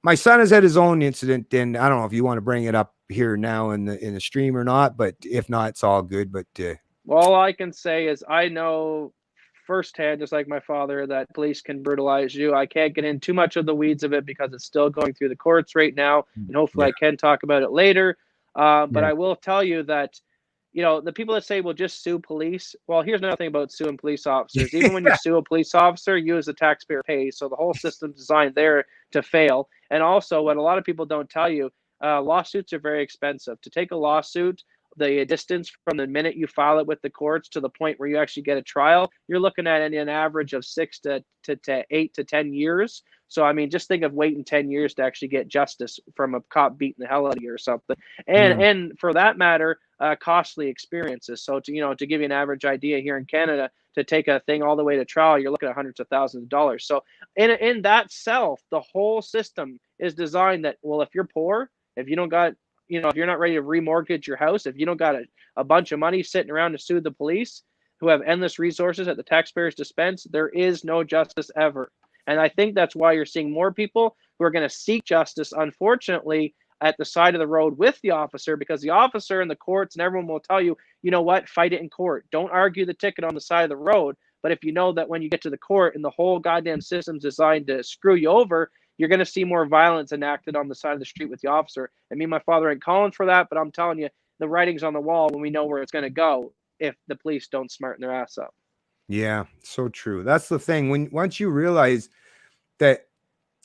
my son has had his own incident, and I don't know if you want to bring it up here now in the stream or not, but if not, it's all good. But well, all I can say is I know firsthand, just like my father, that police can brutalize you. I can't get in too much of the weeds of it because it's still going through the courts right now, and hopefully I can talk about it later. But I will tell you that, the people that say, well, just sue police. Well, here's another thing about suing police officers. Even when you sue a police officer, you as the taxpayer pay. So the whole system's designed there to fail. And also, what a lot of people don't tell you, lawsuits are very expensive. To take a lawsuit, the distance from the minute you file it with the courts to the point where you actually get a trial, you're looking at an average of 6 to 8 to 10 years. So, I mean, just think of waiting 10 years to actually get justice from a cop beating the hell out of you or something. And for that matter, costly experiences. So, to give you an average idea, here in Canada, to take a thing all the way to trial, you're looking at hundreds of thousands of dollars. So in that self, the whole system is designed that, well, if you're poor, if you don't got, if you're not ready to remortgage your house, if you don't got a bunch of money sitting around to sue the police, who have endless resources at the taxpayers' dispense, there is no justice ever. And I think that's why you're seeing more people who are going to seek justice, unfortunately, at the side of the road with the officer, because the officer and the courts and everyone will tell you, you know what, fight it in court. Don't argue the ticket on the side of the road. But if you know that when you get to the court and the whole goddamn system's designed to screw you over, you're going to see more violence enacted on the side of the street with the officer. And me and my father ain't calling for that, but I'm telling you, the writing's on the wall when we know where it's going to go if the police don't smarten their ass up. Yeah, so true. That's the thing. Once you realize that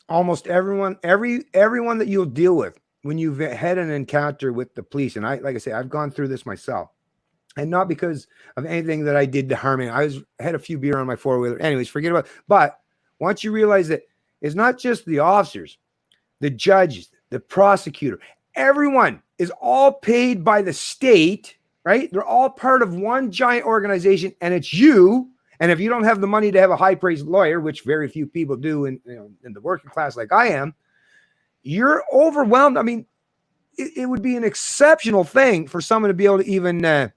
almost everyone that you'll deal with, when you've had an encounter with the police, and like I say, I've gone through this myself, and not because of anything that I did to harm him. I had a few beer on my four-wheeler. Anyways, forget about it. But once you realize that it's not just the officers, the judges, the prosecutor, everyone is all paid by the state, right? They're all part of one giant organization, and it's you. And if you don't have the money to have a high-priced lawyer, which very few people do in the working class like I am, you're overwhelmed. I mean, it would be an exceptional thing for someone to be able to even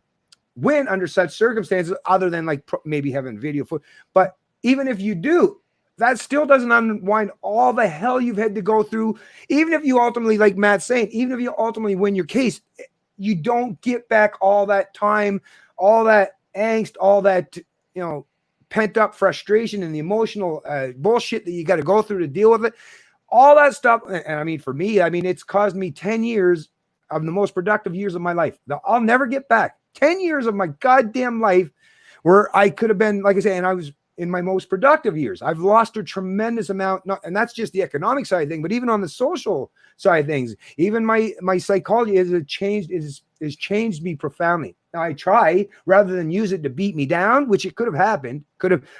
win under such circumstances, other than like maybe having video footage. But even if you do, that still doesn't unwind all the hell you've had to go through. Even if you ultimately, like Matt's saying, even if you ultimately win your case, you don't get back all that time, all that angst, all that, pent up frustration and the emotional bullshit that you got to go through to deal with it. All that stuff. And I mean, for me, it's caused me 10 years of the most productive years of my life. I'll never get back 10 years of my goddamn life where I could have been, like I say, and I was in my most productive years. I've lost a tremendous amount, and that's just the economic side of things, but even on the social side of things, even my psychology has changed me profoundly. Now I try, rather than use it to beat me down, which it could have happened,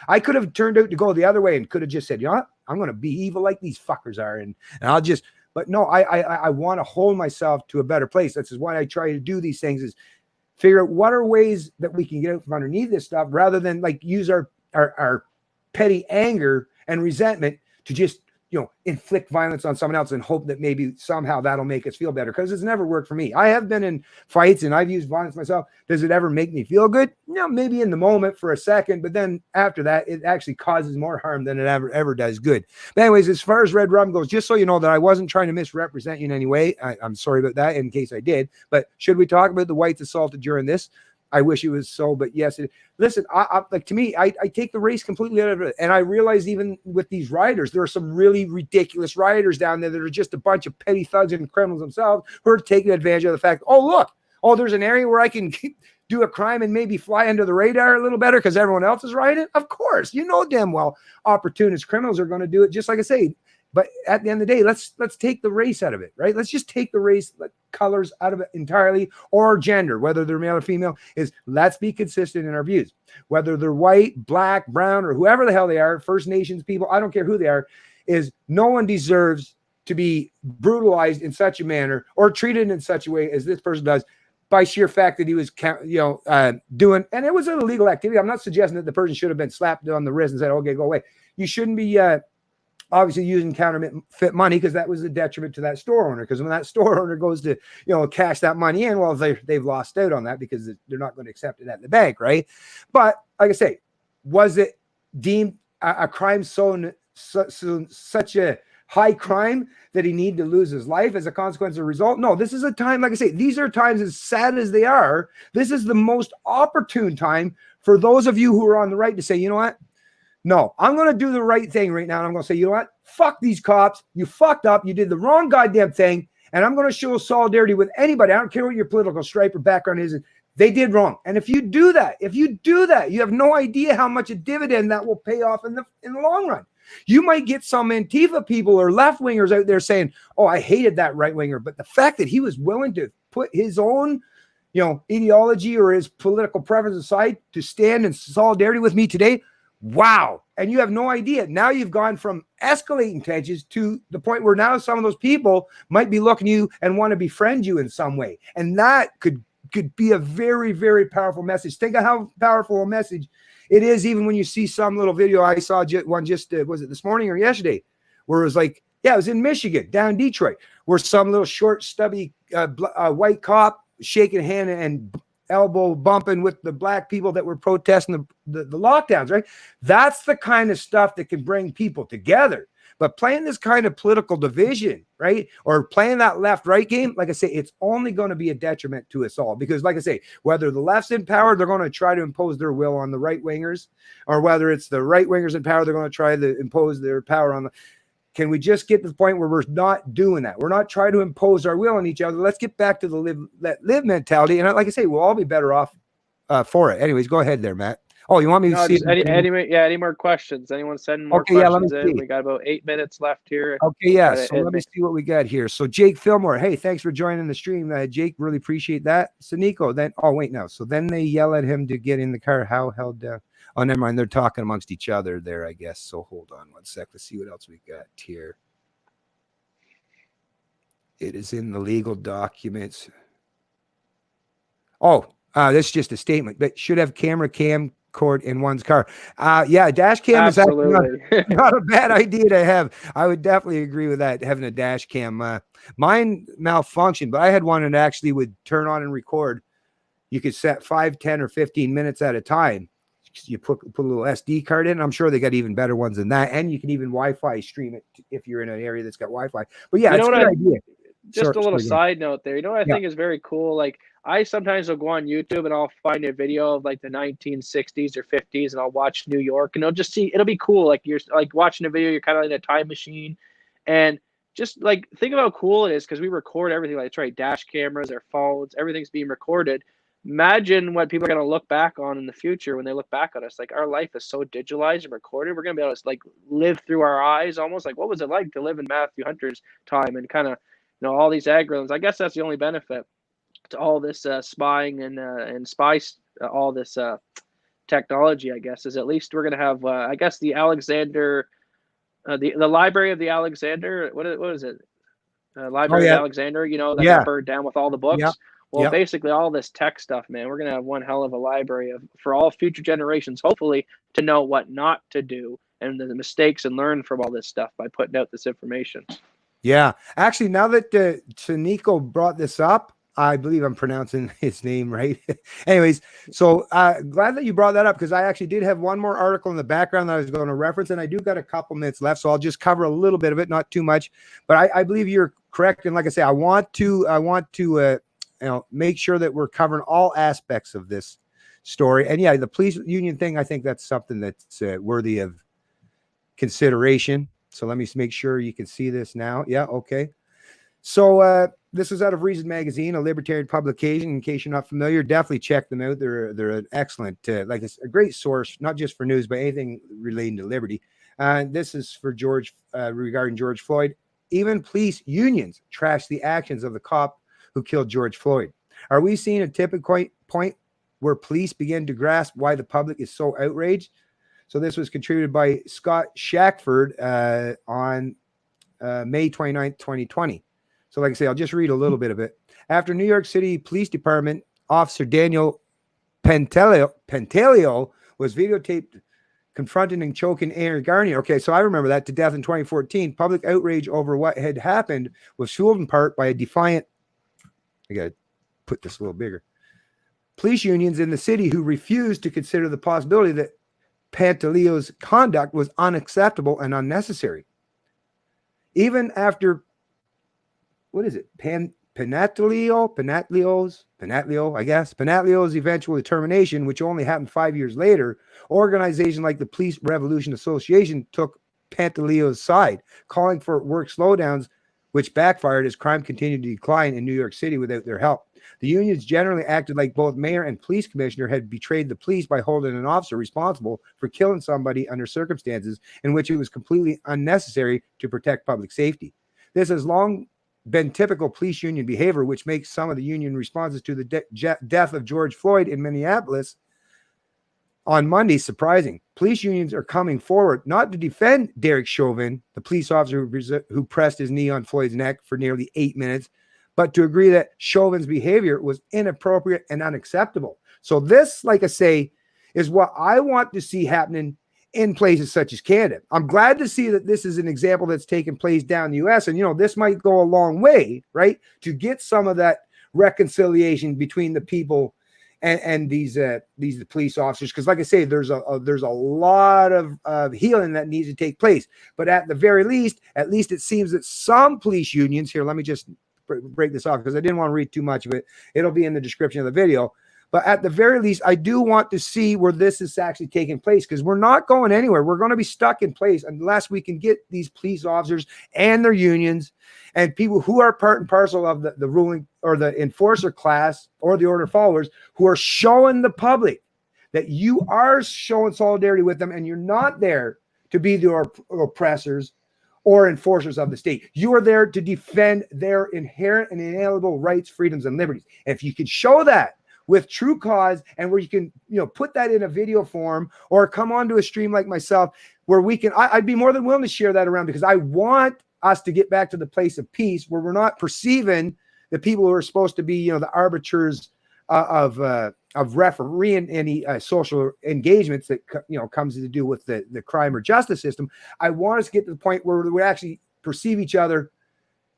I could have turned out to go the other way and could have just said, you know what, I'm going to be evil like these fuckers are. And I'll just, but no, I want to hold myself to a better place. That's why I try to do these things, is figure out what are ways that we can get out from underneath this stuff, rather than like use our petty anger and resentment to just, inflict violence on someone else and hope that maybe somehow that'll make us feel better. Because it's never worked for me. I have been in fights and I've used violence myself. Does it ever make me feel good? No, maybe in the moment for a second, but then after that, it actually causes more harm than it ever does good. But anyways, as far as Red Rum goes, just so you know that I wasn't trying to misrepresent you in any way. I'm sorry about that in case I did. But should we talk about the whites assaulted during this? I wish it was so, but yes. Listen, like, to me, I take the race completely out of it. And I realize even with these rioters, there are some really ridiculous rioters down there that are just a bunch of petty thugs and criminals themselves who are taking advantage of the fact, there's an area where I can do a crime and maybe fly under the radar a little better because everyone else is rioting. Of course, damn well opportunist criminals are going to do it, just like I say. But at the end of the day, let's take the race out of it, right? Let's just take the race colors out of it entirely, or gender, whether they're male or female, let's be consistent in our views. Whether they're white, black, brown, or whoever the hell they are, First Nations people, I don't care who they are, no one deserves to be brutalized in such a manner or treated in such a way as this person does, by sheer fact that he was, doing, and it was an illegal activity. I'm not suggesting that the person should have been slapped on the wrist and said, okay, go away. You shouldn't be, obviously using counterfeit money, because that was a detriment to that store owner. Because when that store owner goes to, cash that money in, well, they've lost out on that because they're not going to accept it at the bank, right? But like I say, was it deemed a crime such a high crime that he needed to lose his life as a consequence or result? No, this is a time, like I say, these are times, as sad as they are, this is the most opportune time for those of you who are on the right to say, you know what? No, I'm going to do the right thing right now. And I'm going to say, you know what? Fuck these cops. You fucked up. You did the wrong goddamn thing. And I'm going to show solidarity with anybody. I don't care what your political stripe or background is. They did wrong. And if you do that, you have no idea how much a dividend that will pay off in the long run. You might get some Antifa people or left wingers out there saying, oh, I hated that right winger. But the fact that he was willing to put his own, ideology or his political preference aside to stand in solidarity with me today, wow. And you have no idea. Now you've gone from escalating tensions to the point where now some of those people might be looking at you and want to befriend you in some way. And that could be a very, very powerful message. Think of how powerful a message it is, even when you see some little video. I saw one was it this morning or yesterday, where it was like, it was in Michigan, down Detroit, where some little short, stubby white cop shaking hand and elbow bumping with the black people that were protesting the lockdowns, right? That's the kind of stuff that can bring people together. But playing this kind of political division, right, or playing that left-right game, like I say, it's only going to be a detriment to us all. Because, like I say, whether the left's in power, they're going to try to impose their will on the right-wingers, or whether it's the right-wingers in power, they're going to try to impose their power on the... Can we just get to the point where we're not doing that? We're not trying to impose our will on each other. Let's get back to the live mentality. And like I say, we'll all be better off for it. Anyways, go ahead there, Matt. Oh, you want me to see any more questions? Anyone sending more questions in? We got about 8 minutes left here. Okay, yeah. So let me see what we got here. So Jake Fillmore, hey, thanks for joining the stream. Jake, really appreciate that. So Nico, then, so then they yell at him to get in the car. How held down? Oh, never mind. They're talking amongst each other there, I guess. So hold on one sec. Let's see what else we got here. It is in the legal documents. Oh, that's just a statement, but should have camcorder in one's car. Dash cam is actually not a bad idea to have. I would definitely agree with that, having a dash cam. Mine malfunctioned, but I had one that actually would turn on and record. You could set 5, 10, or 15 minutes at a time. You put a little SD card in. I'm sure they got even better ones than that. And you can even Wi-Fi stream it if you're in an area that's got Wi-Fi. But yeah, it's a good idea. just a little Sorry, go on. side note there. You know what I Yeah. think is very cool? Like I sometimes will go on YouTube and I'll find a video of like the 1960s or 50s and I'll watch New York and it'll be cool. Like you're like watching a video, you're kind of in a time machine and just like think about how cool it is because we record everything. Like, that's right, dash cameras, our phones, everything's being recorded. Imagine what people are going to look back on in the future when they look back on us. Like our life is so digitalized and recorded. We're going to be able to like live through our eyes almost like what was it like to live in Matthew Hunter's time and kind of all these algorithms. I guess that's the only benefit to all this spying and all this technology. I guess is at least we're gonna have. I guess the Alexander, the Library of the Alexander. What is it? Library of yeah. Alexander. That Yeah. got burned down with all the Yeah. books. Well, Yeah. basically all this tech stuff, man. We're gonna have one hell of a library for all future generations, hopefully, to know what not to do and the mistakes and learn from all this stuff by putting out this information. Yeah. Actually, now that Taniko brought this up, I believe I'm pronouncing his name right. Anyways, so glad that you brought that up because I actually did have one more article in the background that I was going to reference, and I do got a couple minutes left, so I'll just cover a little bit of it, not too much. But I believe you're correct, and like I say, I want to make sure that we're covering all aspects of this story. And yeah, the police union thing, I think that's something that's worthy of consideration. So let me make sure you can see this now. Yeah, okay. So this is out of Reason Magazine, a libertarian publication. In case you're not familiar, definitely check them out. They're an excellent, like a great source, not just for news, but anything relating to liberty. This is for regarding George Floyd. Even police unions trash the actions of the cop who killed George Floyd. Are we seeing a tipping point where police begin to grasp why the public is so outraged? So this was contributed by Scott Shackford on May 29th, 2020. So like I say, I'll just read a little bit of it. After New York City Police Department Officer Daniel Pantaleo was videotaped confronting and choking Aaron Garnier. Okay, so I remember that to death in 2014. Public outrage over what had happened was fueled in part by a defiant, I got to put this a little bigger, police unions in the city who refused to consider the possibility that Pantaleo's conduct was unacceptable and unnecessary. Even after, what is it? Panatlio's eventual termination, which only happened 5 years later, organizations like the Police Revolution Association took Pantaleo's side, calling for work slowdowns, which backfired as crime continued to decline in New York City without their help. The unions generally acted like both mayor and police commissioner had betrayed the police by holding an officer responsible for killing somebody under circumstances in which it was completely unnecessary to protect public safety. This has long been typical police union behavior, which makes some of the union responses to the death of George Floyd in Minneapolis on Monday surprising. Police unions are coming forward not to defend Derek Chauvin, the police officer who pressed his knee on Floyd's neck for nearly 8 minutes, but to agree that Chauvin's behavior was inappropriate and unacceptable. So this, like I say, is what I want to see happening in places such as Canada. I'm glad to see that this is an example that's taken place down in the US. And, this might go a long way, right, to get some of that reconciliation between the people and these police officers. Because like I say, there's a lot of healing that needs to take place. But at the very least, it seems that some police unions here, let me just break this off because I didn't want to read too much of it. It'll be in the description of the video. But at the very least, I do want to see where this is actually taking place because we're not going anywhere. We're going to be stuck in place unless we can get these police officers and their unions and people who are part and parcel of the ruling or the enforcer class or the order followers who are showing the public that you are showing solidarity with them and you're not there to be the oppressors or enforcers of the state. You are there to defend their inherent and inalienable rights, freedoms, and liberties. And if you can show that with true cause and where you can, put that in a video form or come onto a stream like myself where we can, I'd be more than willing to share that around because I want us to get back to the place of peace where we're not perceiving the people who are supposed to be, the arbiters of refereeing any social engagements that, comes to do with the crime or justice system. I want us to get to the point where we actually perceive each other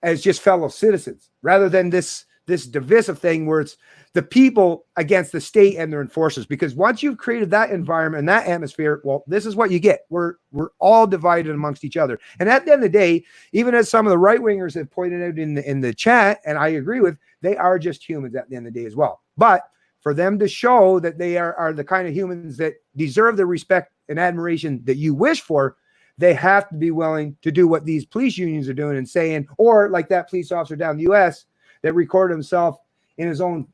as just fellow citizens rather than this this divisive thing where it's the people against the state and their enforcers. Because once you've created that environment and that atmosphere, well, this is what you get. We're all divided amongst each other. And at the end of the day, even as some of the right wingers have pointed out in the chat, and I agree with, they are just humans at the end of the day as well. But for them to show that they are the kind of humans that deserve the respect and admiration that you wish for, they have to be willing to do what these police unions are doing and saying, or like that police officer down in the US that recorded himself in his own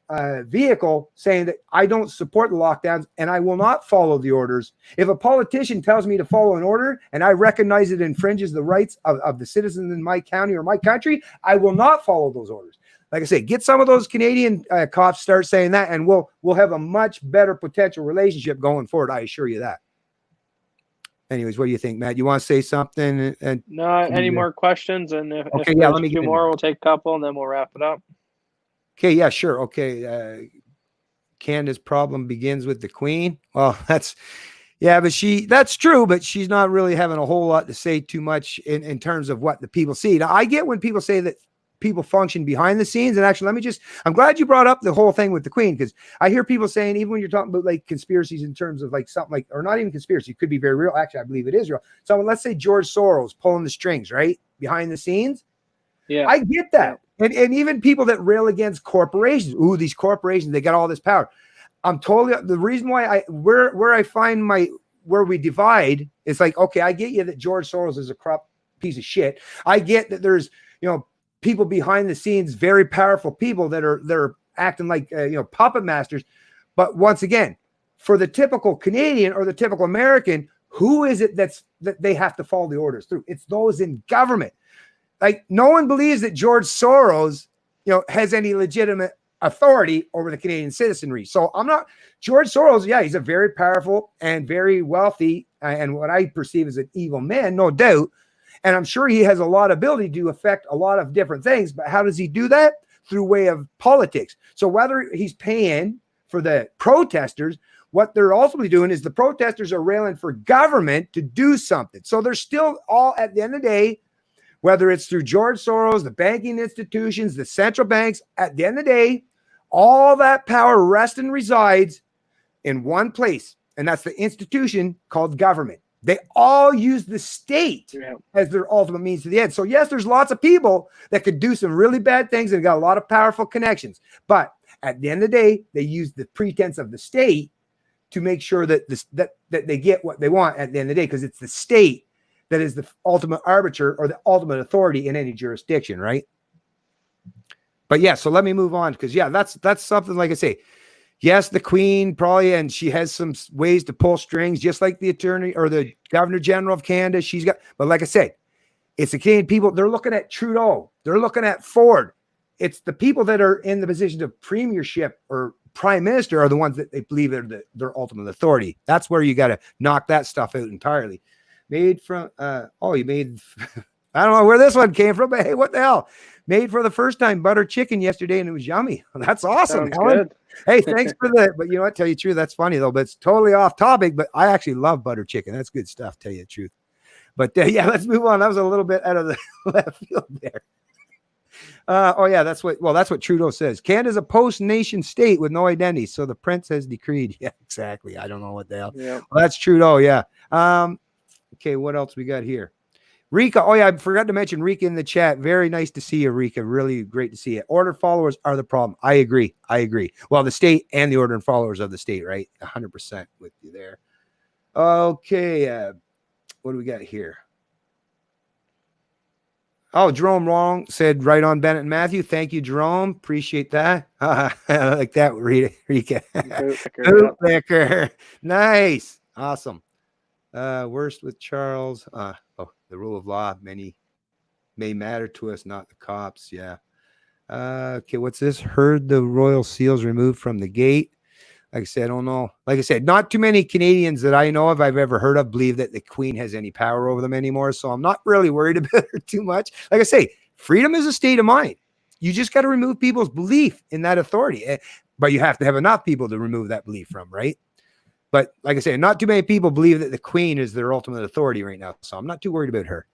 vehicle saying that I don't support the lockdowns and I will not follow the orders. If a politician tells me to follow an order and I recognize it infringes the rights of the citizens in my county or my country, I will not follow those orders. Like I say, get some of those Canadian cops start saying that, and we'll have a much better potential relationship going forward. I assure you that. Anyways, what do you think, Matt? You want to say something? And no, any more questions? And if okay, there's let me two more, we'll take a couple and then we'll wrap it up. Okay, yeah, sure. Okay. Canada's problem begins with the Queen. Well, that's true, but she's not really having a whole lot to say too much in terms of what the people see. Now, I get when people say that people function behind the scenes. And actually, I'm glad you brought up the whole thing with the Queen, because I hear people saying, even when you're talking about like conspiracies in terms of like something like, or not even conspiracy, it could be very real. Actually, I believe it is real. So let's say George Soros pulling the strings, right? Behind the scenes. Yeah. I get that. And even people that rail against corporations. Ooh, these corporations, they got all this power. I'm totally, the reason why where I find where we divide, it's like, okay, I get you that George Soros is a corrupt piece of shit. I get that there's, people behind the scenes, very powerful people that are acting like puppet masters. But once again, for the typical Canadian or the typical American, who is it that they have to follow the orders through? It's those in government. Like, no one believes that George Soros, has any legitimate authority over the Canadian citizenry. So George Soros, yeah, he's a very powerful and very wealthy and what I perceive as an evil man, no doubt. And I'm sure he has a lot of ability to affect a lot of different things. But how does he do that? Through way of politics. So whether he's paying for the protesters, what they're ultimately doing is the protesters are railing for government to do something. So they're still all, at the end of the day, whether it's through George Soros, the banking institutions, the central banks, at the end of the day, all that power rests and resides in one place. And that's the institution called government. They all use the state as their ultimate means to the end. So yes, there's lots of people that could do some really bad things and got a lot of powerful connections. But at the end of the day, they use the pretense of the state to make sure that that they get what they want at the end of the day, because it's the state that is the ultimate arbiter or the ultimate authority in any jurisdiction, right? But yeah, so let me move on, because yeah, that's something, like I say. Yes, the Queen probably, and she has some ways to pull strings, just like the attorney or the Governor General of Canada. She's got, but like I said, it's the Canadian people. They're looking at Trudeau. They're looking at Ford. It's the people that are in the position of premiership or prime minister are the ones that they believe are their ultimate authority. That's where you got to knock that stuff out entirely. Made from, you made, I don't know where this one came from, but hey, what the hell? Made for the first time butter chicken yesterday, and it was yummy. That's awesome, Sounds Helen. good. Hey, thanks for that. But you know what? Tell you the truth, that's funny though. But it's totally off topic. But I actually love butter chicken. That's good stuff. Tell you the truth. But yeah, let's move on. That was a little bit out of the left field there. That's what Trudeau says. Canada's a post-nation state with no identity, so the prince has decreed. Yeah, exactly. I don't know what the hell. Yeah. Well, that's Trudeau. Yeah. Okay, what else we got here? Rika. Oh, yeah, I forgot to mention Rika in the chat. Very nice to see you, Rika. Really great to see you. Order followers are the problem. I agree. Well, the state and the order and followers of the state, right? 100% with you there. Okay, what do we got here? Oh, Jerome Long said right on Bennett and Matthew. Thank you, Jerome. Appreciate that. I like that, Rika. Bootlicker. Nice. Awesome. Worst with Charles. The rule of law, many may matter to us, not the cops. Yeah. Okay, what's this? Heard the royal seals removed from the gate. Like I said, I don't know. Like I said, not too many Canadians that I know of, I've ever heard of, believe that the Queen has any power over them anymore. So I'm not really worried about her too much. Like I say, freedom is a state of mind. You just got to remove people's belief in that authority. But you have to have enough people to remove that belief from, right? But like I say, not too many people believe that the Queen is their ultimate authority right now. So I'm not too worried about her.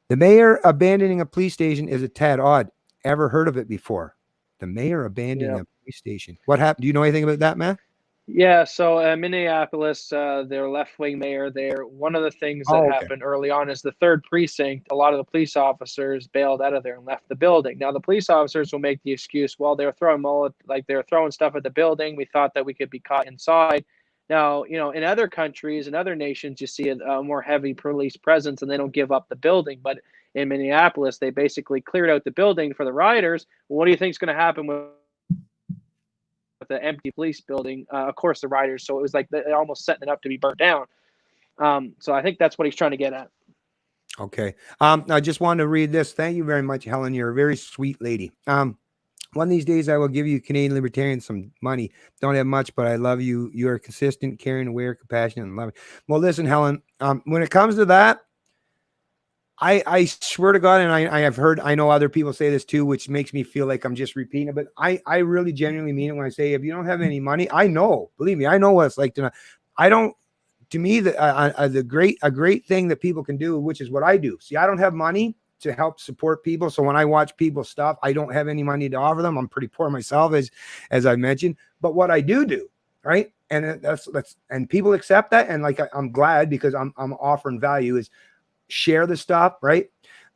The mayor abandoning a police station is a tad odd. Ever heard of it before? The mayor abandoned Yeah. a police station. What happened? Do you know anything about that, man? Yeah, so Minneapolis, their left-wing mayor there, one of the things that Oh, okay. happened early on is the third precinct, a lot of the police officers bailed out of there and left the building. Now, the police officers will make the excuse, well, they were throwing stuff at the building. We thought that we could be caught inside. Now, in other countries and other nations, you see a more heavy police presence and they don't give up the building. But in Minneapolis, they basically cleared out the building for the rioters. Well, what do you think is going to happen with the empty police building? Of course, the rioters. So it was like they're almost setting it up to be burnt down. So I think that's what he's trying to get at. Okay. I just wanted to read this. Thank you very much, Helen. You're a very sweet lady. One of these days I will give you Canadian Libertarians some money. Don't have much, but I love you. You are consistent, caring, aware, compassionate, and loving. Well, listen, Helen, when it comes to that, I swear to God, and I know other people say this too, which makes me feel like I'm just repeating it, but I really genuinely mean it when I say, if you don't have any money, I know, believe me, I know what it's like to not, to me, a great thing that people can do, which is what I do. See, I don't have money to help support people. So when I watch people's stuff, I don't have any money to offer them. I'm pretty poor myself, as I mentioned, but what I do, right? And that's and people accept that. And like, I'm glad, because I'm offering value, is share the stuff, right?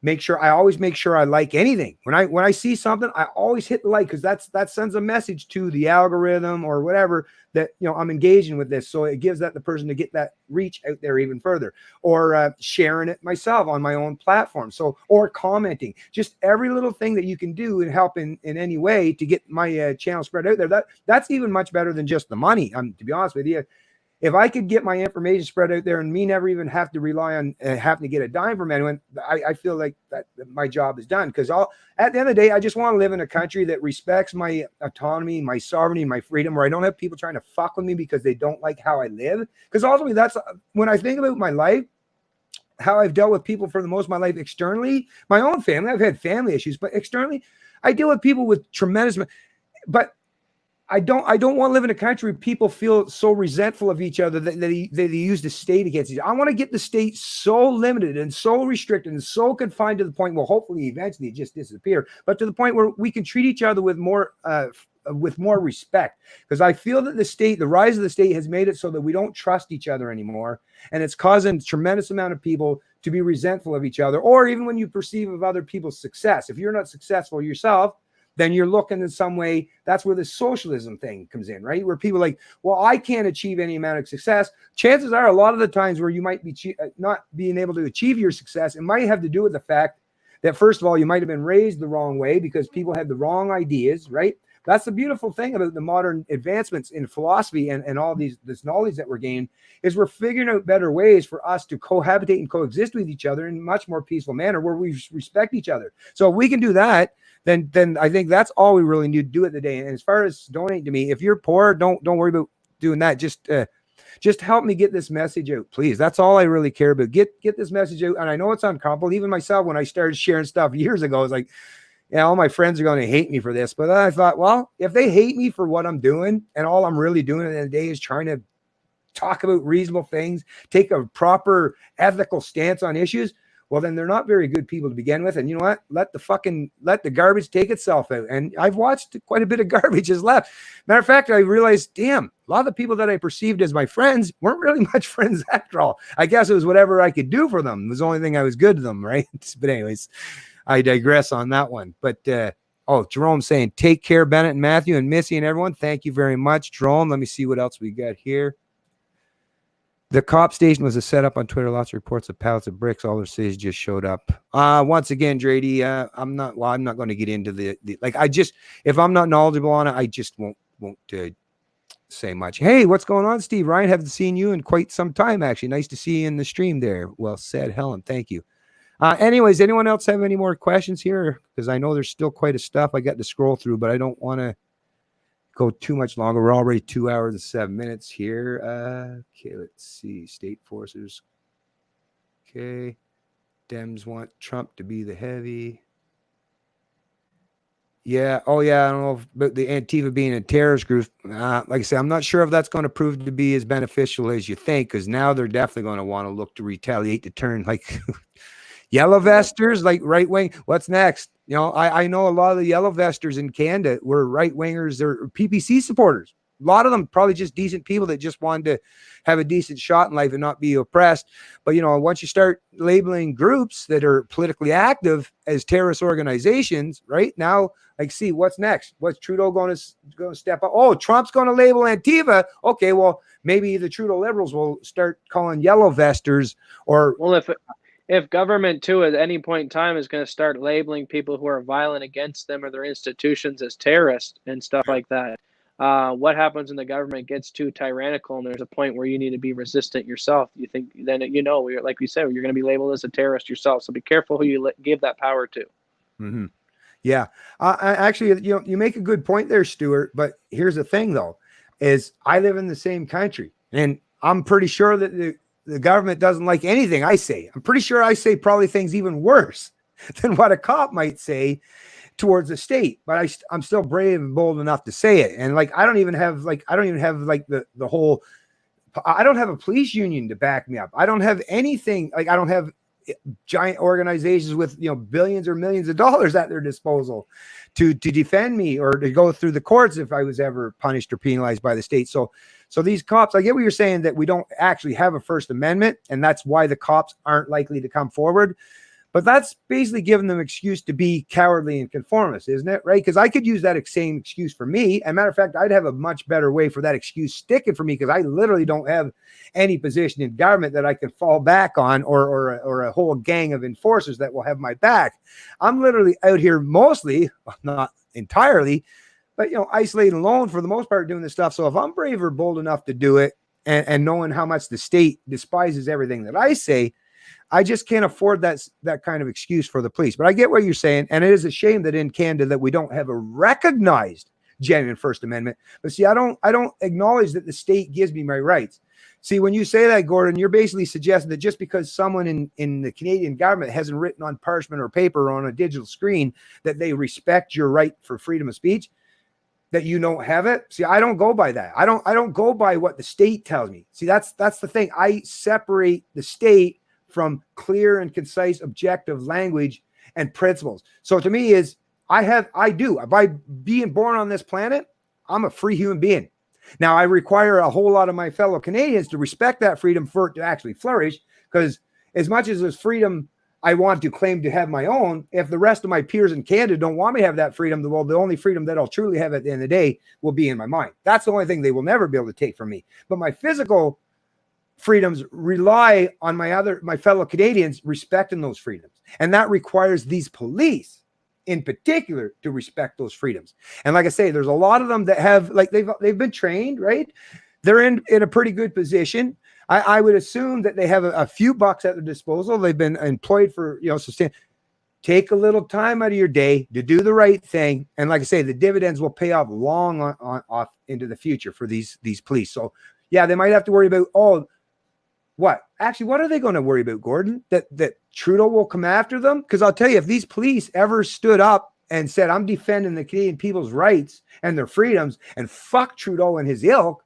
I always make sure I like anything. When I see something, I always hit the like, because that sends a message to the algorithm or whatever that, I'm engaging with this. So it gives that the person to get that reach out there even further, or sharing it myself on my own platform. So, or commenting, just every little thing that you can do and help in any way to get my channel spread out there. That's even much better than just the money. To be honest with you, if I could get my information spread out there and me never even have to rely on having to get a dime from anyone, I feel like that my job is done. Because at the end of the day, I just want to live in a country that respects my autonomy, my sovereignty, my freedom, where I don't have people trying to fuck with me because they don't like how I live. Because ultimately, that's when I think about my life, how I've dealt with people for the most of my life externally, my own family, I've had family issues, but externally, I deal with people with tremendous, but I don't want to live in a country where people feel so resentful of each other that they use the state against each other. I want to get the state so limited and so restricted and so confined to the point, well, hopefully eventually it just disappear, but to the point where we can treat each other with more respect. Because I feel that the rise of the state has made it so that we don't trust each other anymore. And it's causing a tremendous amount of people to be resentful of each other, or even when you perceive of other people's success. If you're not successful yourself, then you're looking in some way. That's where the socialism thing comes in, right? Where people are like, well, I can't achieve any amount of success. Chances are a lot of the times where you might be not being able to achieve your success, it might have to do with the fact that, first of all, you might have been raised the wrong way because people had the wrong ideas, right? That's the beautiful thing about the modern advancements in philosophy and all this knowledge that we're gaining, is we're figuring out better ways for us to cohabitate and coexist with each other in a much more peaceful manner where we respect each other. So if we can do that, then I think that's all we really need to do at the day. And as far as donate to me, if you're poor, don't worry about doing that. Just help me get this message out, please. That's all I really care about. Get this message out. And I know it's uncomfortable. Even myself, when I started sharing stuff years ago, I was like, yeah, all my friends are going to hate me for this. But then I thought, well, if they hate me for what I'm doing, and all I'm really doing at the end of the day is trying to talk about reasonable things, take a proper ethical stance on issues, well, then they're not very good people to begin with. And you know what? Let the garbage take itself out. And I've watched quite a bit of garbage is left. Matter of fact, I realized, damn, a lot of the people that I perceived as my friends weren't really much friends after all. I guess it was whatever I could do for them. It was the only thing I was good to them, right? But anyways, I digress on that one. But Jerome saying, take care, Bennett and Matthew and Missy and everyone. Thank you very much, Jerome. Let me see what else we got here. The cop station was a setup on Twitter. Lots of reports of pallets of bricks. All their cities just showed up. Once again, Drady, I'm not going to get into the if I'm not knowledgeable on it, I just won't say much. Hey, what's going on, Steve? Ryan, haven't seen you in quite some time, actually. Nice to see you in the stream there. Well said, Helen. Thank you. Anyways, anyone else have any more questions here? Because I know there's still quite a stuff I got to scroll through, but I don't want to go too much longer. We're already 2 hours and 7 minutes here. Okay, let's see. State forces. Okay. Dems want Trump to be the heavy. Yeah. Oh, yeah. I don't know about the Antifa being a terrorist group. Like I said, I'm not sure if that's going to prove to be as beneficial as you think, because now they're definitely going to want to look to retaliate, to turn like, Yellow vesters, like right wing. What's next? You know, I know a lot of the yellow vesters in Canada were right wingers or PPC supporters. A lot of them probably just decent people that just wanted to have a decent shot in life and not be oppressed. But, you know, once you start labeling groups that are politically active as terrorist organizations, right now, like, see what's next. What's Trudeau going to step up? Oh, Trump's going to label Antifa. Okay, well, maybe the Trudeau liberals will start calling yellow vesters or. Well, if government too at any point in time is going to start labeling people who are violent against them or their institutions as terrorists and stuff like that, what happens when the government gets too tyrannical and there's a point where you need to be resistant yourself? You think then, you know, like we said, you're going to be labeled as a terrorist yourself. So be careful who you give that power to. Mm-hmm. Yeah. Actually, you know, you make a good point there, Stuart. But here's the thing, though, is I live in the same country, and I'm pretty sure that the government doesn't like anything I say. I'm pretty sure I say probably things even worse than what a cop might say towards the state, but I'm still brave and bold enough to say it. And like, I don't even have the whole, I don't have a police union to back me up. I don't have anything. Like, I don't have giant organizations with, you know, billions or millions of dollars at their disposal to defend me or to go through the courts if I was ever punished or penalized by the state. So these cops, I get what you're saying, that we don't actually have a First Amendment, and that's why the cops aren't likely to come forward. But that's basically giving them an excuse to be cowardly and conformist, isn't it? Right? Because I could use that same excuse for me. As a matter of fact, I'd have a much better way for that excuse sticking for me, because I literally don't have any position in government that I can fall back on, or a whole gang of enforcers that will have my back. I'm literally out here mostly, not entirely, but, you know, isolated and alone for the most part doing this stuff. So if I'm brave or bold enough to do it, and knowing how much the state despises everything that I say, I just can't afford that kind of excuse for the police. But I get what you're saying, and it is a shame that in Canada that we don't have a recognized genuine First Amendment. But see, I don't acknowledge that the state gives me my rights. See, when you say that, Gordon, you're basically suggesting that just because someone in the Canadian government hasn't written on parchment or paper or on a digital screen that they respect your right for freedom of speech, that you don't have it. See, I don't go by that. I don't go by what the state tells me. See, that's the thing. I separate the state from clear and concise objective language and principles. So to me is, by being born on this planet, I'm a free human being. Now I require a whole lot of my fellow Canadians to respect that freedom for it to actually flourish, because as much as there's freedom I want to claim to have my own, if the rest of my peers in Canada don't want me to have that freedom, well, the only freedom that I'll truly have at the end of the day will be in my mind. That's the only thing they will never be able to take from me. But my physical freedoms rely on my fellow Canadians respecting those freedoms. And that requires these police in particular to respect those freedoms. And like I say, there's a lot of them that have, like, they've been trained, right? They're in a pretty good position. I would assume that they have a few bucks at their disposal. They've been employed for, you know, take a little time out of your day to do the right thing. And like I say, the dividends will pay off long off into the future for these police. So yeah, they might have to worry about, what are they going to worry about, Gordon? That Trudeau will come after them? Because I'll tell you, if these police ever stood up and said, I'm defending the Canadian people's rights and their freedoms, and fuck Trudeau and his ilk,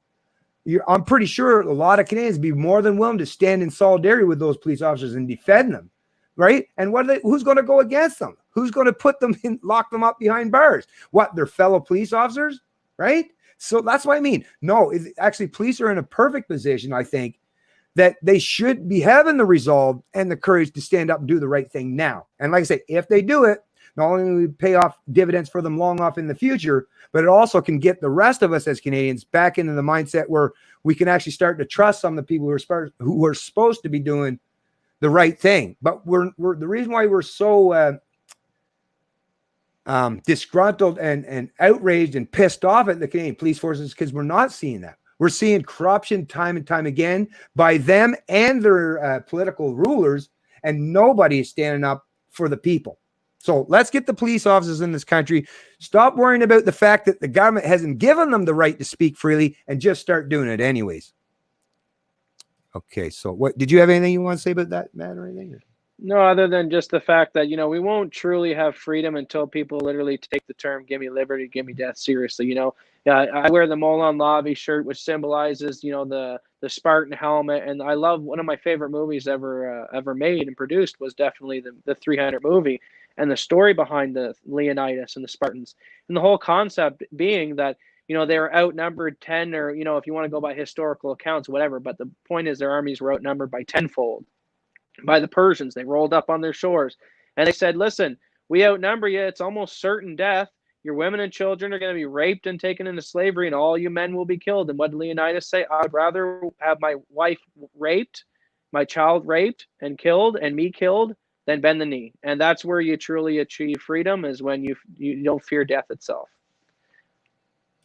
I'm pretty sure a lot of Canadians would be more than willing to stand in solidarity with those police officers and defend them, right? And who's going to go against them? Who's going to put them in, lock them up behind bars? What, their fellow police officers, right? So that's what I mean. No, actually, police are in a perfect position, I think, that they should be having the resolve and the courage to stand up and do the right thing now. And like I say, if they do it, not only will we pay off dividends for them long off in the future, but it also can get the rest of us as Canadians back into the mindset where we can actually start to trust some of the people who are supposed to be doing the right thing. But we're the reason why we're so disgruntled and outraged and pissed off at the Canadian police forces, because we're not seeing that. We're seeing corruption time and time again by them and their political rulers, and nobody is standing up for the people. So let's get the police officers in this country. Stop worrying about the fact that the government hasn't given them the right to speak freely, and just start doing it anyways. Okay, so what did you have anything you want to say about that, Matt, or anything? No, other than just the fact that, you know, we won't truly have freedom until people literally take the term "give me liberty, give me death" seriously. You know, I wear the Molon Lavi shirt, which symbolizes, you know, the the Spartan helmet. And I love, one of my favorite movies ever made and produced was definitely the 300 movie, and the story behind the Leonidas and the Spartans, and the whole concept being that, they were outnumbered 10, or, if you want to go by historical accounts, whatever. But the point is, their armies were outnumbered by tenfold by the Persians. They rolled up on their shores and they said, listen, we outnumber you. It's almost certain death. Your women and children are going to be raped and taken into slavery, and all you men will be killed. And what did Leonidas say? I'd rather have my wife raped, my child raped and killed, and me killed, than bend the knee. And that's where you truly achieve freedom, is when you don't fear death itself.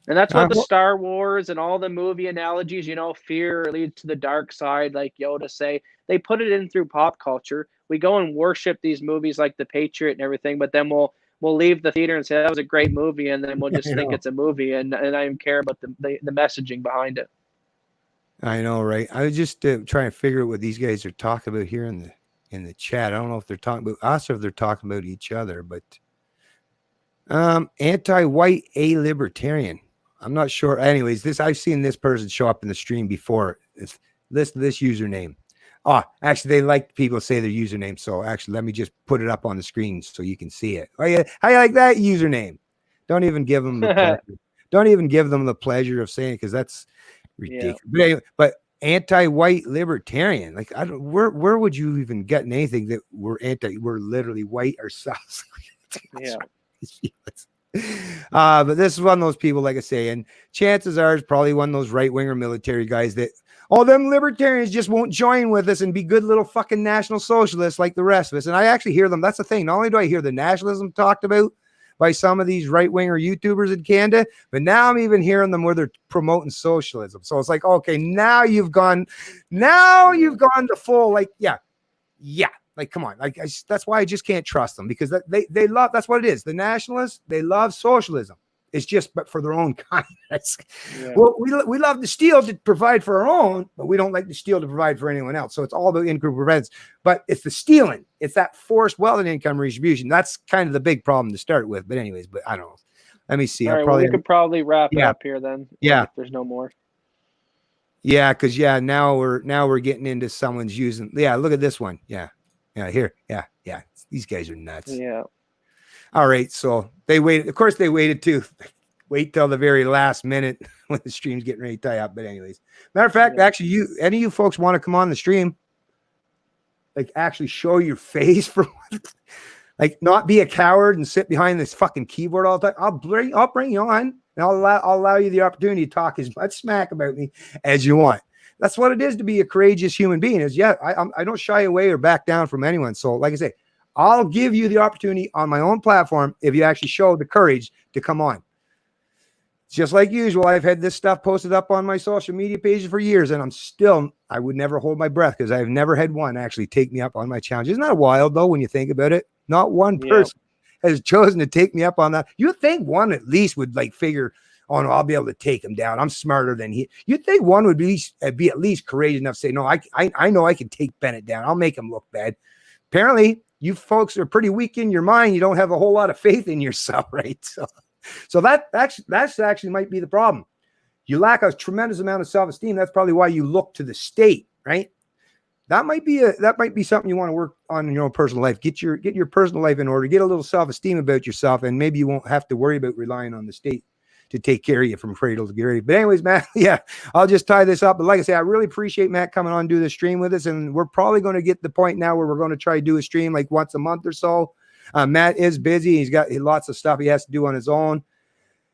And that's what the Star Wars and all the movie analogies, fear leads to the dark side, like Yoda say. They put it in through pop culture. We go and worship these movies like The Patriot and everything, but then we'll leave the theater and say that was a great movie, and then we'll just think it's a movie, and I don't care about the messaging behind it. I know, right? I was just trying to figure out what these guys are talking about here in the chat. I don't know if they're talking about us or if they're talking about each other, but anti-white a-libertarian. I'm not sure. Anyways, I've seen this person show up in the stream before. Listen to this username. Oh, actually, they like people say their username. So actually, let me just put it up on the screen so you can see it. Oh yeah, how you like that username? Don't even give them the pleasure. Don't even give them the pleasure of saying it, because that's ridiculous. Yeah. But anyway, anti-white libertarian, like, I don't. Where would you even get anything that we're anti? We're literally white ourselves. Yeah. But this is one of those people, like I say, and chances are it's probably one of those right-winger military guys that all them libertarians just won't join with us and be good little fucking national socialists like the rest of us. And I actually hear them. That's the thing. Not only do I hear the nationalism talked about by some of these right-winger YouTubers in Canada, but now I'm even hearing them where they're promoting socialism. So it's like, okay, now you've gone to full, like, yeah. Like, come on. Like, that's why I just can't trust them, because they love, that's what it is. The nationalists, they love socialism. It's just, but for their own kind. Yeah. Well, we love to steal to provide for our own, but we don't like to steal to provide for anyone else. So it's all about income prevents, but it's the stealing. It's that forced wealth and income redistribution. That's kind of the big problem to start with. But anyways, but I don't know. Let me see. All right, we could probably wrap it up here then. Yeah. If there's no more. Yeah, because now we're getting into someone's using. Yeah, look at this one. Yeah. Here. Yeah. These guys are nuts. Yeah. All right. So they waited. Of course, they waited to wait till the very last minute when the stream's getting ready to tie up. But anyways, matter of fact, actually, any of you folks want to come on the stream, like, actually show your face for, like, not be a coward and sit behind this fucking keyboard all the time. I'll bring you on, and I'll allow you the opportunity to talk as much smack about me as you want. That's what it is to be a courageous human being. Is I don't shy away or back down from anyone. So, like I say, I'll give you the opportunity on my own platform if you actually show the courage to come on. Just like usual, I've had this stuff posted up on my social media pages for years, and I would never hold my breath, because I've never had one actually take me up on my challenge. Isn't that wild, though, when you think about it? Not one person has chosen to take me up on that. You think one at least would, like, figure, oh no, I'll be able to take him down. I'm smarter than he. You'd think one would be at least courageous enough to say, no, I know I can take Bennett down. I'll make him look bad. Apparently, you folks are pretty weak in your mind. You don't have a whole lot of faith in yourself, right? So that's actually might be the problem. You lack a tremendous amount of self-esteem. That's probably why you look to the state, right? That might be something you want to work on in your own personal life. Get your personal life in order. Get a little self-esteem about yourself, and maybe you won't have to worry about relying on the state to take care of you from cradle to grave. But anyways, Matt, yeah, I'll just tie this up. But like I say, I really appreciate Matt coming on and do the stream with us. And we're probably going to get to the point now where we're going to try to do a stream like once a month or so. Matt is busy. He's got lots of stuff he has to do on his own.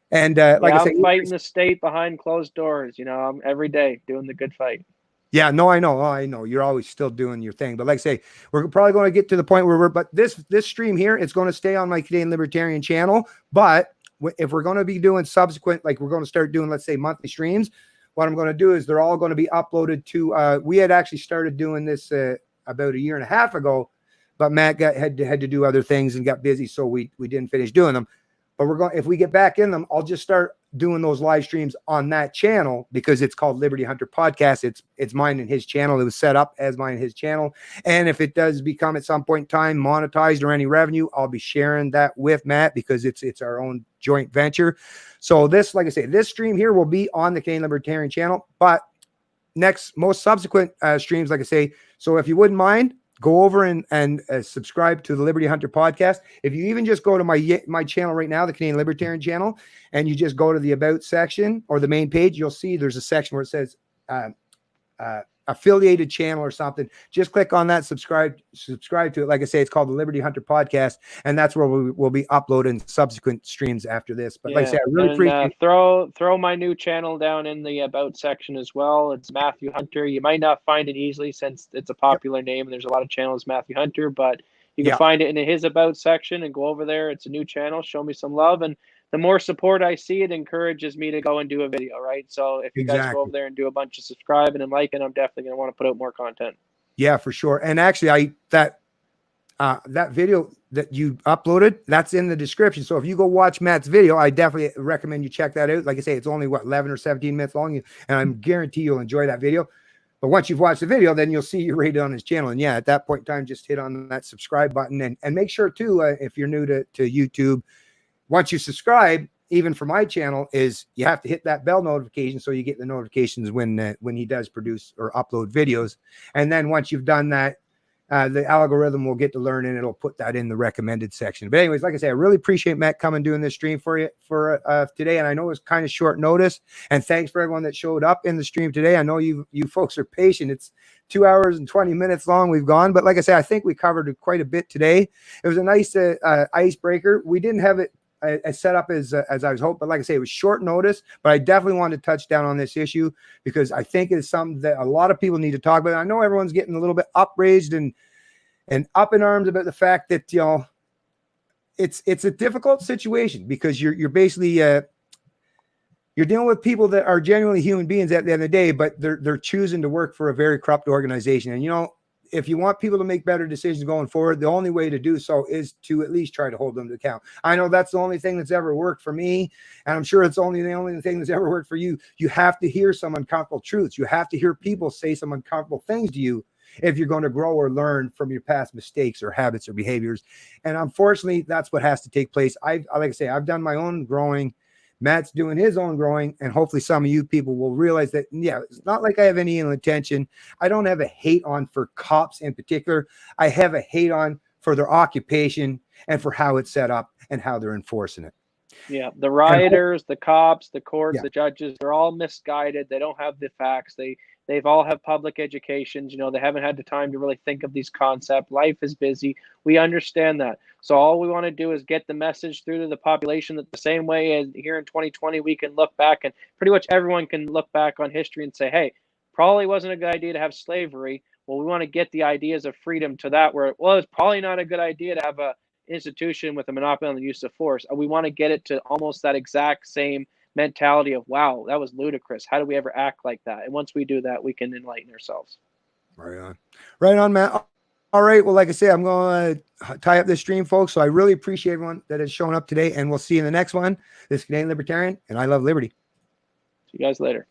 And like I say, I'm fighting the state behind closed doors. I'm every day doing the good fight. Yeah, no, I know. You're always still doing your thing. But like I say, we're probably going to get to the point where but this stream here, it's going to stay on my Canadian Libertarian channel. But if we're going to be doing subsequent, like, we're going to start doing, let's say, monthly streams, what I'm going to do is they're all going to be uploaded to, we had actually started doing this about a year and a half ago, but Matt had to do other things and got busy. So we didn't finish doing them. But if we get back in them, I'll just start doing those live streams on that channel, because it's called Liberty Hunter Podcast. It's mine and his channel. It was set up as mine and his channel. And if it does become at some point in time monetized or any revenue, I'll be sharing that with Matt, because it's our own joint venture. So this, like I say, this stream here will be on the Canadian Libertarian channel, but most subsequent streams, like I say. So if you wouldn't mind, go over and subscribe to the Liberty Hunter podcast. If you even just go to my channel right now, the Canadian Libertarian channel, and you just go to the About section or the main page, you'll see there's a section where it says affiliated channel or something. Just click on that, subscribe to it. Like I say, it's called the Liberty Hunter podcast, and that's where we'll be uploading subsequent streams after this. But like I say, I really appreciate throw my new channel down in the About section as well. It's Matthew Hunter. You might not find it easily since it's a popular name and there's a lot of channels Matthew Hunter, but you can find it in his About section and go over there. It's a new channel. Show me some love, and the more support I see, it encourages me to go and do a video, right? So if you guys go over there and do a bunch of subscribing and liking, I'm definitely going to want to put out more content. Yeah, for sure. And actually, that video that you uploaded, that's in the description. So if you go watch Matt's video, I definitely recommend you check that out. Like I say, it's only 11 or 17 minutes long, and I guarantee you'll enjoy that video. But once you've watched the video, then you'll see you rated on his channel. And yeah, at that point in time, just hit on that subscribe button, and make sure too, if you're new to YouTube, once you subscribe, even for my channel, is you have to hit that bell notification so you get the notifications when he does produce or upload videos. And then once you've done that, the algorithm will get to learn and it'll put that in the recommended section. But anyways, like I say, I really appreciate Matt coming doing this stream for today. And I know it's kind of short notice. And thanks for everyone that showed up in the stream today. I know you folks are patient. It's 2 hours and 20 minutes long we've gone. But like I say, I think we covered quite a bit today. It was a nice icebreaker. We didn't have it set up as I was hoping, but like I say, it was short notice, but I definitely wanted to touch down on this issue because I think it's something that a lot of people need to talk about. I know everyone's getting a little bit upraised and up in arms about the fact that, you know, it's a difficult situation because you're basically you're dealing with people that are genuinely human beings at the end of the day, but they're choosing to work for a very corrupt organization. And, you know, if you want people to make better decisions going forward, the only way to do so is to at least try to hold them to account. I know that's the only thing that's ever worked for me, and I'm sure it's the only thing that's ever worked for you. You have to hear some uncomfortable truths. You have to hear people say some uncomfortable things to you if you're going to grow or learn from your past mistakes or habits or behaviors. And unfortunately, that's what has to take place. Like I say, I've done my own growing. Matt's doing his own growing, and hopefully some of you people will realize that, yeah, it's not like I have any ill intention. I don't have a hate on for cops in particular. I have a hate on for their occupation and for how it's set up and how they're enforcing it. Yeah, the rioters, the cops, the courts, the judges, they're all misguided. They don't have the facts. They've all have public educations. You know, they haven't had the time to really think of these concepts. Life is busy. We understand that. So all we want to do is get the message through to the population that the same way as here in 2020, we can look back and pretty much everyone can look back on history and say, hey, probably wasn't a good idea to have slavery. Well, we want to get the ideas of freedom to that where, well, it's probably not a good idea to have a institution with a monopoly on the use of force. We want to get it to almost that exact same mentality of, wow, that was ludicrous. How do we ever act like that? And once we do that, we can enlighten ourselves. Right on, Matt. All right. Well, like I say, I'm going to tie up this stream, folks. So I really appreciate everyone that has shown up today, and we'll see you in the next one. This is Canadian Libertarian, and I love liberty. See you guys later.